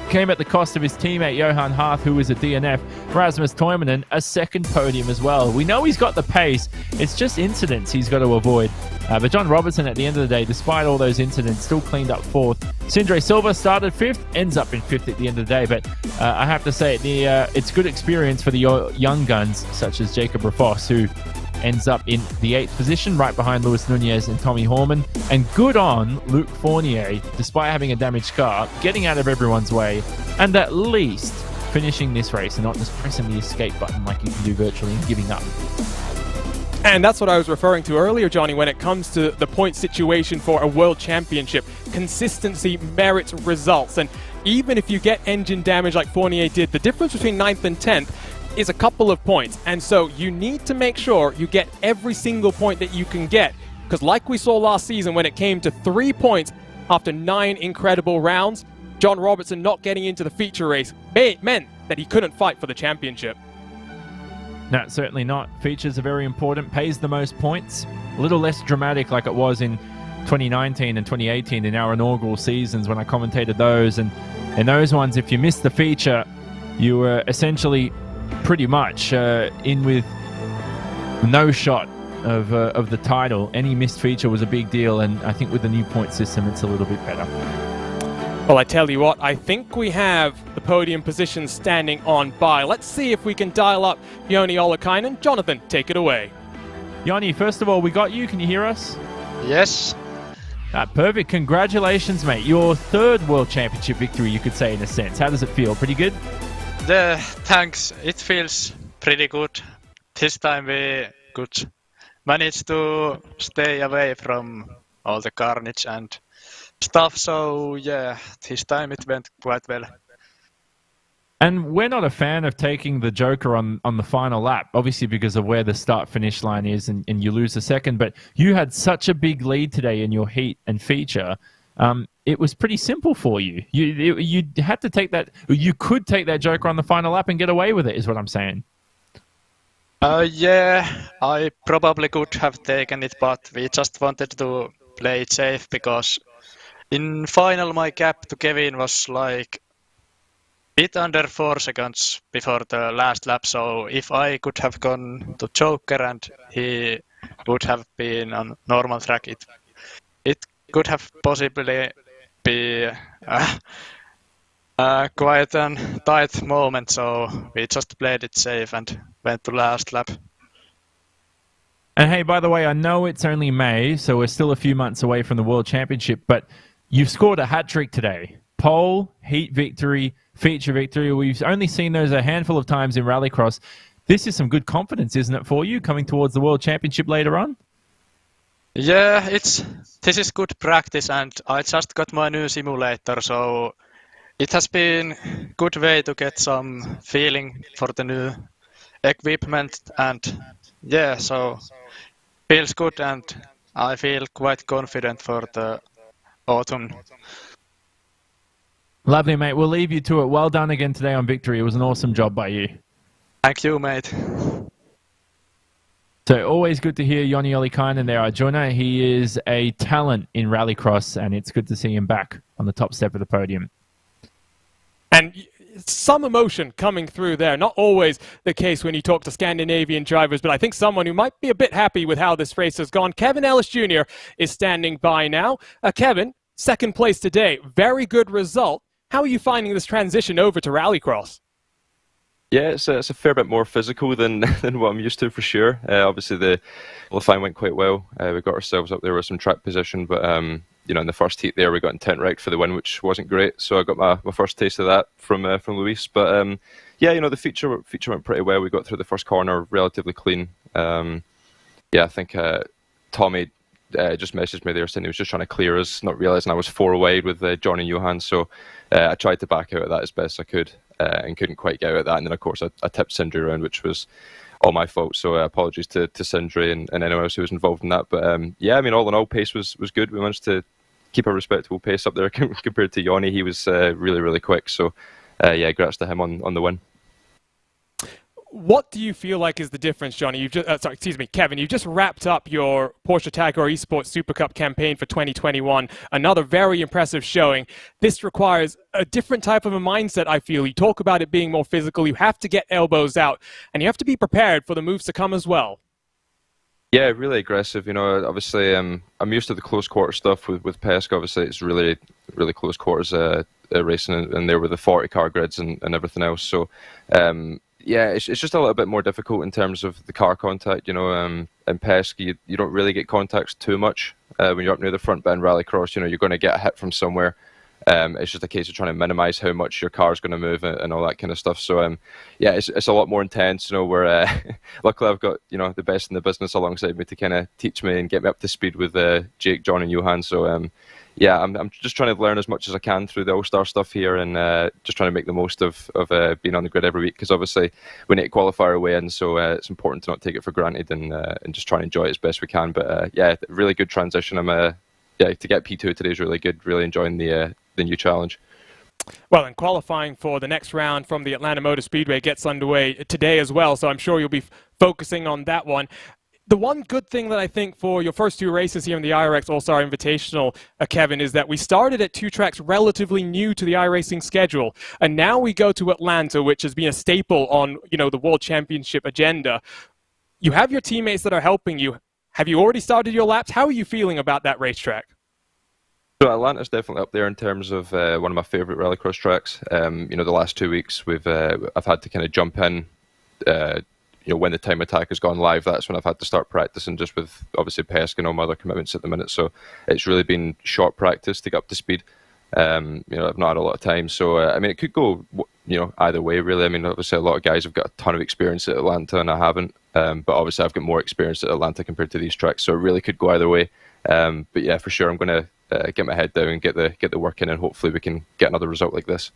came at the cost of his teammate Johan Harth, who was a DNF. Rasmus Toivonen, a second podium as well. We know he's got the pace. It's just incidents he's got to avoid. But John Robertson, at the end of the day, despite all those incidents, still cleaned up fourth. Sindre Silva started fifth, ends up in fifth at the end of the day. But I have to say, it's good experience for the young guns, such as Jacob Rafos, who ends up in the 8th position, right behind Luis Nunez and Tommy Horman. And good on Luc Fournier, despite having a damaged car, getting out of everyone's way, and at least finishing this race and not just pressing the escape button like you can do virtually and giving up. And that's what I was referring to earlier, Johnny, when it comes to the point situation for a world championship. Consistency merits results. And even if you get engine damage like Fournier did, the difference between 9th and 10th is a couple of points. And so you need to make sure you get every single point that you can get. Because like we saw last season when it came to 3 points after 9 incredible rounds, John Robertson not getting into the feature race meant that he couldn't fight for the championship. No, certainly not. Features are very important. Pays the most points. A little less dramatic like it was in 2019 and 2018 in our inaugural seasons when I commentated those. And in those ones, if you missed the feature, you were essentially pretty much in with no shot of the title. Any missed feature was a big deal. And I think with the new point system, it's a little bit better. Well, I tell you what, I think we have the podium position standing on by. Let's see if we can dial up Joni Ollikainen. Jonathan, take it away. Joni, first of all, we got you. Can you hear us? Yes. Perfect. Congratulations, mate. Your 3rd World Championship victory, you could say, in a sense. How does it feel? Pretty good? Thanks. It feels pretty good. This time we could manage to stay away from all the carnage and stuff, so yeah, this time it went quite well. And we're not a fan of taking the Joker on the final lap, obviously because of where the start-finish line is and you lose a second, but you had such a big lead today in your heat and feature. It was pretty simple for you. You had to take that, you could take that Joker on the final lap and get away with it, is what I'm saying. Yeah, I probably could have taken it, but we just wanted to play it safe because in final, my gap to Kevin was like a bit under 4 seconds before the last lap. So if I could have gone to Joker and he would have been on normal track, it could have possibly be quite a tight moment. So we just played it safe and went to last lap. And hey, by the way, I know it's only May, so we're still a few months away from the World Championship, but you've scored a hat-trick today. Pole, heat victory, feature victory. We've only seen those a handful of times in Rallycross. This is some good confidence, isn't it, for you, coming towards the World Championship later on? Yeah, this is good practice, and I just got my new simulator, so it has been a good way to get some feeling for the new equipment, and yeah, so feels good, and I feel quite confident for the autumn. Lovely, mate. We'll leave you to it. Well done again today on victory. It was an awesome job by you. Thank you, mate. So always good to hear Joni Ollikainen there, Arjuna. He is a talent in Rallycross, and it's good to see him back on the top step of the podium. And some emotion coming through there. Not always the case when you talk to Scandinavian drivers, but I think someone who might be a bit happy with how this race has gone. Kevin Ellis Jr. is standing by now. Kevin, 2nd place today. Very good result. How are you finding this transition over to Rallycross? Yeah, it's a fair bit more physical than what I'm used to, for sure. Obviously, the qualifying went quite well. We got ourselves up there with some track position, but you know, in the first heat there, we got intent wrecked for the win, which wasn't great. So I got my first taste of that from Luis. But yeah, you know, the feature went pretty well. We got through the first corner relatively clean. Yeah, I think Tommy just messaged me there saying he was just trying to clear us, not realising I was 4 wide with John and Johan. So I tried to back out of that as best I could and couldn't quite get out of that. And then, of course, I tipped Sindre around, which was all my fault. So apologies to Sindre and anyone else who was involved in that. But yeah, I mean, all in all, pace was good. We managed to keep a respectable pace up there compared to Joni. He was really, really quick. So yeah, congrats to him on the win. What do you feel like is the difference, Johnny? Kevin. You've just wrapped up your Porsche Tagore Esports Super Cup campaign for 2021. Another very impressive showing. This requires a different type of a mindset, I feel. You talk about it being more physical. You have to get elbows out, and you have to be prepared for the moves to come as well. Yeah, really aggressive. Obviously, I'm used to the close quarter stuff with Pesk. Obviously, it's really close quarters racing, and there were the 40 car grids and everything else. So, yeah, it's just a little bit more difficult in terms of the car contact. In Pesk, you don't really get contacts too much when you're up near the front. But in Rallycross, you're going to get a hit from somewhere. It's just a case of trying to minimize how much your car is going to move and all that kind of stuff. So yeah, it's a lot more intense. Where luckily I've got the best in the business alongside me to kind of teach me and get me up to speed with Jake, John, and Johan. So yeah, I'm just trying to learn as much as I can through the All-Star stuff here, and just trying to make the most of being on the grid every week, because obviously we need to qualify our way in, so it's important to not take it for granted and just try and enjoy it as best we can. But yeah, really good transition. Yeah, to get P2 today is really good. Really enjoying the new challenge. Well, and qualifying for the next round from the Atlanta Motor Speedway gets underway today as well, so I'm sure you'll be focusing on that one. The one good thing that I think for your first two races here in the iRacing All-Star Invitational, Kevin, is that we started at two tracks relatively new to the iRacing schedule, and now we go to Atlanta, which has been a staple on the World Championship agenda. You have your teammates that are helping you. Have you already started your laps? How are you feeling about that racetrack? So Atlanta's definitely up there in terms of one of my favourite rallycross tracks. The last 2 weeks I've had to kind of jump in. When the time attack has gone live, that's when I've had to start practicing, just with obviously Pesk and all my other commitments at the minute. So it's really been short practice to get up to speed. I've not had a lot of time, so it could go either way really. Obviously a lot of guys have got a ton of experience at Atlanta and I haven't, but obviously I've got more experience at Atlanta compared to these tracks, so it really could go either way. But yeah, for sure I'm going to get my head down and get the work in, and hopefully we can get another result like this.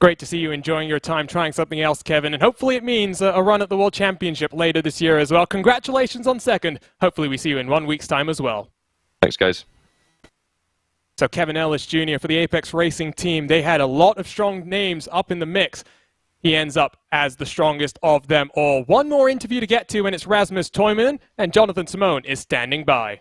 Great to see you enjoying your time trying something else, Kevin, and hopefully it means a run at the World Championship later this year as well. Congratulations on second. Hopefully we see you in 1 week's time as well. Thanks, guys. So Kevin Ellis Jr. for the Apex Racing team, they had a lot of strong names up in the mix. He ends up as the strongest of them all. One more interview to get to, and it's Rasmus Toivonen, and Jonathan Simone is standing by.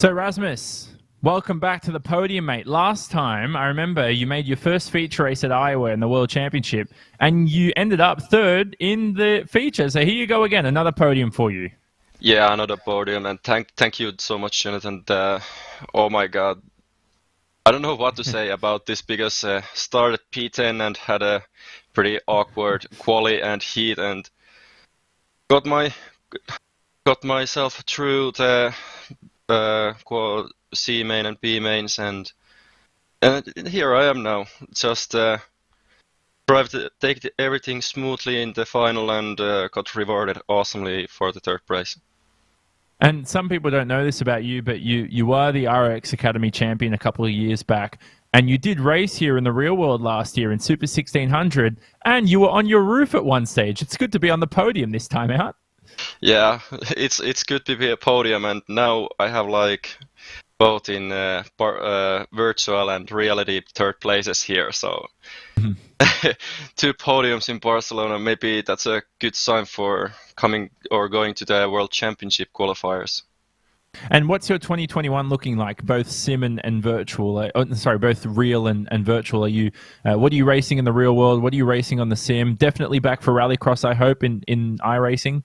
So Rasmus, welcome back to the podium, mate. Last time, I remember you made your first feature race at Iowa in the World Championship, and you ended up third in the feature. So here you go again, another podium for you. Yeah, another podium, and thank you so much, Jonathan. Oh my God, I don't know what to say about this, because started P10 and had a pretty awkward quali and heat, and got myself through the C main and B mains, and here I am now. Just tried to take everything smoothly in the final, and got rewarded awesomely for the third prize. And some people don't know this about you, but you are the RX Academy champion a couple of years back, and you did race here in the real world last year in Super 1600, and you were on your roof at one stage. It's good to be on the podium this time out. Yeah, it's good to be a podium, and now I have both in virtual and reality third places here, so 2 podiums in Barcelona, maybe that's a good sign for coming or going to the World Championship qualifiers. And what's your 2021 looking like, both sim and virtual? Both real and virtual. What are you racing in the real world? What are you racing on the sim? Definitely back for Rallycross, I hope, in iRacing.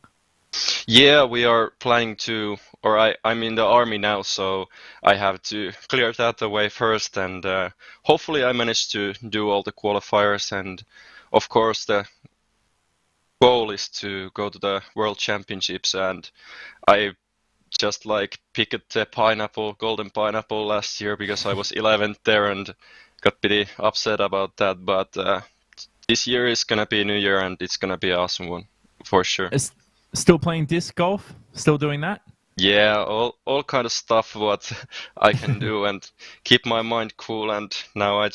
Yeah, we are planning to, or I'm in the army now, so I have to clear that away first, and hopefully I manage to do all the qualifiers, and of course the goal is to go to the World Championships, and I just picked the golden pineapple last year, because I was 11th there and got pretty upset about that, but this year is gonna be a new year, and it's gonna be an awesome one, for sure. Still playing disc golf? Still doing that? Yeah, all kind of stuff what I can do and keep my mind cool. And now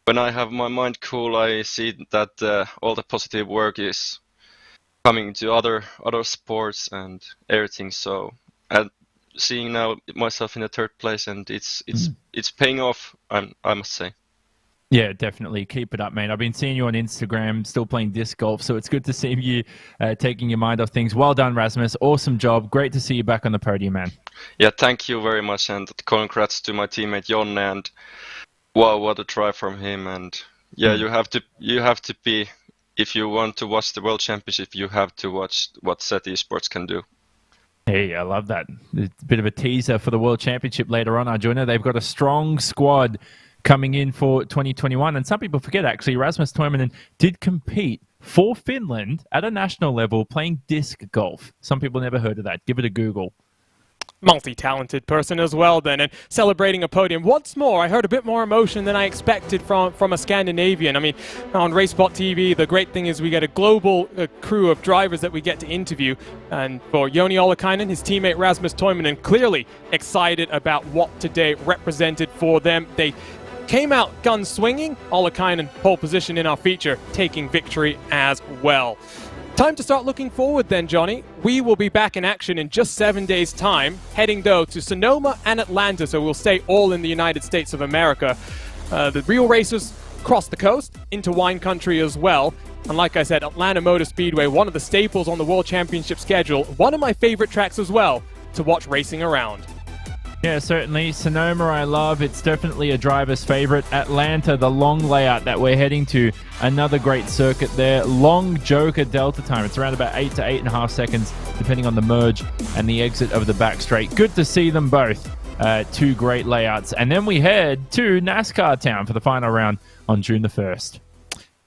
when I have my mind cool, I see that all the positive work is coming to other sports and everything. So, and seeing now myself in the third place, and it's paying off, I must say. Yeah, definitely. Keep it up, mate. I've been seeing you on Instagram, still playing disc golf, so it's good to see you taking your mind off things. Well done, Rasmus. Awesome job. Great to see you back on the podium, man. Yeah, thank you very much, and congrats to my teammate Jonne, and wow, what a try from him. And yeah, you have to be, if you want to watch the World Championship, you have to watch what Set Esports can do. Hey, I love that. It's a bit of a teaser for the World Championship later on, Arjuna. They've got a strong squad coming in for 2021. And some people forget, actually, Rasmus Toivonen did compete for Finland at a national level playing disc golf. Some people never heard of that. Give it a Google. Multi-talented person as well then, and celebrating a podium once more. I heard a bit more emotion than I expected from a Scandinavian. I mean, on RaceBot TV, the great thing is we get a global crew of drivers that we get to interview, and for Joni Ollikainen, his teammate Rasmus Toivonen, clearly excited about what today represented for them. They came out gun swinging. Ollikainen pole position in our feature, taking victory as well. Time to start looking forward then, Johnny. We will be back in action in just 7 days' time, heading though to Sonoma and Atlanta, so we'll stay all in the United States of America. The real racers cross the coast into wine country as well. And like I said, Atlanta Motor Speedway, one of the staples on the World Championship schedule, one of my favorite tracks as well to watch racing around. Yeah, certainly. Sonoma, I love. It's definitely a driver's favorite. Atlanta, the long layout that we're heading to. Another great circuit there. Long Joker Delta time. It's around about 8 to 8.5 seconds, depending on the merge and the exit of the back straight. Good to see them both. Two great layouts. And then we head to NASCAR Town for the final round on June the 1st.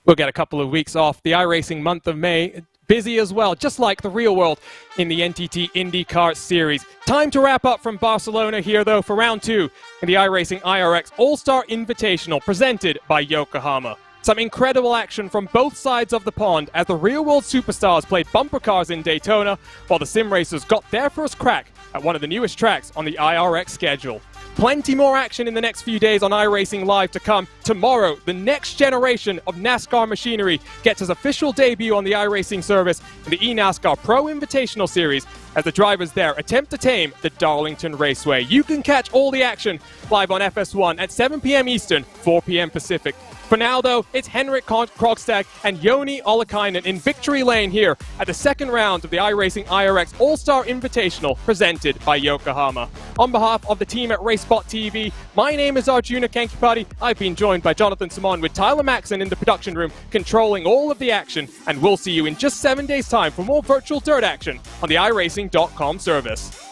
We'll get a couple of weeks off. The iRacing month of May, busy as well, just like the real world in the NTT IndyCar Series. Time to wrap up from Barcelona here, though, for round 2 in the iRacing IRX All-Star Invitational presented by Yokohama. Some incredible action from both sides of the pond as the real-world superstars played bumper cars in Daytona, while the sim racers got their first crack at one of the newest tracks on the IRX schedule. Plenty more action in the next few days on iRacing Live to come. Tomorrow, the next generation of NASCAR machinery gets its official debut on the iRacing service in the eNASCAR Pro Invitational Series as the drivers there attempt to tame the Darlington Raceway. You can catch all the action live on FS1 at 7 p.m. Eastern, 4 p.m. Pacific. For now, though, it's Henrik Krogstad and Joni Ollikainen in victory lane here at the second round of the iRacing IRX All-Star Invitational presented by Yokohama. On behalf of the team at RaceBot TV, my name is Arjuna Kankipati. I've been joined by Jonathan Simon with Tyler Maxson in the production room controlling all of the action, and we'll see you in just 7 days' time for more virtual dirt action on the iRacing.com service.